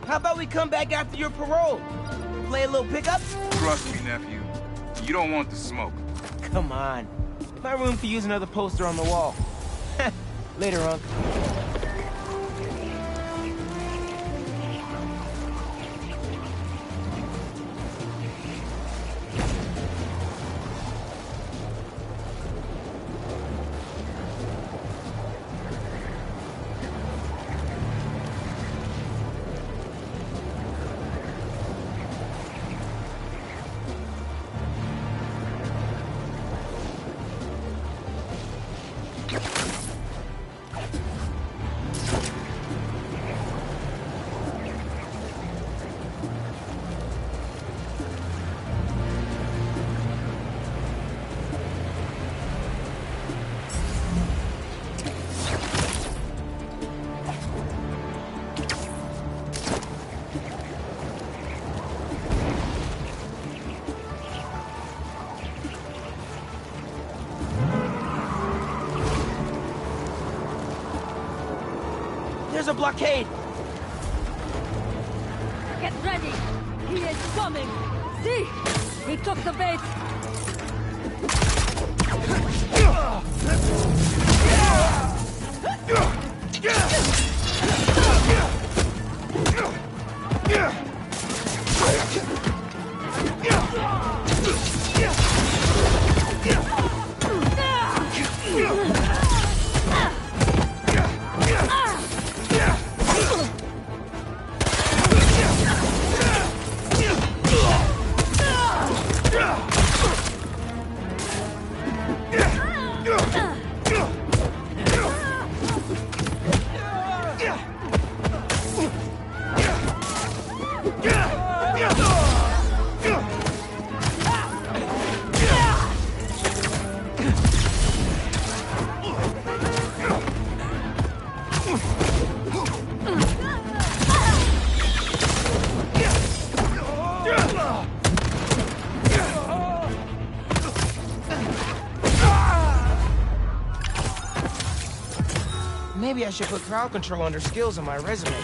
How about we come back after your parole? Play a little pickup? Trust me, nephew. You don't want the smoke. Come on. My room could use another poster on the wall. Later, Unc. There's a blockade! Get ready! He is coming! See? He took the bait! Maybe I should put crowd control under skills on my resume.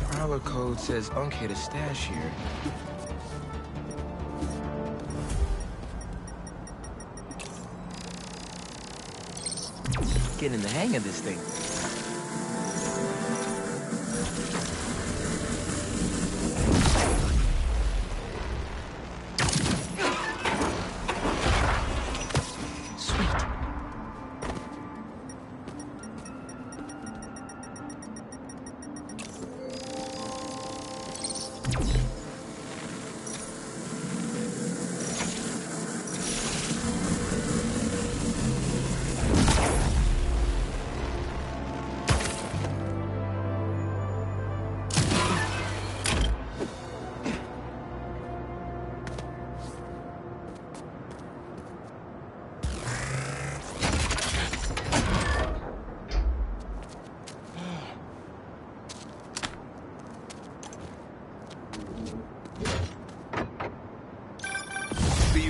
Prowler code says Unc hid a stash here. Getting the hang of this thing.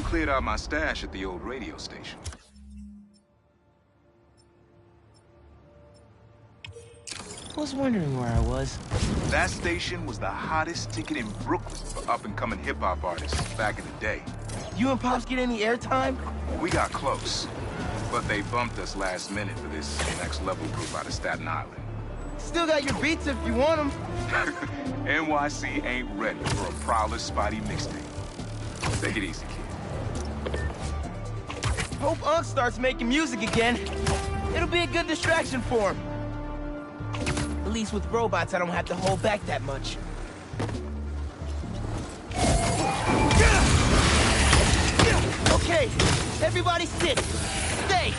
Cleared out my stash at the old radio station. Was wondering where I was. That station was the hottest ticket in Brooklyn for up-and-coming hip-hop artists back in the day. You and Pops get any airtime? We got close, but they bumped us last minute for this next-level group out of Staten Island. Still got your beats if you want them. NYC ain't ready for a Prowler Spotty mixtape. Take it easy, kid. Hope Unc starts making music again. It'll be a good distraction for him. At least with robots, I don't have to hold back that much. Okay, Everybody sit! Stay!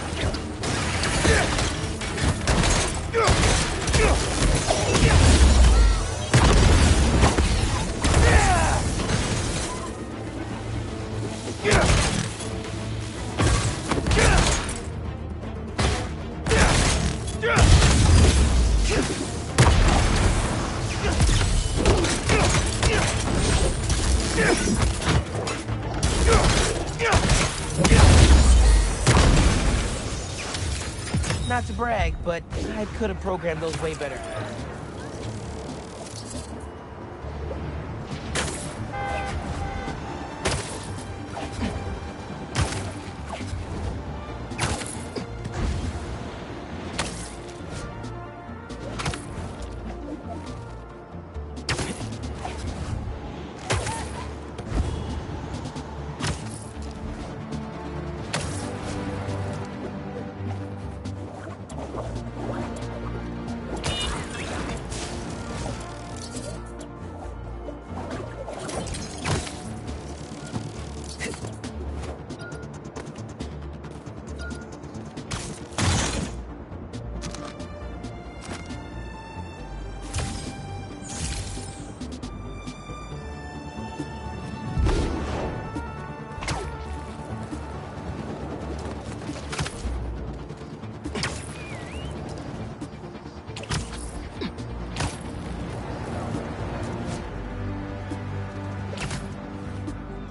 Not to brag, but I could have programmed those way better.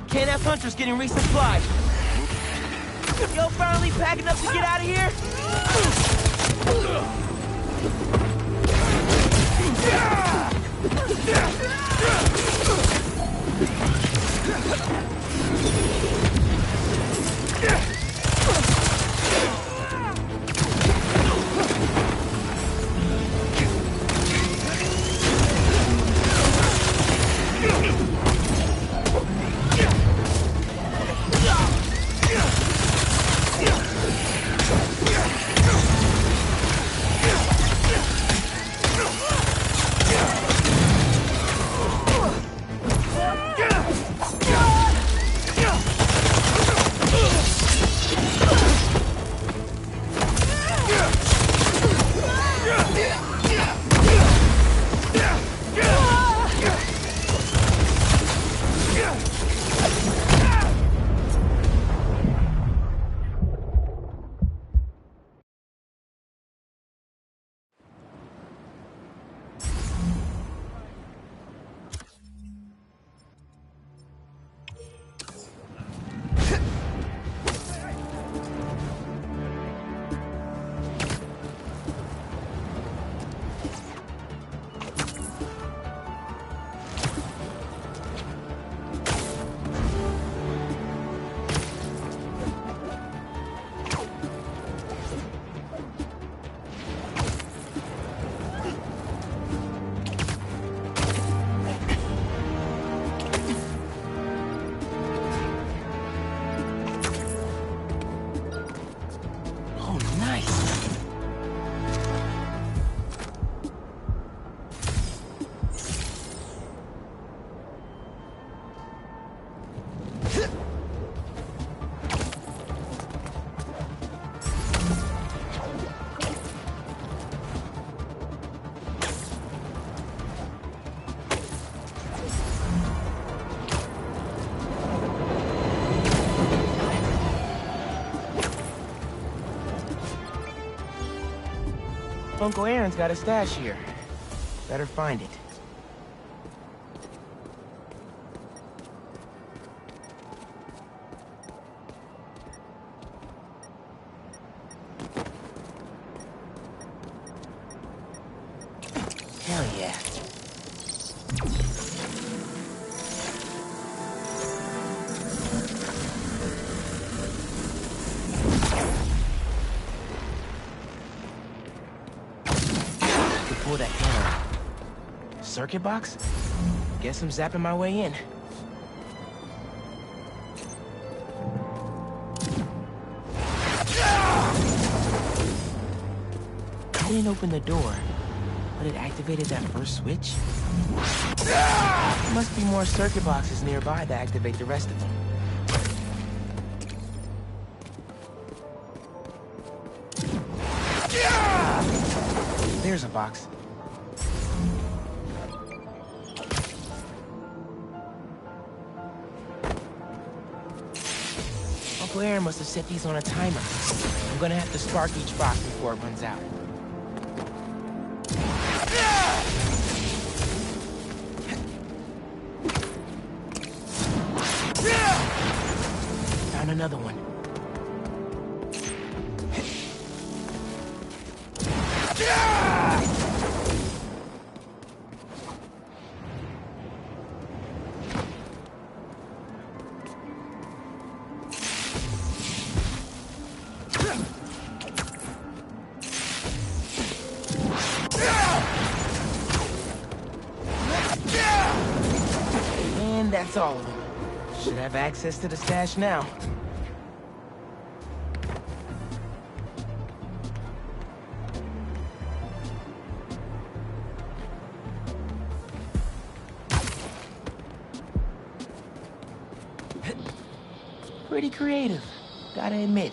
Can't have hunters getting resupplied. Yo, finally packing up to get out of here? Uncle Aaron's got a stash here. Better find it. Hell yeah. Pull that camera. Circuit box? Guess I'm zapping my way in. I didn't open the door, but it activated that first switch. There must be more circuit boxes nearby that activate the rest of them. Here's a box. Uncle Aaron must have set these on a timer. I'm gonna have to spark each box before it runs out. Found another one. And that's all of them. Should have access to the stash now. Pretty creative, gotta admit.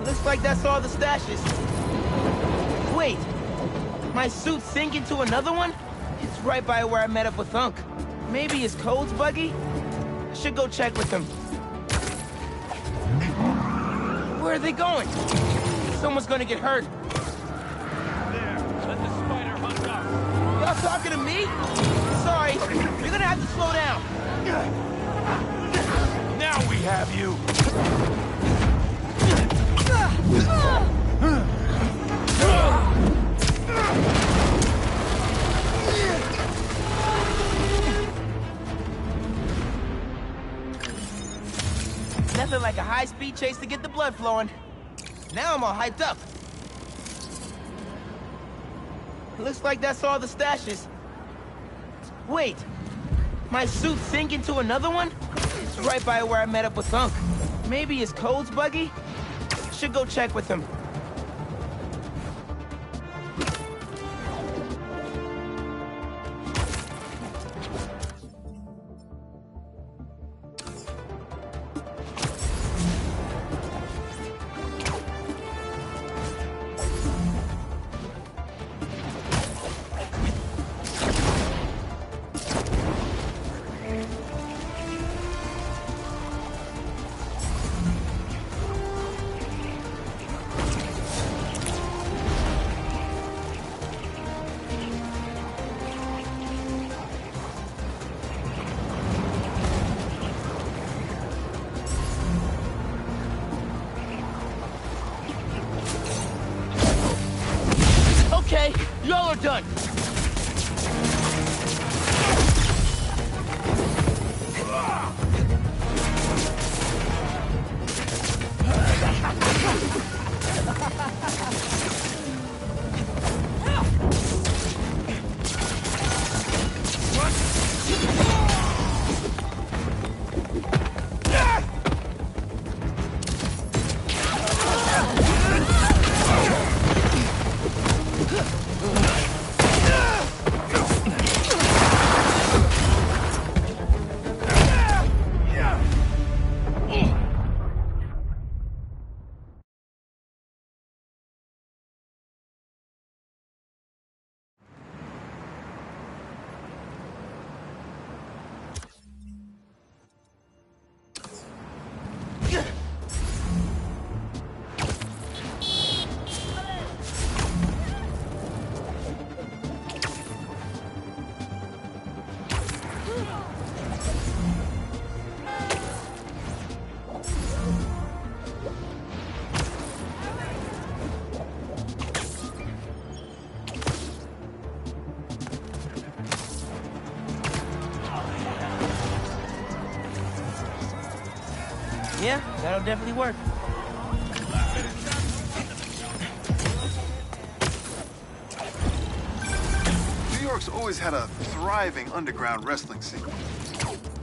Looks like that's all the stashes. Wait, my suit's sinking to another one? It's right by where I met up with Unc. Maybe his code's buggy? I should go check with him. Where are they going? Someone's gonna get hurt. There, let the spider hunt up. Y'all talking to me? Sorry, you're gonna have to slow down. Now we have you. Nothing like a high-speed chase to get the blood flowing. Now I'm all hyped up. Looks like that's all the stashes. Wait, my suit's sinking to another one? It's right by where I met up with Unc. Maybe his code's buggy? Should go check with him. Okay, y'all are done. That'll definitely work. New York's always had a thriving underground wrestling scene.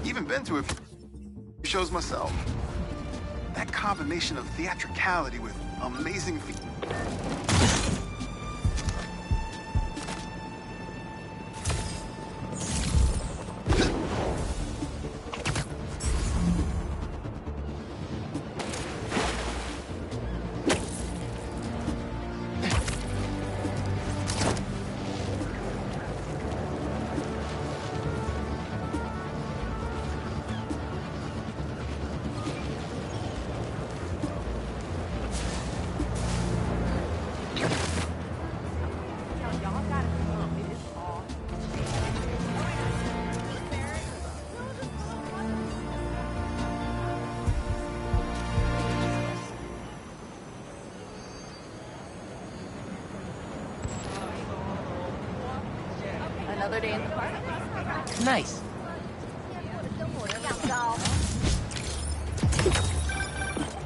Even been to a few shows myself. That combination of theatricality with amazing feat. Another day in the park. Nice.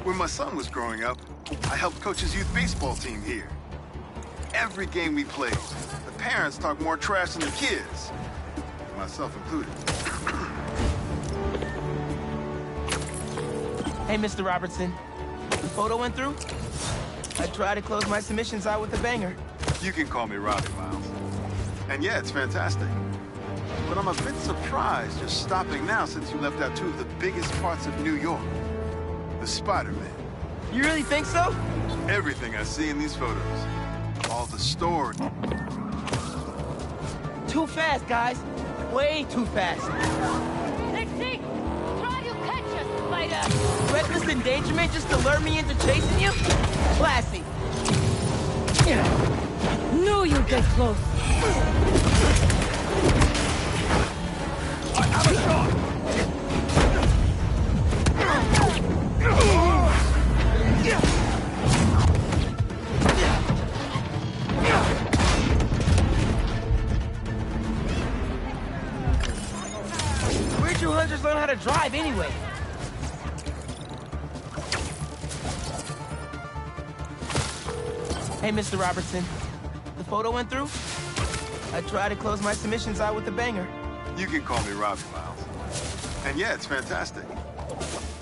When my son was growing up, I helped coach his youth baseball team here. Every game we played, the parents talked more trash than the kids, myself included. Hey, Mr. Robertson. The photo went through? I tried to close my submissions out with a banger. You can call me Robbie, Miles. And yeah, it's fantastic. But I'm a bit surprised you're stopping now since you left out two of the biggest parts of New York. The Spider-Man. You really think so? Everything I see in these photos. All the story. Too fast, guys. Way too fast. Let's see. Try to catch us, Spider. Reckless endangerment just to lure me into chasing you? Classy. Knew you'd get close. I have a shot! Where'd you hunters learn how to drive anyway? Hey, Mr. Robertson. The photo went through? I tried to close my submissions out with a banger. You can call me Robbie, Miles. And yeah, it's fantastic.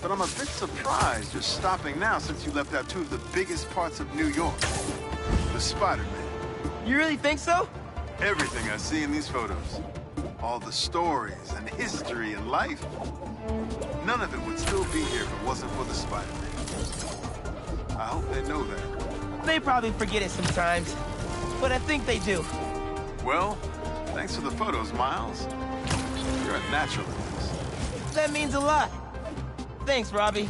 But I'm a bit surprised you're stopping now since you left out two of the biggest parts of New York. The Spider-Man. You really think so? Everything I see in these photos. All the stories and history and life. None of it would still be here if it wasn't for the Spider-Man. I hope they know that. They probably forget it sometimes, but I think they do. Well, thanks for the photos, Miles. You're a natural at this. That means a lot. Thanks, Robbie.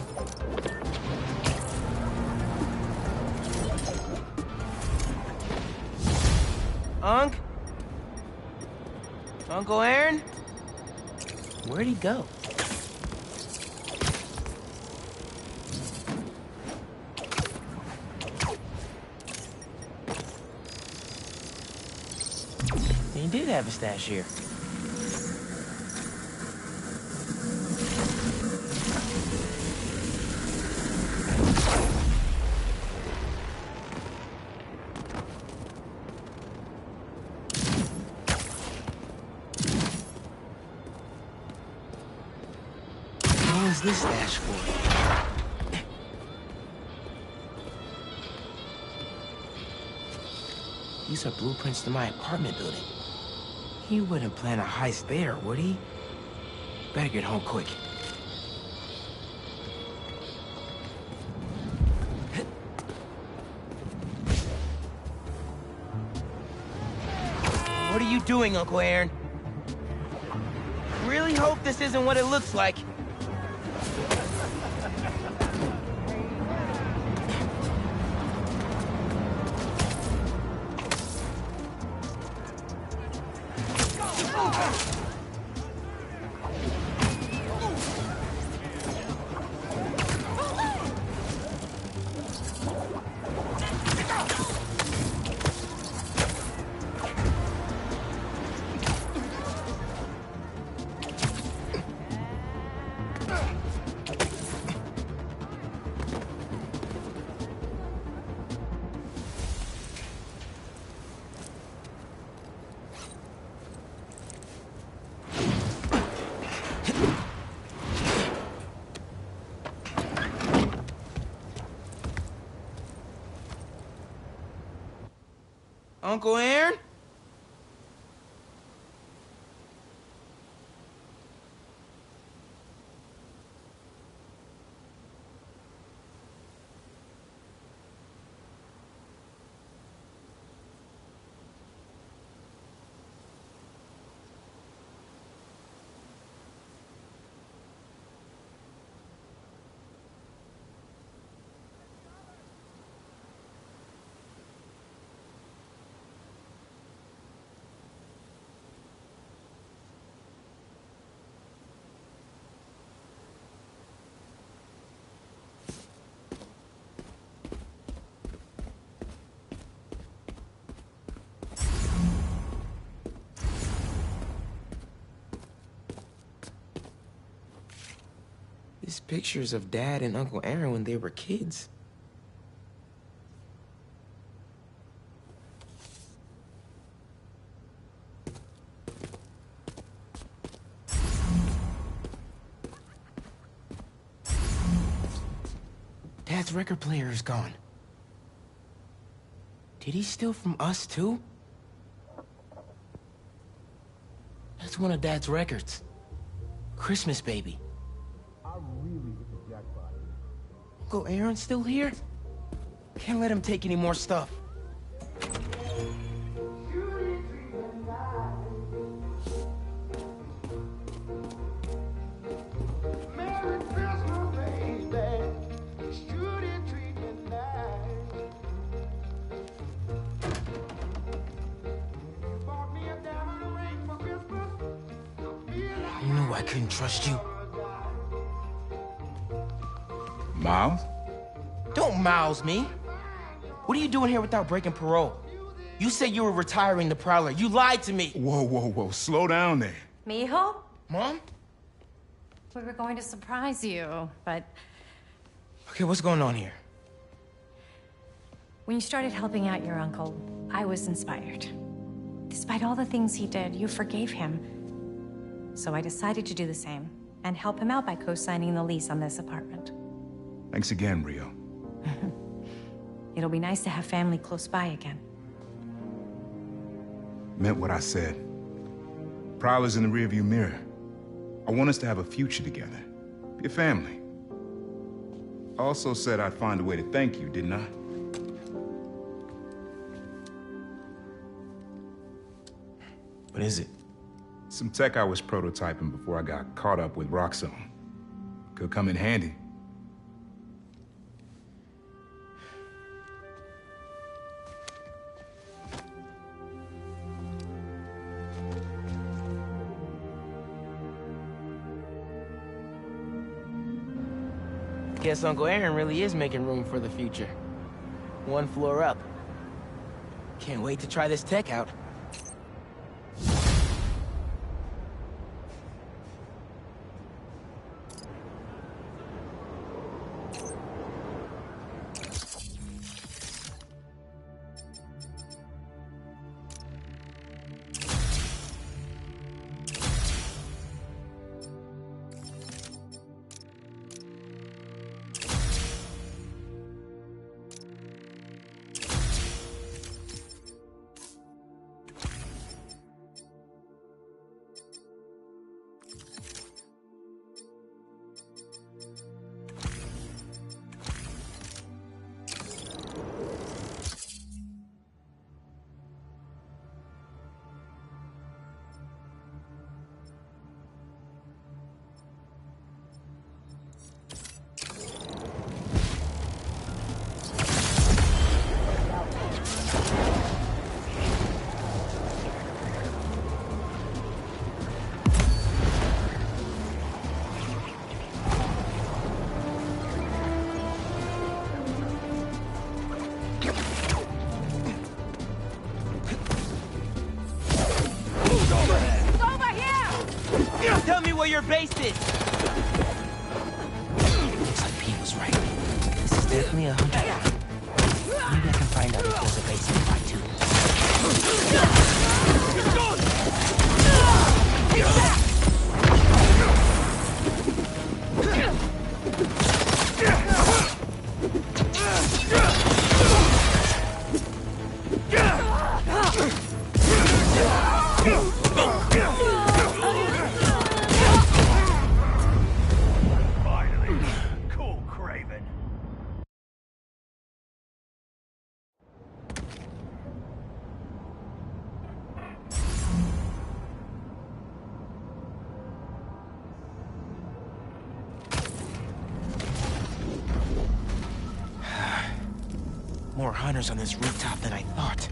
Unc? Uncle Aaron? Where'd he go? He did have a stash here. What was this stash for? These are blueprints to my apartment building. He wouldn't plan a heist there, would he? Better get home quick. What are you doing, Uncle Aaron? Really hope this isn't what it looks like. Uncle Aaron? These pictures of Dad and Uncle Aaron when they were kids. Dad's record player is gone. Did he steal from us, too? That's one of Dad's records. Christmas Baby. Uncle Aaron's still here? Can't let him take any more stuff. I knew I couldn't trust you. Miles? Don't Miles me. What are you doing here without breaking parole? You said you were retiring the Prowler. You lied to me. Whoa. Slow down there. Mijo? Mom? We were going to surprise you, but Okay, what's going on here? when you started helping out your uncle, I was inspired. Despite all the things he did, you forgave him. So I decided to do the same and help him out by co-signing the lease on this apartment. Thanks again, Rio. It'll be nice to have family close by again. Meant what I said. Prowler's in the rearview mirror. I want us to have a future together. Be a family. I also said I'd find a way to thank you, didn't I? What is it? Some tech I was prototyping before I got caught up with Roxxon. Could come in handy. Guess Uncle Aaron really is making room for the future. One floor up. Can't wait to try this tech out. Tell me where your base is! Looks like Pete was right. This is definitely a hunter. Maybe I can find out if there's a base nearby too. More hunters on this rooftop than I thought.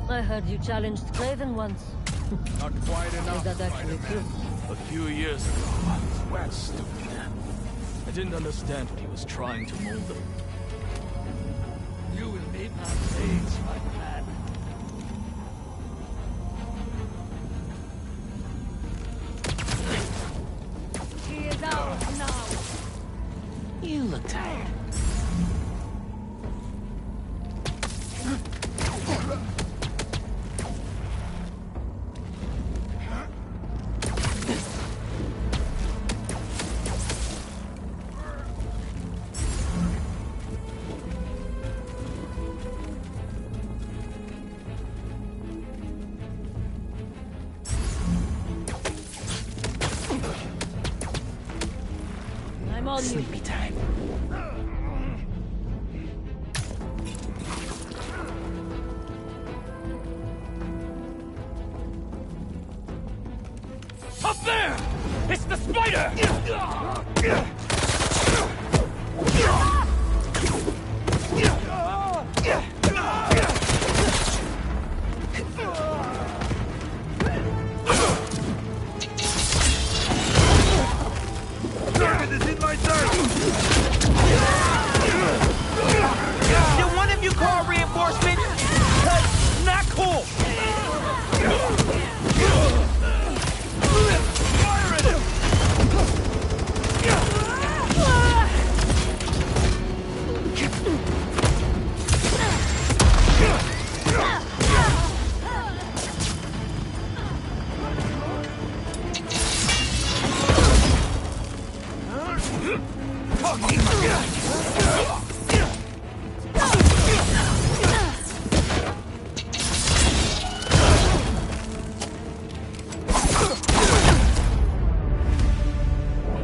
I heard you challenged Kraven once. Not quite enough. Is that actually true? A few years ago, I was stupid. I didn't understand what he was trying to mold them. You will meet my fate, my man. He is ours now. You look tired. I'm on you. Sleepy time. Up there! It's the spider! Target is in my sight! Did one of you call reinforcements? 'Cause not cool! Fire at him!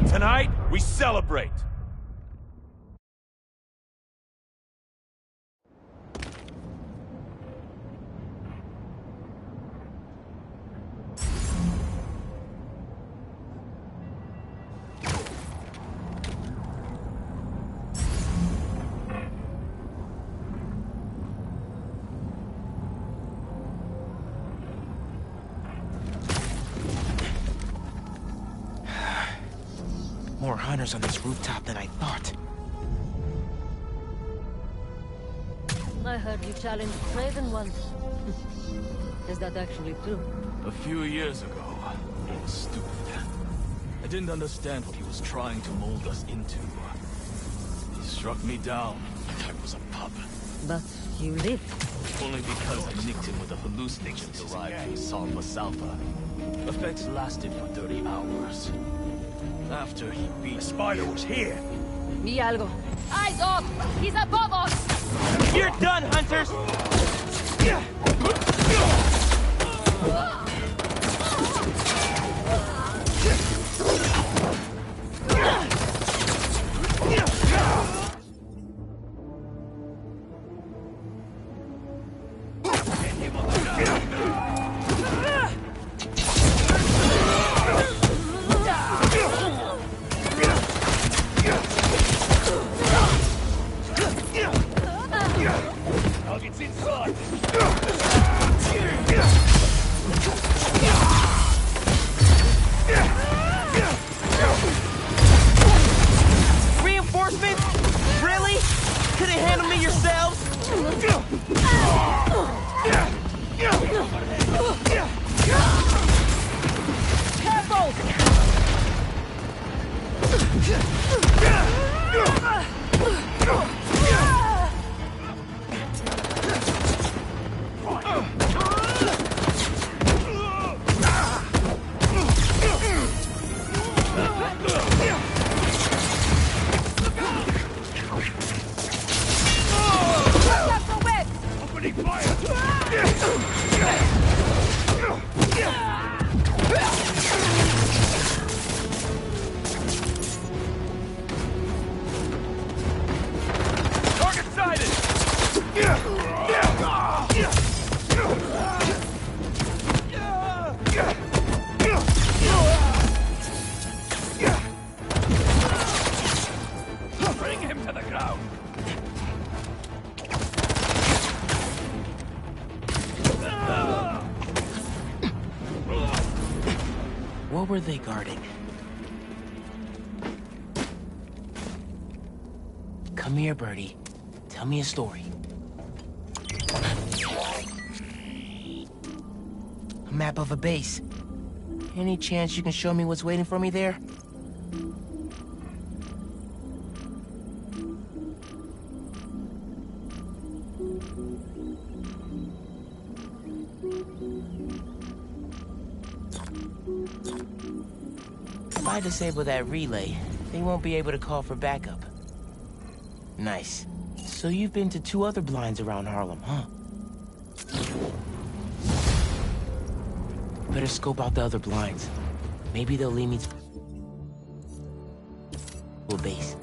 Tonight, we celebrate. More hunters on this rooftop than I thought. I heard you challenged Kraven once. Is that actually true? A few years ago, I was stupid. I didn't understand what he was trying to mold us into. He struck me down like I was a pup. But you lived. Only because I nicked him with a hallucinogen derived from Salva Salva. Effects lasted for 30 hours. After he beat... The spider was here. Vi algo. Eyes off! He's above us! You're done, hunters! Target's inside. Reinforcements? Really? Couldn't handle me yourselves? Careful! Opening fire! were they guarding? Come here, Birdie. Tell me a story. A map of a base. Any chance you can show me what's waiting for me there? If I disable that relay, they won't be able to call for backup. Nice. So you've been to 2 other blinds around Harlem, huh? Better scope out the other blinds. Maybe they'll lead me to a base.